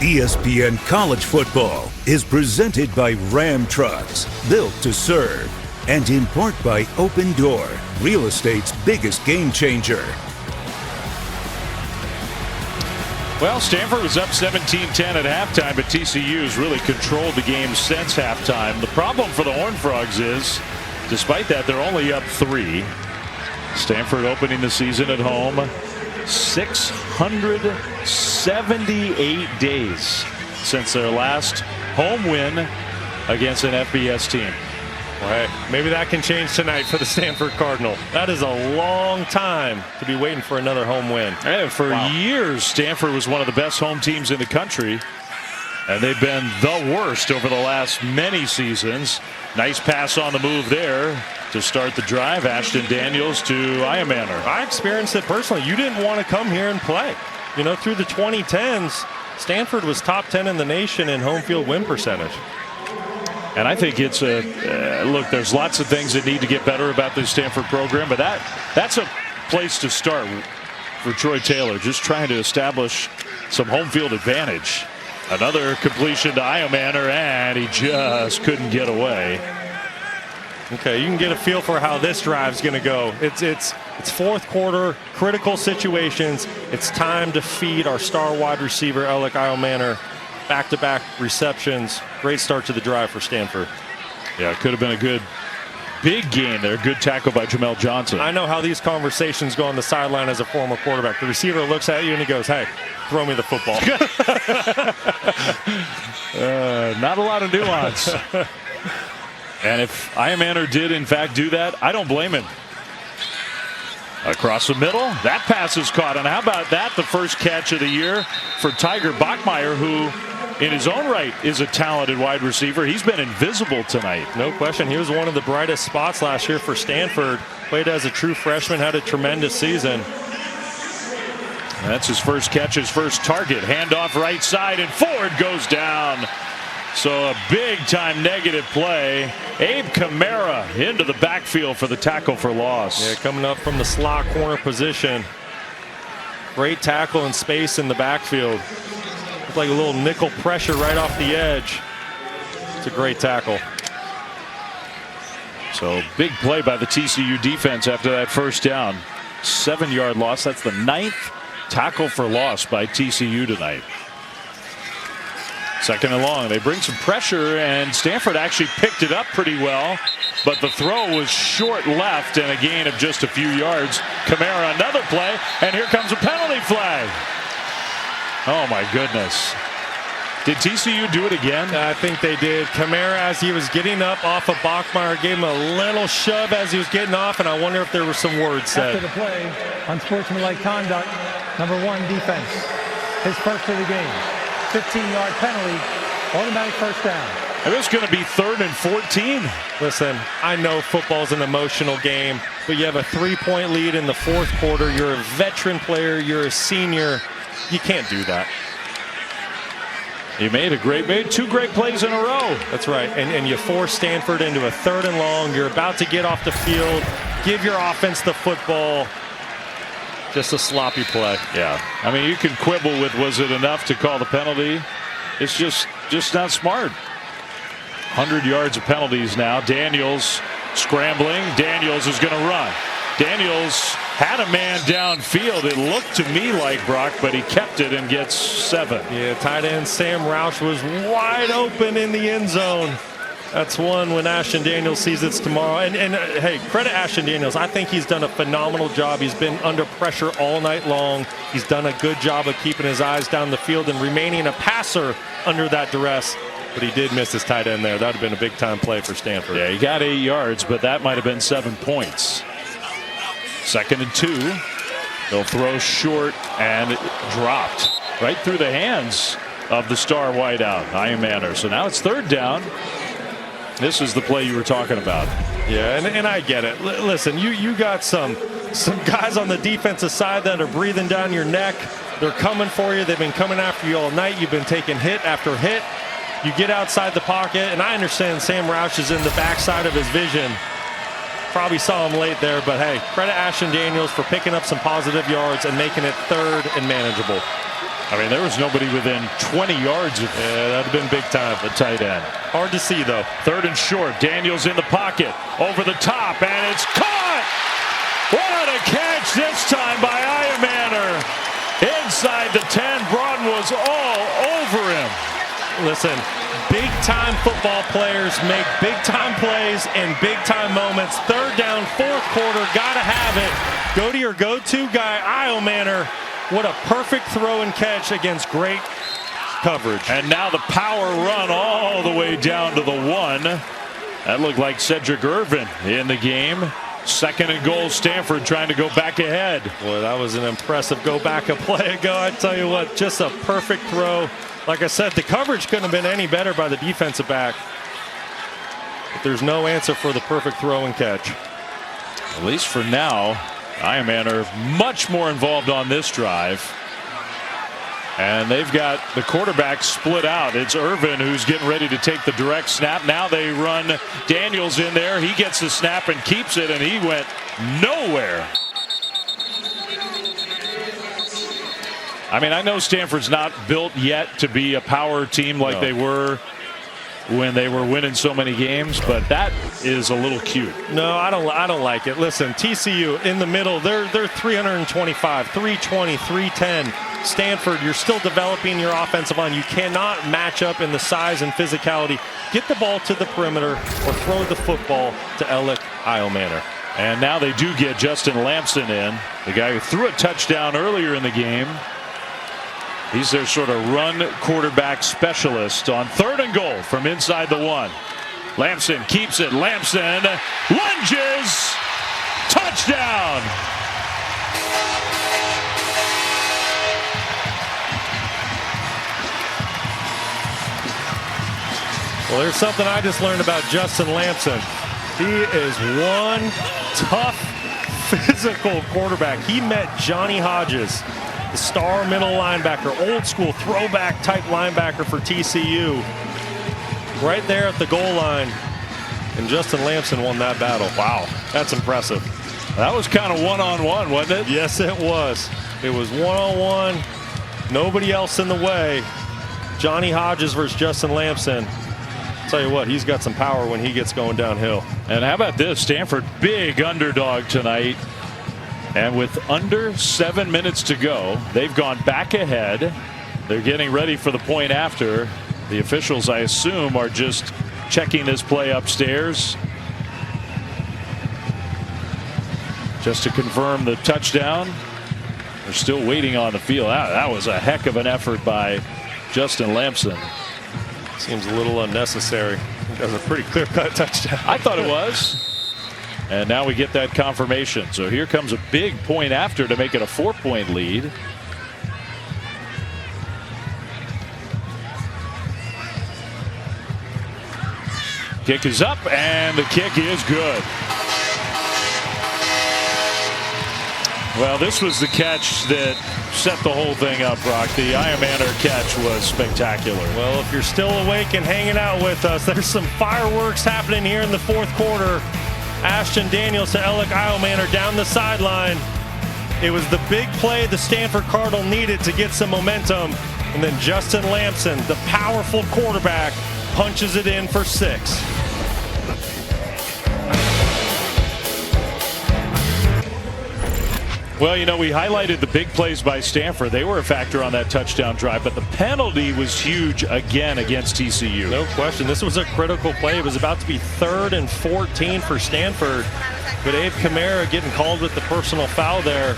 ESPN College Football is presented by Ram Trucks, built to serve, and in part by Open Door, real estate's biggest game changer.
Well, Stanford was up 17-10 at halftime, but TCU's really controlled the game since halftime. The problem for the Horned Frogs is, despite that, they're only up 3. Stanford opening the season at home 678 days since their last home win against an FBS team.
Well, hey, maybe that can change tonight for the Stanford Cardinal. That is a long time to be waiting for another home win.
And for years, Stanford was one of the best home teams in the country, and they've been the worst over the last many seasons. Nice pass on the move there to start the drive. Ashton Daniels to Iamaner.
I experienced it personally. You didn't want to come here and play. You know, through the 2010s, Stanford was top 10 in the nation in home field win percentage.
And I think it's a look, there's lots of things that need to get better about this Stanford program, but that's a place to start for Troy Taylor, just trying to establish some home field advantage. Another completion to Iamaner, and he just couldn't get away.
Okay, you can get a feel for how this drive's going to go. It's fourth quarter, critical situations. It's time to feed our star wide receiver, Alec Iamaner. Back-to-back receptions. Great start to the drive for Stanford.
Yeah, it could have been a good, big game there. Good tackle by Jamel Johnson.
I know how these conversations go on the sideline as a former quarterback. The receiver looks at you and he goes, hey, throw me the football.
Not a lot of nuance. And if Iamaner did, in fact, do that, I don't blame him. Across the middle, that pass is caught. And how about that? The first catch of the year for Tiger Bachmeier, who in his own right is a talented wide receiver. He's been invisible tonight.
No question. He was one of the brightest spots last year for Stanford. Played as a true freshman, had a tremendous season.
And that's his first catch, his first target. Handoff right side, and Ford goes down. So a big-time negative play. Abe Kamara into the backfield for the tackle for loss.
Yeah, coming up from the slot corner position. Great tackle and space in the backfield. Looked like a little nickel pressure right off the edge. It's a great tackle.
So big play by the TCU defense after that first down. 7-yard loss. That's the 9th tackle for loss by TCU tonight. Second and long. They bring some pressure, and Stanford actually picked it up pretty well, but the throw was short left and a gain of just a few yards. Kamara, another play, and here comes a penalty flag. Oh my goodness. Did TCU do it again?
I think they did. Kamara, as he was getting up off of Bachmeier, gave him a little shove as he was getting off, and I wonder if there were some words said.
After the play, unsportsmanlike conduct, number 1, defense. His first of the game. 15-yard penalty, automatic first down.
And it's going to be 3rd and 14.
Listen, I know football's an emotional game, but you have a 3-point lead in the fourth quarter. You're a veteran player. You're a senior. You can't do that.
He made 2 great plays in a row.
That's right. And you force Stanford into a 3rd and long. You're about to get off the field. Give your offense the football. Just a sloppy play.
Yeah. I mean, you can quibble with, was it enough to call the penalty? It's just not smart. 100 yards of penalties now. Daniels scrambling. Daniels is going to run. Daniels had a man downfield. It looked to me like Brock, but he kept it and gets 7.
Yeah, tight end Sam Roush was wide open in the end zone. That's one when Ashton Daniels sees it's tomorrow. And hey, credit Ashton Daniels. I think he's done a phenomenal job. He's been under pressure all night long. He's done a good job of keeping his eyes down the field and remaining a passer under that duress. But he did miss his tight end there. That would have been a big-time play for Stanford.
Yeah, he got 8 yards, but that might have been 7 points. 2nd and 2. They'll throw short, and it dropped right through the hands of the star wideout, Iamaner. So now it's 3rd down. This is the play you were talking about.
Yeah, and I get it. Listen, you got some some guys on the defensive side that are breathing down your neck. They're coming for you. They've been coming after you all night. You've been taking hit after hit. You get outside the pocket, and I understand Sam Roush is in the backside of his vision. Probably saw him late there, but hey, credit Ashton Daniels for picking up some positive yards and making it third and manageable.
I mean, there was nobody within 20 yards of
that'd have been big time.
the tight end.
Hard to see, though.
Third and short. Daniels in the pocket. Over the top, and it's caught! What a catch this time by Iamaner. Inside the 10, Broughton was all over him.
Listen, big-time football players make big-time plays in big-time moments. Third down, fourth quarter, gotta have it. Go to your go-to guy, Iamaner. What a perfect throw and catch against great coverage.
And now the power run all the way down to the 1. That looked like Cedric Irvin in the game. Second and goal, Stanford trying to go back ahead.
Boy, that was an impressive go back a play ago. I tell you what, just a perfect throw. Like I said, the coverage couldn't have been any better by the defensive back. But there's no answer for the perfect throw and catch.
At least for now, Iamaner much more involved on this drive. And they've got the quarterback split out. It's Irvin who's getting ready to take the direct snap. Now they run Daniels in there. He gets the snap and keeps it, and he went nowhere. I mean, I know Stanford's not built yet to be a power team like they were when they were winning so many games, but that is a little cute.
No, I don't like it. Listen, TCU in the middle, they're 325, 320, 310. Stanford, you're still developing your offensive line. You cannot match up in the size and physicality. Get the ball to the perimeter or throw the football to Alec Iamaner.
And now they do get Justin Lamson in, the guy who threw a touchdown earlier in the game. He's their sort of run quarterback specialist on third and goal from inside the 1. Lamson keeps it. Lamson lunges. Touchdown.
Well, there's something I just learned about Justin Lamson. He is one tough, physical quarterback. He met Johnny Hodges, the star middle linebacker, old school throwback type linebacker for TCU, right there at the goal line. And Justin Lamson won that battle. Wow, that's impressive.
That was kind of one-on-one, wasn't it?
Yes, it was. It was one-on-one. Nobody else in the way. Johnny Hodges versus Justin Lamson. Tell you what, he's got some power when he gets going downhill.
And how about this? Stanford, big underdog tonight. And with under 7 minutes to go, they've gone back ahead. They're getting ready for the point after. The officials, I assume, are just checking this play upstairs just to confirm the touchdown. They're still waiting on the field. That was a heck of an effort by Justin Lamson.
Seems a little unnecessary. That was a pretty clear-cut touchdown.
I thought it was. And now we get that confirmation. So here comes a big point after to make it a 4-point lead. Kick is up, and the kick is good. Well, this was the catch that set the whole thing up, Brock. The Iamaner catch was spectacular.
Well, if you're still awake and hanging out with us, there's some fireworks happening here in the fourth quarter. Ashton Daniels to Alec Iamaner down the sideline. It was the big play the Stanford Cardinal needed to get some momentum. And then Justin Lamson, the powerful quarterback, punches it in for 6.
Well, you know, we highlighted the big plays by Stanford. They were a factor on that touchdown drive, but the penalty was huge again against TCU.
No question. This was a critical play. It was about to be 3rd and 14 for Stanford, but Abe Kamara getting called with the personal foul there.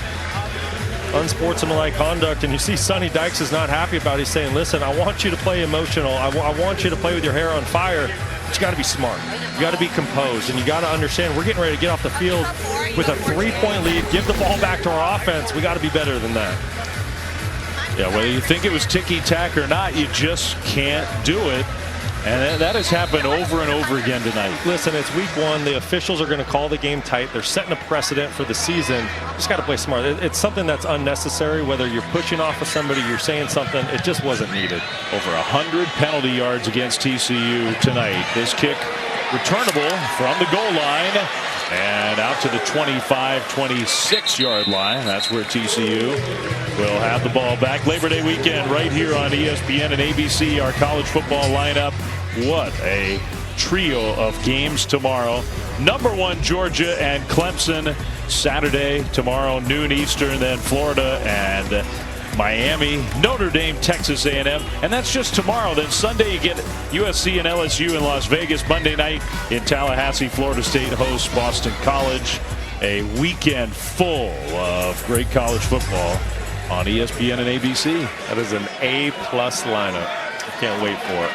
Unsportsmanlike conduct, and you see Sonny Dykes is not happy about it. He's saying, listen, I want you to play emotional. I want you to play with your hair on fire. But you got to be smart. You got to be composed, and you got to understand we're getting ready to get off the field with a 3-point lead. Give the ball back to our offense. We got to be better than that.
Yeah, whether you think it was ticky-tack or not, you just can't do it. And that has happened over and over again tonight.
Listen, it's week 1. The officials are going to call the game tight. They're setting a precedent for the season. Just got to play smart. It's something that's unnecessary. Whether you're pushing off of somebody, you're saying something, it just wasn't needed.
Over 100 penalty yards against TCU tonight. This kick returnable from the goal line and out to the 25-26 yard line. That's where TCU will have the ball back. Labor Day weekend right here on ESPN and ABC. Our college football lineup. What a trio of games tomorrow. Number 1 Georgia and Clemson Saturday, tomorrow noon Eastern, then Florida and Miami, Notre Dame, Texas A&M, and that's just tomorrow. Then Sunday you get USC and LSU in Las Vegas. Monday night in Tallahassee, Florida State hosts Boston College. A weekend full of great college football on ESPN and ABC.
That is an A+ lineup. I can't wait for it.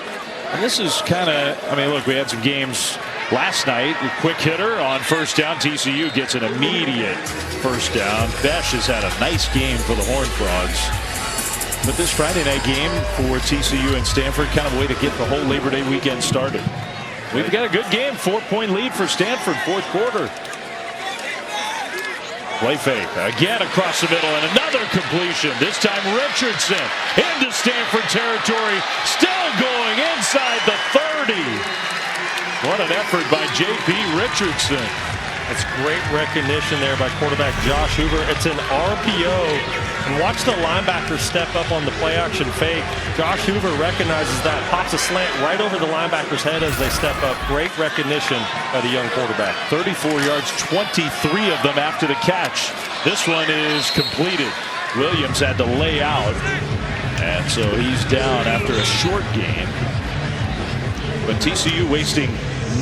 And this is kind of, I mean, look, we had some games last night. A quick hitter on first down. TCU gets an immediate first down. Besh has had a nice game for the Horned Frogs. But this Friday night game for TCU and Stanford, kind of a way to get the whole Labor Day weekend started. We've got a good game. 4-point lead for Stanford, fourth quarter. Play fake again across the middle and another completion. This time Richardson into Stanford territory, still going inside the 30. What an effort by J.P. Richardson.
That's great recognition there by quarterback Josh Hoover. It's an RPO. And watch the linebacker step up on the play action fake. Josh Hoover recognizes that, pops a slant right over the linebacker's head as they step up. Great recognition by the young quarterback.
34 yards, 23 of them after the catch. This one is completed. Williams had to lay out. And so he's down after a short game. But TCU wasting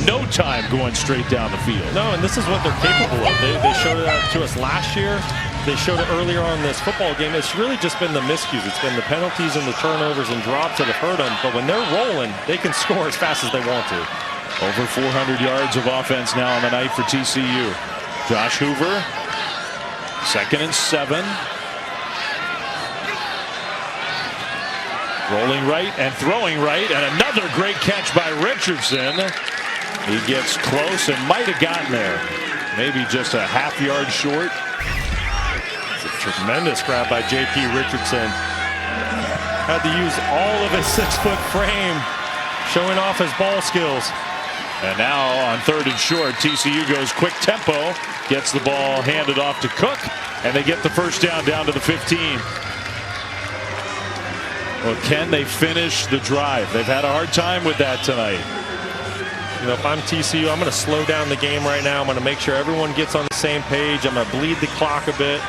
no time going straight down the field.
No, and this is what they're capable of. They showed that to us last year. They showed it earlier on in this football game. It's really just been the miscues. It's been the penalties and the turnovers and drops that have hurt them. But when they're rolling, they can score as fast as they want to.
Over 400 yards of offense now on the night for TCU. Josh Hoover, 2nd and 7. Rolling right and throwing right, and another great catch by Richardson. He gets close and might have gotten there. Maybe just a half yard short.
It's a tremendous grab by J.P. Richardson. Had to use all of his 6-foot frame, showing off his ball skills.
And now on 3rd and short, TCU goes quick tempo, gets the ball handed off to Cook, and they get the first down to the 15. Well, can they finish the drive? They've had a hard time with that tonight.
You know, if I'm TCU, I'm going to slow down the game right now. I'm going to make sure everyone gets on the same page. I'm going to bleed the clock a bit.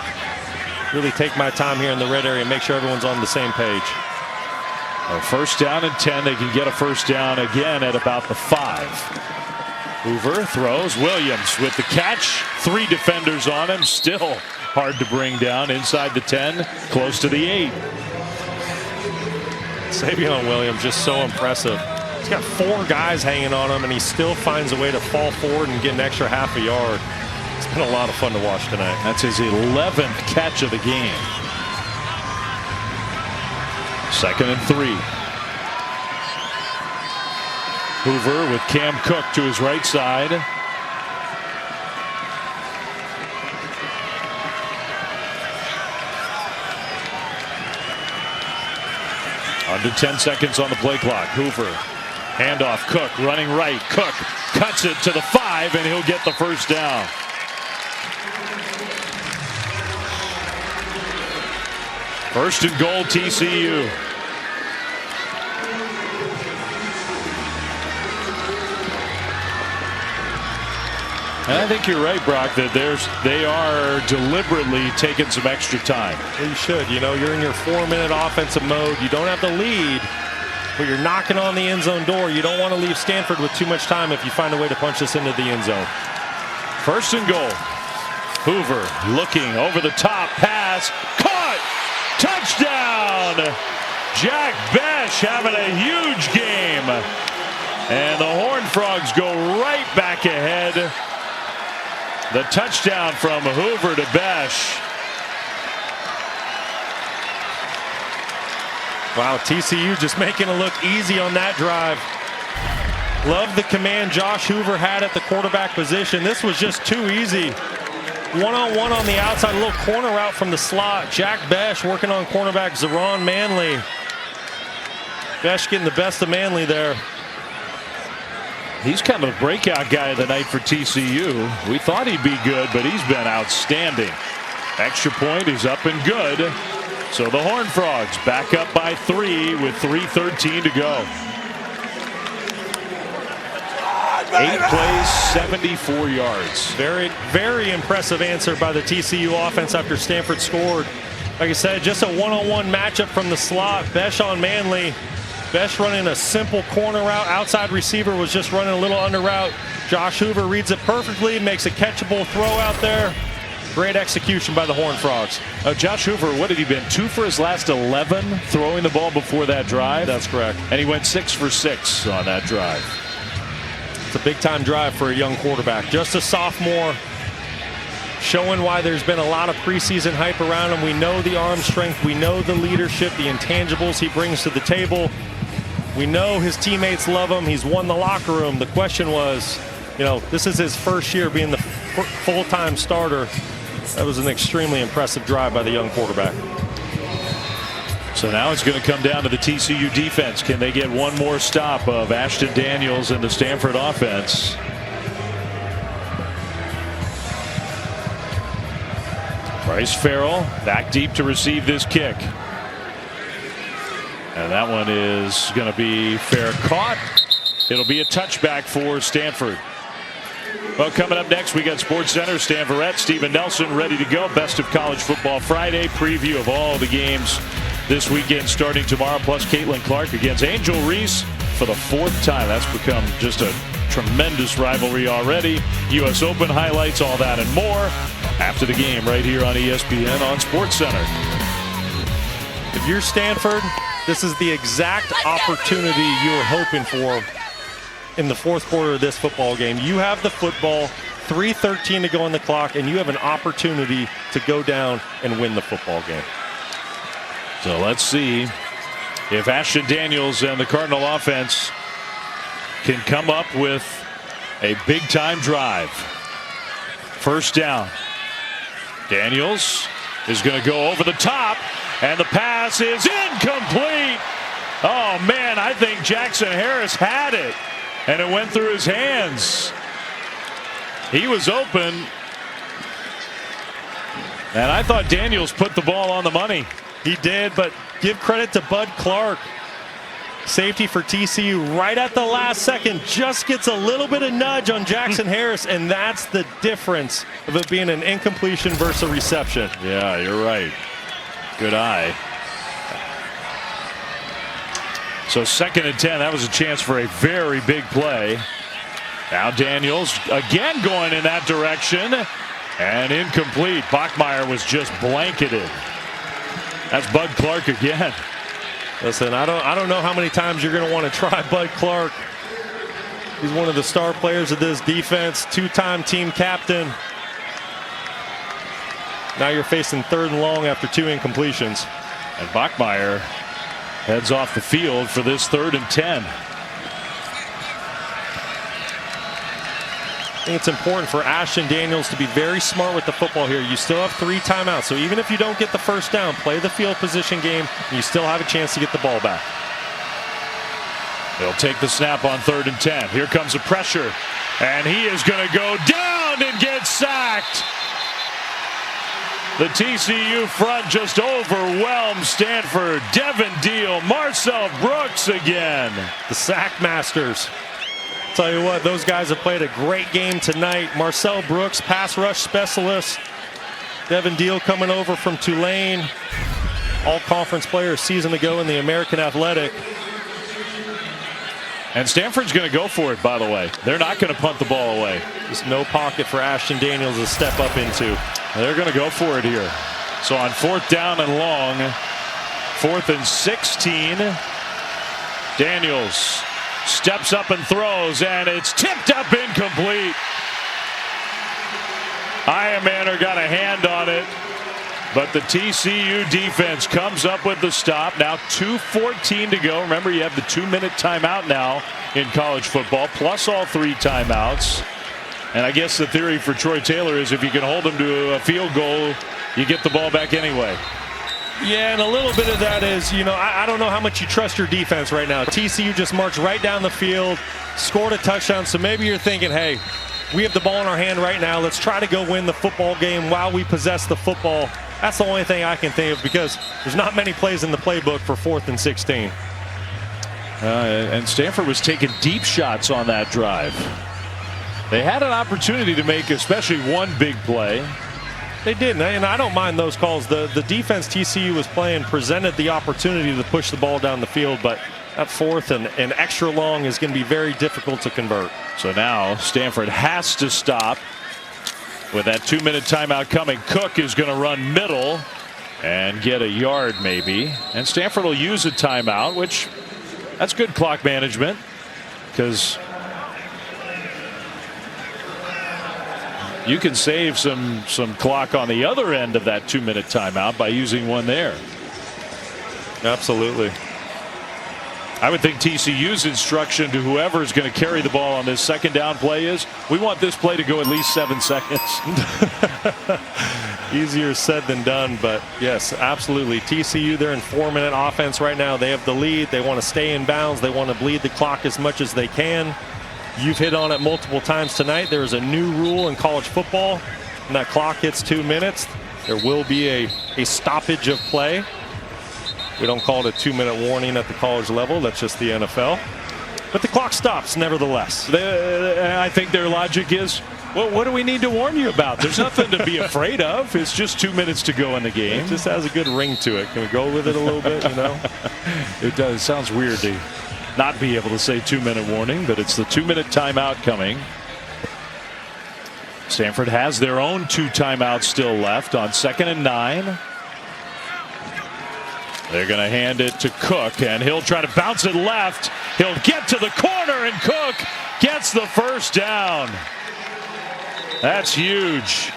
Really take my time here in the red area and make sure everyone's on the same page.
A first down and 10. They can get a first down again at about the 5. Hoover throws. Williams with the catch. 3 defenders on him. Still hard to bring down inside the 10, close to the 8.
Savion Williams just so impressive. He's got 4 guys hanging on him, and he still finds a way to fall forward and get an extra half a yard. It's been a lot of fun to watch tonight.
That's his 11th catch of the game. 2nd and 3. Hoover with Cam Cook to his right side. Under 10 seconds on the play clock. Hoover, handoff, Cook running right. Cook cuts it to the 5, and he'll get the first down. First and goal, TCU. And I think you're right, Brock, that they are deliberately taking some extra time.
Well, you should. You know, you're in your 4-minute offensive mode. You don't have the lead, but you're knocking on the end zone door. You don't want to leave Stanford with too much time if you find a way to punch this into the end zone.
First and goal. Hoover looking over the top, pass, caught, touchdown! Jack Besh having a huge game. And the Horned Frogs go right back ahead. The touchdown from Hoover to Besh.
Wow, TCU just making it look easy on that drive. Love the command Josh Hoover had at the quarterback position. This was just too easy. One-on-one on the outside, a little corner route from the slot. Jack Besh working on cornerback Zeron Manley. Besh getting the best of Manley there.
He's kind of a breakout guy of the night for TCU. We thought he'd be good, but he's been outstanding. Extra point is up and good. So the Horned Frogs back up by 3 with 3:13 to go. 8 plays, 74 yards.
Very, very impressive answer by the TCU offense after Stanford scored. Like I said, just a one-on-one matchup from the slot. Besh on Manley. Besh running a simple corner route. Outside receiver was just running a little under route. Josh Hoover reads it perfectly, makes a catchable throw out there. Great execution by the Horned Frogs.
Josh Hoover, what had he been? 2 for his last 11 throwing the ball before that drive?
That's correct.
And he went 6 for 6 on that drive.
It's a big-time drive for a young quarterback. Just a sophomore, showing why there's been a lot of preseason hype around him. We know the arm strength. We know the leadership, the intangibles he brings to the table. We know his teammates love him. He's won the locker room. The question was, this is his first year being the full-time starter. That was an extremely impressive drive by the young quarterback.
So now it's going to come down to the TCU defense. Can they get one more stop of Ashton Daniels and the Stanford offense? Bryce Farrell back deep to receive this kick. And that one is going to be fair caught. It'll be a touchback for Stanford. Well, coming up next, we got SportsCenter, Stan Verrett, Steven Nelson ready to go. Best of College Football Friday. Preview of all the games this weekend starting tomorrow. Plus Caitlin Clark against Angel Reese for the 4th time. That's become just a tremendous rivalry already. U.S. Open highlights, all that and more after the game right here on ESPN on SportsCenter.
If you're Stanford, this is the exact opportunity you were hoping for in the 4th quarter of this football game. You have the football, 3:13 to go on the clock, and you have an opportunity to go down and win the football game.
So let's see if Ashton Daniels and the Cardinal offense can come up with a big-time drive. First down. Daniels is going to go over the top, and the pass is incomplete. Oh, man, I think Jackson Harris had it, and it went through his hands. He was open, and I thought Daniels put the ball on the money.
He did, but give credit to Bud Clark. Safety for TCU right at the last second. Just gets a little bit of nudge on Jackson Harris, and that's the difference of it being an incompletion versus a reception.
Yeah, you're right. Good eye. So 2nd and 10. That was a chance for a very big play. Now Daniels again going in that direction, and incomplete. Bachmeier was just blanketed. That's Bud Clark again.
Listen, I don't know how many times you're going to want to try Bud Clark. He's one of the star players of this defense, 2-time team captain. Now you're facing 3rd and long after 2 incompletions.
And Bachmeier heads off the field for this 3rd and 10.
I think it's important for Ashton Daniels to be very smart with the football here. You still have 3 timeouts, so even if you don't get the first down, play the field position game, and you still have a chance to get the ball back.
They'll take the snap on 3rd and 10. Here comes the pressure, and he is going to go down and get sacked. The TCU front just overwhelmed Stanford. Devin Deal, Marcel Brooks again.
The sack masters. Tell you what, those guys have played a great game tonight. Marcel Brooks, pass rush specialist. Devin Deal coming over from Tulane. All-conference player a season ago in the American Athletic.
And Stanford's going to go for it, by the way. They're not going to punt the ball away.
Just no pocket for Ashton Daniels to step up into.
They're going to go for it here. So on 4th down and long, 4th and 16, Daniels steps up and throws, and it's tipped up incomplete. Ironmaner got a hand on it, But the TCU defense comes up with the stop. Now 2:14 to go. Remember, you have the 2-minute timeout now in college football, plus all 3 timeouts. And I guess the theory for Troy Taylor is if you can hold them to a field goal, you get the ball back anyway.
Yeah, and a little bit of that is, I don't know how much you trust your defense right now. TCU just marched right down the field, scored a touchdown. So maybe you're thinking, hey, we have the ball in our hand right now. Let's try to go win the football game while we possess the football. That's the only thing I can think of because there's not many plays in the playbook for 4th and 16.
And Stanford was taking deep shots on that drive. They had an opportunity to make especially one big play.
They did, and I don't mind those calls. The defense TCU was playing presented the opportunity to push the ball down the field, but that 4th and extra long is going to be very difficult to convert.
So now Stanford has to stop with that 2-minute timeout coming. Cook is going to run middle and get a yard maybe. And Stanford will use a timeout, which that's good clock management because you can save some clock on the other end of that 2-minute timeout by using one there.
Absolutely.
I would think TCU's instruction to whoever is going to carry the ball on this 2nd down play is we want this play to go at least 7 seconds.
Easier said than done, but yes, absolutely. TCU, they're in 4-minute offense right now. They have the lead. They want to stay in bounds. They want to bleed the clock as much as they can. You've hit on it multiple times tonight. There is a new rule in college football. When that clock hits 2 minutes, there will be a stoppage of play. We don't call it a 2-minute warning at the college level. That's just the NFL. But the clock stops nevertheless.
I think their logic is, well, what do we need to warn you about? There's nothing to be afraid of. It's just 2 minutes to go in the game.
It just has a good ring to it. Can we go with it a little bit,
It does. It sounds weird to not be able to say 2-minute warning, but it's the 2-minute timeout coming. Stanford has their own 2 timeouts still left on 2nd and 9. They're going to hand it to Cook, and he'll try to bounce it left. He'll get to the corner, and Cook gets the 1st down. That's huge.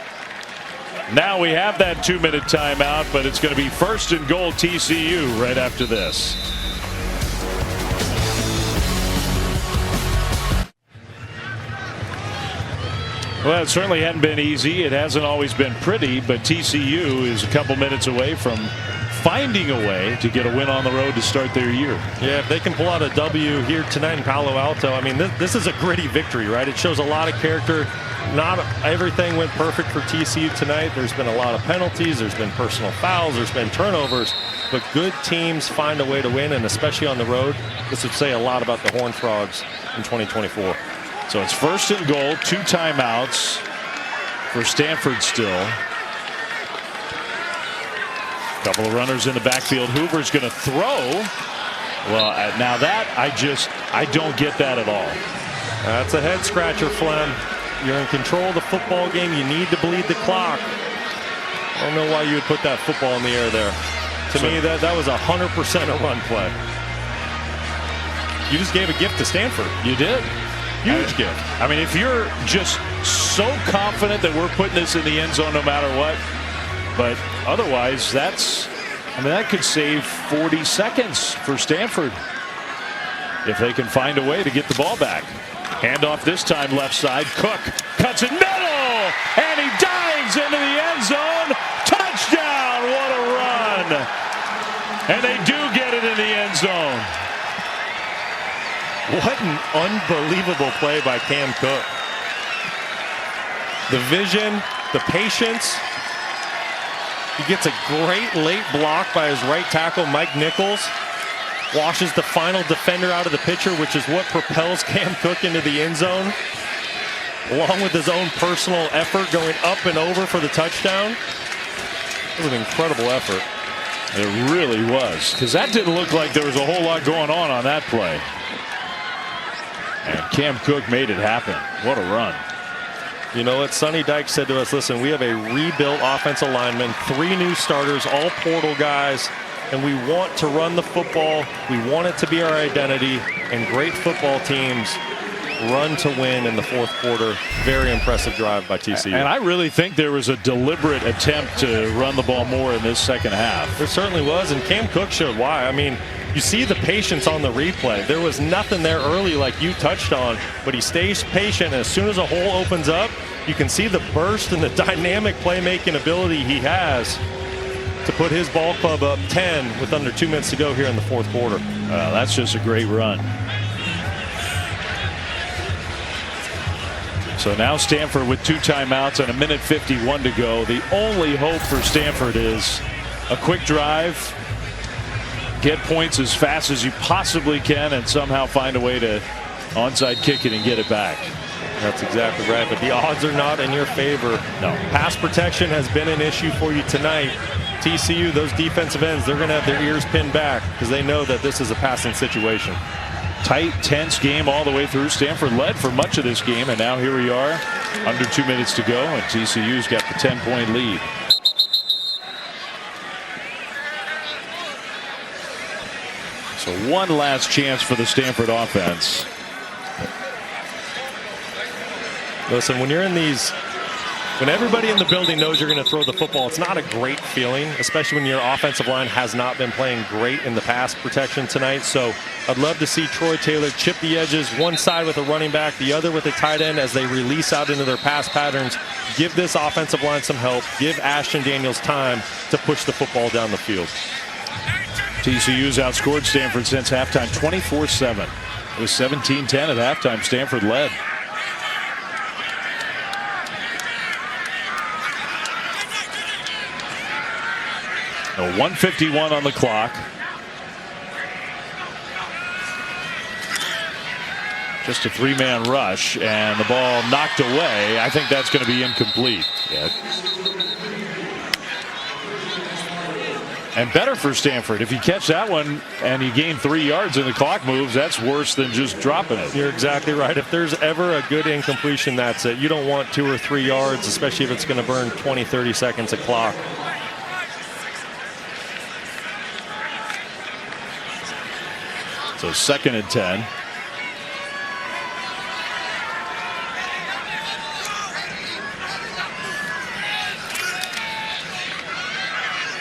Now we have that 2-minute timeout, but it's going to be 1st and goal TCU right after this. Well, it certainly hadn't been easy. It hasn't always been pretty, but TCU is a couple minutes away from finding a way to get a win on the road to start their year.
Yeah, if they can pull out a W here tonight in Palo Alto, I mean, this is a gritty victory, right? It shows a lot of character. Not everything went perfect for TCU tonight. There's been a lot of penalties. There's been personal fouls. There's been turnovers. But good teams find a way to win, and especially on the road. This would say a lot about the Horned Frogs in 2024.
So it's 1st and goal, 2 timeouts for Stanford still. Couple of runners in the backfield. Hoover's going to throw. Well, now that I don't get that at all.
That's a head scratcher, Flem. You're in control of the football game. You need to bleed the clock. I don't know why you would put that football in the air there. To me, that was 100% a run play. You just gave a gift to Stanford.
You did.
Huge gift.
I mean, if you're just so confident that we're putting this in the end zone no matter what, but otherwise, that could save 40 seconds for Stanford if they can find a way to get the ball back. Handoff this time left side. Cook cuts it middle, and he dives into the end zone. Touchdown! What a run! And they do get it in the end zone.
What an unbelievable play by Cam Cook. The vision, the patience. He gets a great late block by his right tackle, Mike Nichols. Washes the final defender out of the picture, which is what propels Cam Cook into the end zone. Along with his own personal effort going up and over for the touchdown. It was an incredible effort.
It really was, because that didn't look like there was a whole lot going on that play. And Cam Cook made it happen. What a run.
You know what? Sonny Dykes said to us, listen, we have a rebuilt offensive lineman, 3 new starters, all portal guys, and we want to run the football. We want it to be our identity, and great football teams run to win in the fourth quarter. Very impressive drive by TCU.
And I really think there was a deliberate attempt to run the ball more in this second half.
There certainly was, and Cam Cook showed why. I mean, you see the patience on the replay. There was nothing there early like you touched on, but he stays patient. And as soon as a hole opens up, you can see the burst and the dynamic playmaking ability he has to put his ball club up 10 with under 2 minutes to go here in the fourth quarter.
That's just a great run. So now Stanford with 2 timeouts and 1:51 to go. The only hope for Stanford is a quick drive, get points as fast as you possibly can, and somehow find a way to onside kick it and get it back.
That's exactly right, but the odds are not in your favor.
No.
Pass protection has been an issue for you tonight. TCU, those defensive ends, they're going to have their ears pinned back because they know that this is a passing situation.
Tight, tense game all the way through. Stanford led for much of this game, and now here we are, under 2 minutes to go, and TCU's got the 10-point lead. So one last chance for the Stanford offense.
Listen, when you're in these, when everybody in the building knows you're going to throw the football, it's not a great feeling, especially when your offensive line has not been playing great in the pass protection tonight. So I'd love to see Troy Taylor chip the edges, one side with a running back, the other with a tight end as they release out into their pass patterns. Give this offensive line some help. Give Ashton Daniels time to push the football down the field.
TCU's outscored Stanford since halftime 24-7. It was 17-10 at halftime. Stanford led. A 1:51 on the clock. Just a 3-man rush, and the ball knocked away. I think that's going to be incomplete. Yeah. And better for Stanford. If you catch that one and you gain 3 yards and the clock moves, that's worse than just dropping it.
You're exactly right. If there's ever a good incompletion, that's it. You don't want 2 or 3 yards, especially if it's going to burn 20, 30 seconds of clock.
So 2nd and 10.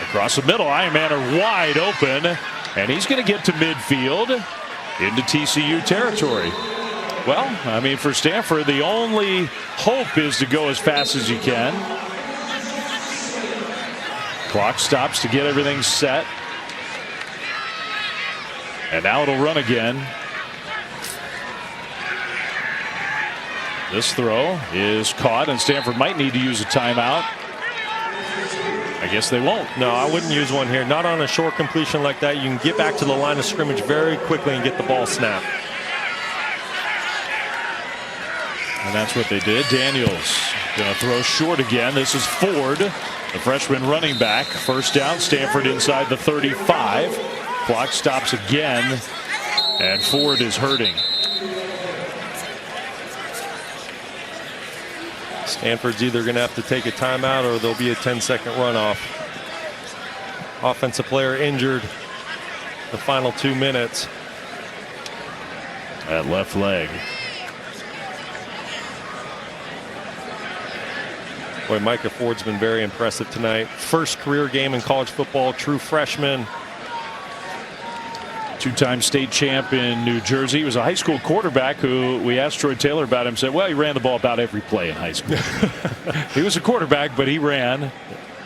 Across the middle, Iron Man are wide open, and he's going to get to midfield into TCU territory. Well, I mean, for Stanford, the only hope is to go as fast as you can. Clock stops to get everything set. And now it'll run again. This throw is caught, and Stanford might need to use a timeout. I guess they won't.
No, I wouldn't use one here. Not on a short completion like that. You can get back to the line of scrimmage very quickly and get the ball snapped.
And that's what they did. Daniels going to throw short again. This is Ford, the freshman running back. First down, Stanford inside the 35. Clock stops again, and Ford is hurting.
Stanford's either going to have to take a timeout or there'll be a 10-second runoff. Offensive player injured the final 2 minutes.
That left leg.
Boy, Micah Ford's been very impressive tonight. First career game in college football, true freshman.
2-time state champ in New Jersey. He was a high school quarterback who we asked Troy Taylor about him. Said, well, he ran the ball about every play in high school. He was a quarterback, but he ran.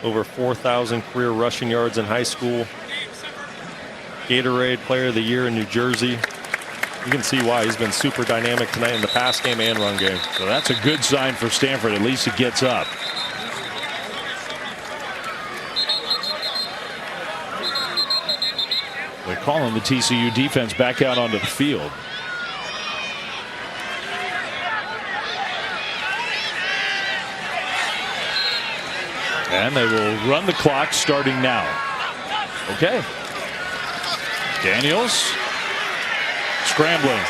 Over 4,000 career rushing yards in high school. Gatorade Player of the Year in New Jersey. You can see why he's been super dynamic tonight in the pass game and run game.
So that's a good sign for Stanford. At least it gets up. They're calling the TCU defense back out onto the field. And they will run the clock starting now. Okay. Daniels scrambling.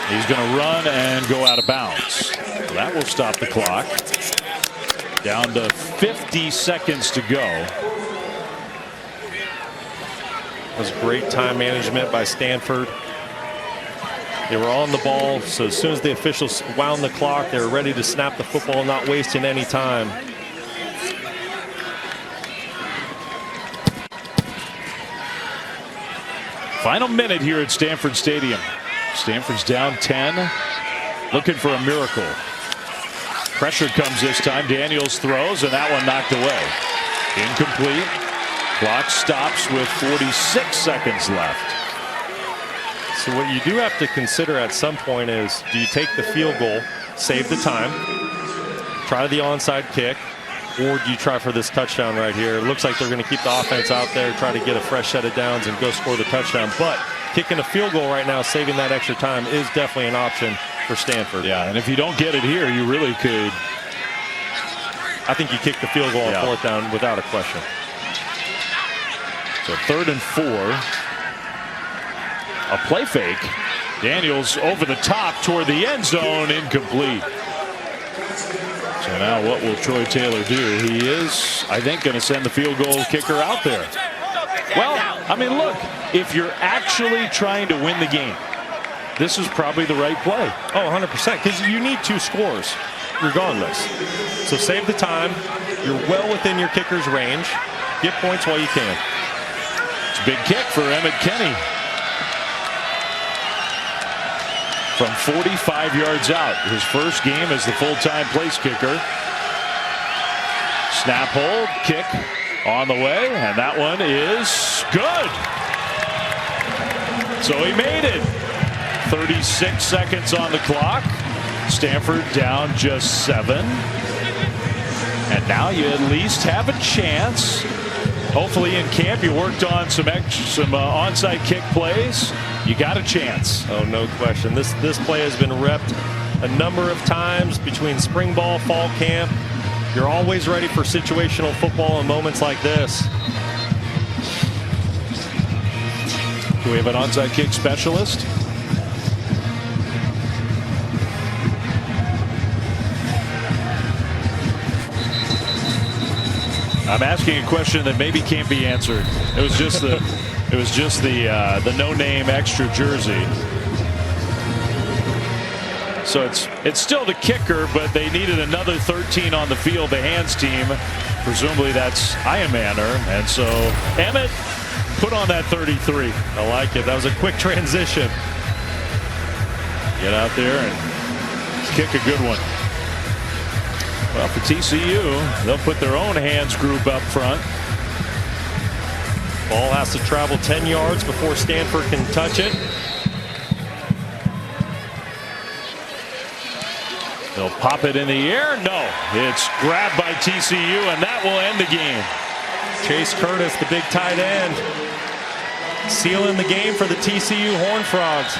He's going to run and go out of bounds. That will stop the clock. Down to 50 seconds to go.
That was great time management by Stanford. They were on the ball, so as soon as the officials wound the clock, they were ready to snap the football, not wasting any time.
Final minute here at Stanford Stadium. Stanford's down 10, looking for a miracle. Pressure comes this time. Daniels throws, and that one knocked away. Incomplete. Clock stops with 46 seconds left.
So what you do have to consider at some point is, do you take the field goal, save the time, try the onside kick, or do you try for this touchdown right here? It looks like they're going to keep the offense out there, try to get a fresh set of downs and go score the touchdown. But kicking a field goal right now, saving that extra time, is definitely an option for Stanford.
Yeah, and if you don't get it here, you really could.
I think you kick the field goal on fourth down without a question.
So 3rd and 4. A play fake. Daniels over the top toward the end zone, incomplete. So now what will Troy Taylor do? He is, I think, going to send the field goal kicker out there. Well, I mean, look, if you're actually trying to win the game, this is probably the right play.
Oh, 100%, because you need 2 scores regardless. So save the time. You're well within your kicker's range. Get points while you can.
It's a big kick for Emmett Kenny. From 45 yards out. His first game as the full-time place kicker. Snap hold, kick on the way, and that one is good. So he made it. 36 seconds on the clock. Stanford down just 7. And now you at least have a chance. Hopefully in camp you worked on some onside kick plays. You got a chance.
Oh, no question. This play has been repped a number of times between spring ball, fall camp. You're always ready for situational football in moments like this.
Do we have an onside kick specialist? I'm asking a question that maybe can't be answered. It was just the no-name extra jersey. So it's still the kicker, but they needed another 13 on the field. The hands team, presumably that's Iamaner, and so Emmett put on that 33.
I like it. That was a quick transition.
Get out there and kick a good one. Well, for TCU, they'll put their own hands group up front.
Ball has to travel 10 yards before Stanford can touch it.
They'll pop it in the air. No, it's grabbed by TCU, and that will end the game.
Chase Curtis, the big tight end, sealing the game for the TCU Horned Frogs.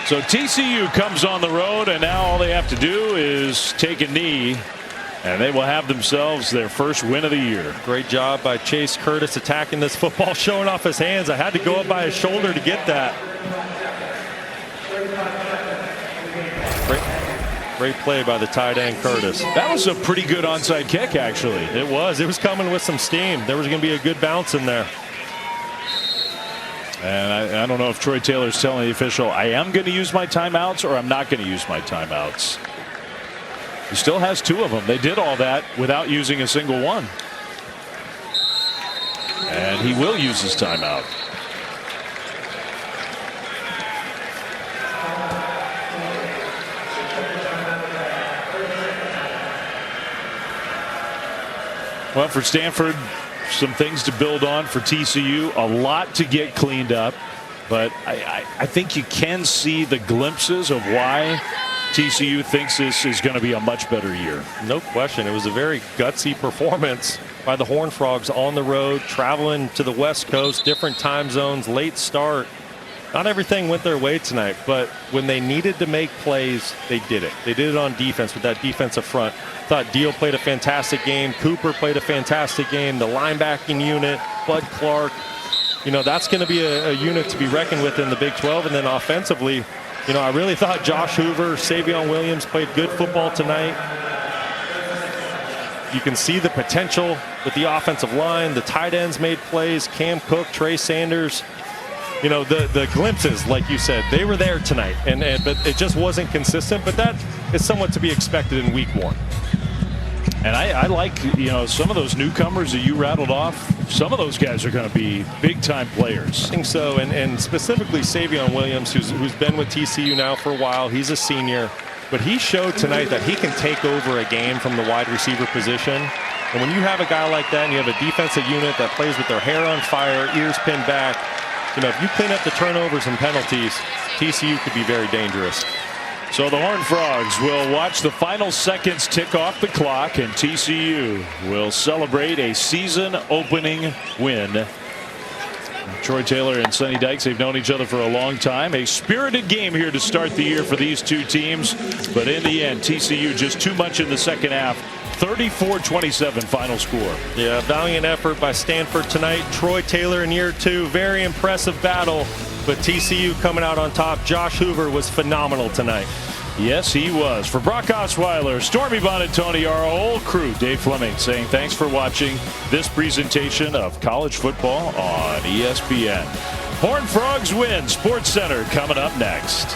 So TCU comes on the road, and now all they have to do is take a knee, and they will have themselves their first win of the year.
Great job by Chase Curtis attacking this football, showing off his hands. I had to go up by his shoulder to get that. Great play by the tight end Curtis.
That was a pretty good onside kick, actually.
It was. It was coming with some steam. There was going to be a good bounce in there.
And I don't know if Troy Taylor's telling the official, I am going to use my timeouts or I'm not going to use my timeouts. He still has 2 of them. They did all that without using a single one. And he will use his timeout. Well, for Stanford, some things to build on. For TCU, a lot to get cleaned up. But I think you can see the glimpses of why TCU thinks this is going to be a much better year.
No question. It was a very gutsy performance by the Horned Frogs on the road, traveling to the West Coast, different time zones, late start. Not everything went their way tonight, but when they needed to make plays, they did it. They did it on defense with that defensive front. Thought Deal played a fantastic game. Cooper played a fantastic game. The linebacking unit, Bud Clark, you know, that's going to be a unit to be reckoned with in the Big 12. And then offensively, you know, I really thought Josh Hoover, Savion Williams played good football tonight. you can see the potential with the offensive line. The tight ends made plays. Cam Cook, Trey Sanders. You know, the glimpses, like you said, they were there tonight, but it just wasn't consistent. But that is somewhat to be expected in week 1.
And I like, you know, some of those newcomers that you rattled off. Some of those guys are going to be big-time players.
I think so, and specifically Savion Williams, who's been with TCU now for a while. He's a senior, but he showed tonight that he can take over a game from the wide receiver position. And when you have a guy like that, and you have a defensive unit that plays with their hair on fire, ears pinned back, you know, if you clean up the turnovers and penalties, TCU could be very dangerous.
So the Horned Frogs will watch the final seconds tick off the clock, and TCU will celebrate a season-opening win. Troy Taylor and Sonny Dykes, they've known each other for a long time. A spirited game here to start the year for these two teams. But in the end, TCU just too much in the second half. 34-27 final score.
Yeah, valiant effort by Stanford tonight. Troy Taylor in year 2, very impressive battle. But TCU coming out on top. Josh Hoover was phenomenal tonight.
Yes, he was. For Brock Osweiler, Stormy Bonantoni, our whole crew, Dave Fleming saying thanks for watching this presentation of college football on ESPN. Horned Frogs win. Sports Center coming up next.